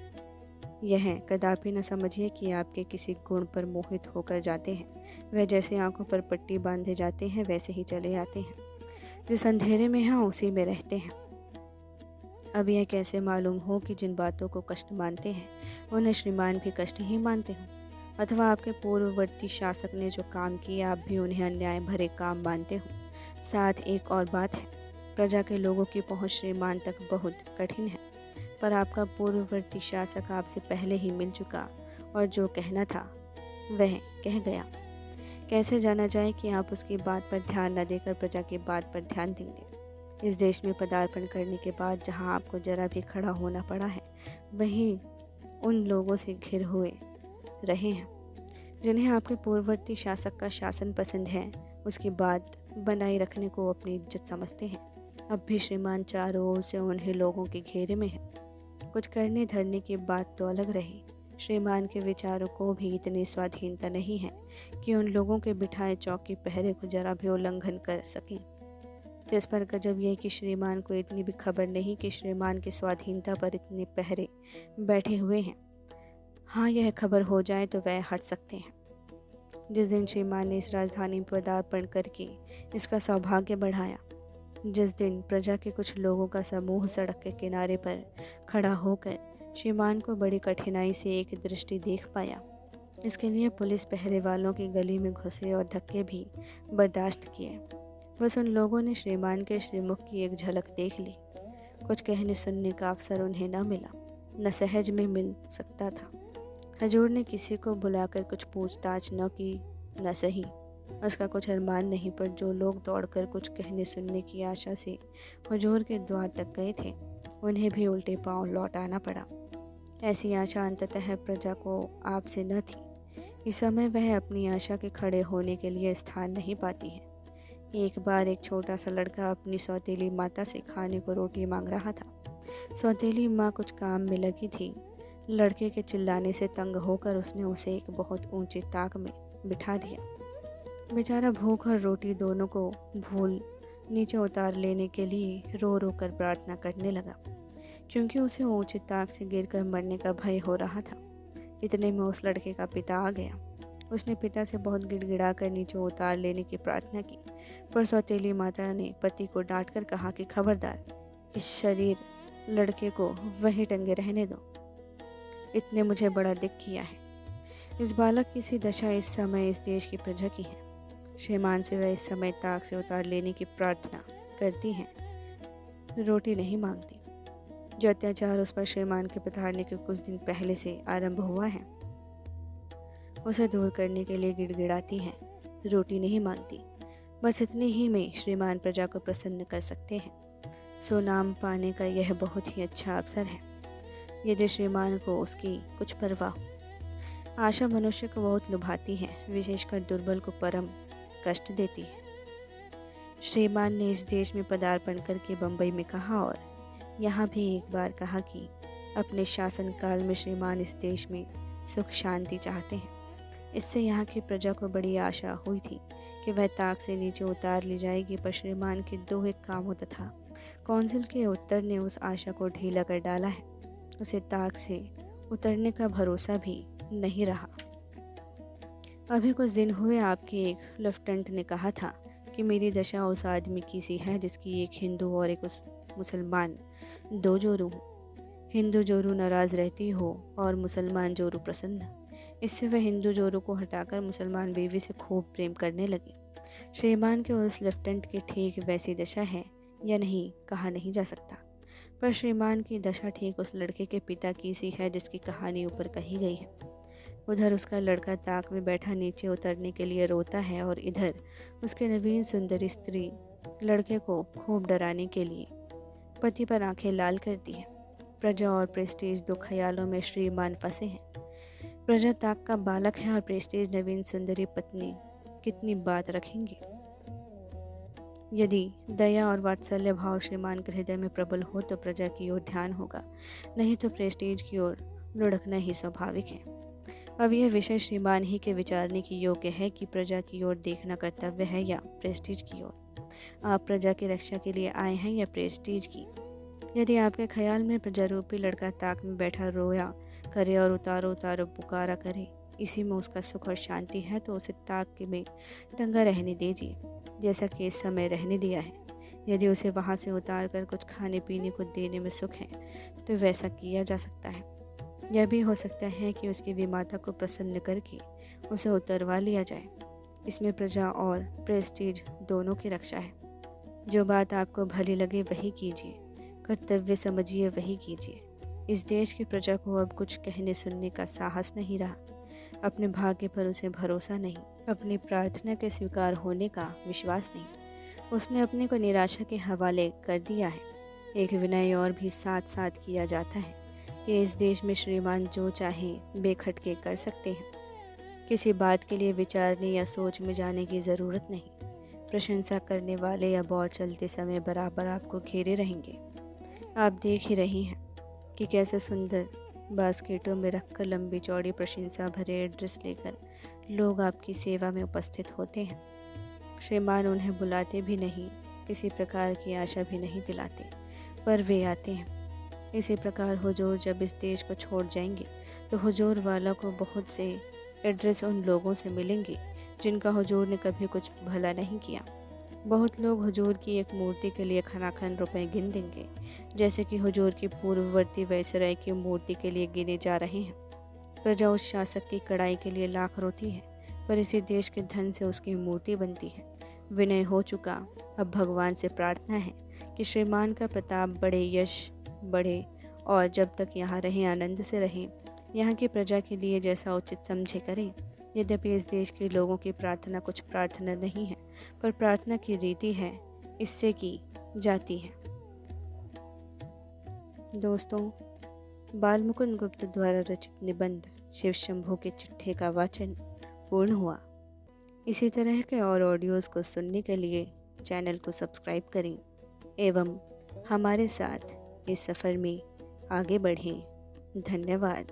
यह कदापि न समझिए कि आपके किसी गुण पर मोहित होकर जाते हैं। वह जैसे आंखों पर पट्टी बांधे जाते हैं वैसे ही चले आते हैं। जिस अंधेरे में हैं उसी में रहते हैं। अब यह कैसे मालूम हो कि जिन बातों को कष्ट मानते हैं उन्हें श्रीमान भी कष्ट ही मानते हों, अथवा आपके पूर्ववर्ती शासक ने जो काम किए आप भी उन्हें अन्याय भरे काम मानते हो। साथ एक और बात है, प्रजा के लोगों की पहुंच श्रीमान तक बहुत कठिन है, पर आपका पूर्ववर्ती शासक आपसे पहले ही मिल चुका और जो कहना था वह कह गया। कैसे जाना जाए कि आप उसकी बात पर ध्यान न देकर प्रजा की बात पर ध्यान देंगे। इस देश में पदार्पण करने के बाद जहां आपको जरा भी खड़ा होना पड़ा है वहीं उन लोगों से घिर हुए रहे हैं जिन्हें आपके पूर्ववर्ती शासक का शासन पसंद है, उसकी बात बनाए रखने को अपनी इज्जत समझते हैं। अब भी श्रीमान चारों ओर से उन्हीं लोगों के घेरे में है। कुछ करने धरने की बात तो अलग रही, श्रीमान के विचारों को भी इतनी स्वाधीनता नहीं है कि उन लोगों के बिठाए चौकी पहरे को जरा भी उल्लंघन कर सकें। इस पर गजब यह कि श्रीमान को इतनी भी खबर नहीं कि श्रीमान की स्वाधीनता पर इतने पहरे बैठे हुए हैं। हाँ, यह खबर हो जाए तो वह हट सकते हैं। जिस दिन श्रीमान ने इस राजधानी पर पदार्पण करके इसका सौभाग्य बढ़ाया, जिस दिन प्रजा के कुछ लोगों का समूह सड़क के किनारे पर खड़ा होकर श्रीमान को बड़ी कठिनाई से एक दृष्टि देख पाया, इसके लिए पुलिस पहरे वालों की गली में घुसे और धक्के भी बर्दाश्त किए। बस उन लोगों ने श्रीमान के श्रीमुख की एक झलक देख ली। कुछ कहने सुनने का अवसर उन्हें न मिला, न सहज में मिल सकता था। हजूर ने किसी को बुलाकर कुछ पूछताछ न की, न सही उसका कुछ अरमान नहीं, पर जो लोग दौड़कर कुछ कहने सुनने की आशा से हुजूर के द्वार तक गए थे उन्हें भी उल्टे पांव लौट आना पड़ा। ऐसी आशा अंततः प्रजा को आपसे न थी। इस समय वह अपनी आशा के खड़े होने के लिए स्थान नहीं पाती है। एक बार एक छोटा सा लड़का अपनी सौतेली माता से खाने को रोटी मांग रहा था। सौतेली माँ कुछ काम में लगी थी। लड़के के चिल्लाने से तंग होकर उसने उसे एक बहुत ऊंची ताक में बिठा दिया। बेचारा भूख और रोटी दोनों को भूल नीचे उतार लेने के लिए रो रो कर प्रार्थना करने लगा, क्योंकि उसे ऊंची ताक से गिरकर मरने का भय हो रहा था। इतने में उस लड़के का पिता आ गया। उसने पिता से बहुत गिड़गिड़ा कर नीचे उतार लेने की प्रार्थना की, पर सौतेली माता ने पति को डांट कर कहा कि खबरदार, इस शरीर लड़के को वहीं टंगे रहने दो। इतने मुझे बड़ा दुख किया है। इस बालक की सी दशा इस समय इस देश की प्रजा की है। श्रीमान से वह इस समय ताक से उतार लेने की प्रार्थना करती हैं, रोटी नहीं मांगती। जो अत्याचार उस पर श्रीमान के पधारने के कुछ दिन पहले से आरंभ हुआ है उसे दूर करने के लिए गिड़गिड़ाती हैं, रोटी नहीं मांगती। बस इतने ही में श्रीमान प्रजा को प्रसन्न कर सकते हैं। सुनाम पाने का यह बहुत ही अच्छा अवसर है, यदि श्रीमान को उसकी कुछ परवाह हो। आशा मनुष्य को बहुत लुभाती है, विशेषकर दुर्बल को परम कष्ट देती है। श्रीमान ने इस देश में पदार्पण करके बम्बई में कहा और यहाँ भी एक बार कहा कि अपने शासनकाल में श्रीमान इस देश में सुख शांति चाहते हैं। इससे यहाँ की प्रजा को बड़ी आशा हुई थी कि वह ताक से नीचे उतार ली जाएगी, पर श्रीमान के दोहे कामों तथा कौंसिल के उत्तर ने उस आशा को ढीला कर डाला है। उसे ताक से उतरने का भरोसा भी नहीं रहा। अभी कुछ दिन हुए आपके एक लेफ्टिनेंट ने कहा था कि मेरी दशा उस आदमी की सी है जिसकी एक हिंदू और एक उस मुसलमान दो जोरू हो। हिंदू जोरू नाराज़ रहती हो और मुसलमान जोरू प्रसन्न। इससे वह हिंदू जोरू को हटाकर मुसलमान बीवी से खूब प्रेम करने लगी। श्रीमान के उस लेफ्टिनेंट की ठीक वैसी दशा है या नहीं कहा नहीं जा सकता, पर श्रीमान की दशा ठीक उस लड़के के पिता की सी है जिसकी कहानी ऊपर कही गई है। उधर उसका लड़का ताक में बैठा नीचे उतरने के लिए रोता है और इधर उसके नवीन सुंदर स्त्री लड़के को खूब डराने के लिए पति पर आंखें लाल करती है। प्रजा और प्रेस्टीज दो ख्यालों में श्रीमान फंसे हैं। प्रजा ताक का बालक है और प्रेस्टीज नवीन सुंदरी पत्नी कितनी बात रखेंगी। यदि दया और वात्सल्य भाव श्रीमान के हृदय में प्रबल हो तो प्रजा की ओर ध्यान होगा, नहीं तो प्रेस्टीज की ओर लुढ़कना ही स्वाभाविक है। अब यह विषय श्रीमान ही के विचारने की योग्य है कि प्रजा की ओर देखना कर्तव्य है या प्रेस्टीज की ओर। आप प्रजा की रक्षा के लिए आए हैं या प्रेस्टीज की। यदि आपके ख्याल में प्रजा रूपी लड़का ताक में बैठा रोया करे और उतारो उतारो पुकारा करे, इसी में उसका सुख और शांति है, तो उसे ताक के में टंगा रहने दीजिए जैसा कि इस समय रहने दिया है। यदि उसे वहाँ से उतार कर कुछ खाने पीने को देने में सुख है तो वैसा किया जा सकता है। यह भी हो सकता है कि उसकी विमाता को प्रसन्न करके उसे उतरवा लिया जाए। इसमें प्रजा और प्रेस्टीज दोनों की रक्षा है। जो बात आपको भली लगे वही कीजिए, कर्तव्य समझिए वही कीजिए। इस देश की प्रजा को अब कुछ कहने सुनने का साहस नहीं रहा। अपने भाग्य पर उसे भरोसा नहीं, अपनी प्रार्थना के स्वीकार होने का विश्वास नहीं। उसने अपने को निराशा के हवाले कर दिया है। एक विनय और भी साथ साथ किया जाता है कि इस देश में श्रीमान जो चाहे बेखटके कर सकते हैं। किसी बात के लिए विचारने या सोच में जाने की ज़रूरत नहीं। प्रशंसा करने वाले अब और चलते समय बराबर आपको घेरे रहेंगे। आप देख ही रही हैं कि कैसे सुंदर बास्केटों में रखकर लंबी चौड़ी प्रशंसा भरे एड्रेस लेकर लोग आपकी सेवा में उपस्थित होते हैं। श्रीमान उन्हें बुलाते भी नहीं, किसी प्रकार की आशा भी नहीं दिलाते, पर वे आते हैं। इसी प्रकार हुजूर जब इस देश को छोड़ जाएंगे तो हुजूर वाला को बहुत से एड्रेस उन लोगों से मिलेंगे जिनका हुजूर ने कभी कुछ भला नहीं किया। बहुत लोग हुजूर की एक मूर्ति के लिए खनाखन रुपए गिन देंगे, जैसे कि हुजूर की पूर्ववर्ती वायसराय की मूर्ति के लिए गिने जा रहे हैं। प्रजा उस शासक की कड़ाई के लिए लाख रोती है, पर इसी देश के धन से उसकी मूर्ति बनती है। विनय हो चुका, अब भगवान से प्रार्थना है कि श्रीमान का प्रताप बढ़े, यश बढ़े और जब तक यहाँ रहें आनंद से रहें। यहाँ की प्रजा के लिए जैसा उचित समझे करें। यद्यपि इस देश के लोगों की प्रार्थना कुछ प्रार्थना नहीं है, पर प्रार्थना की रीति है, इससे की जाती है। दोस्तों, बाल मुकुंद गुप्त द्वारा रचित निबंध शिव शंभू के चिट्ठे का वाचन पूर्ण हुआ। इसी तरह के और ऑडियोज़ को सुनने के लिए चैनल को सब्सक्राइब करें एवं हमारे साथ इस सफ़र में आगे बढ़ें। धन्यवाद।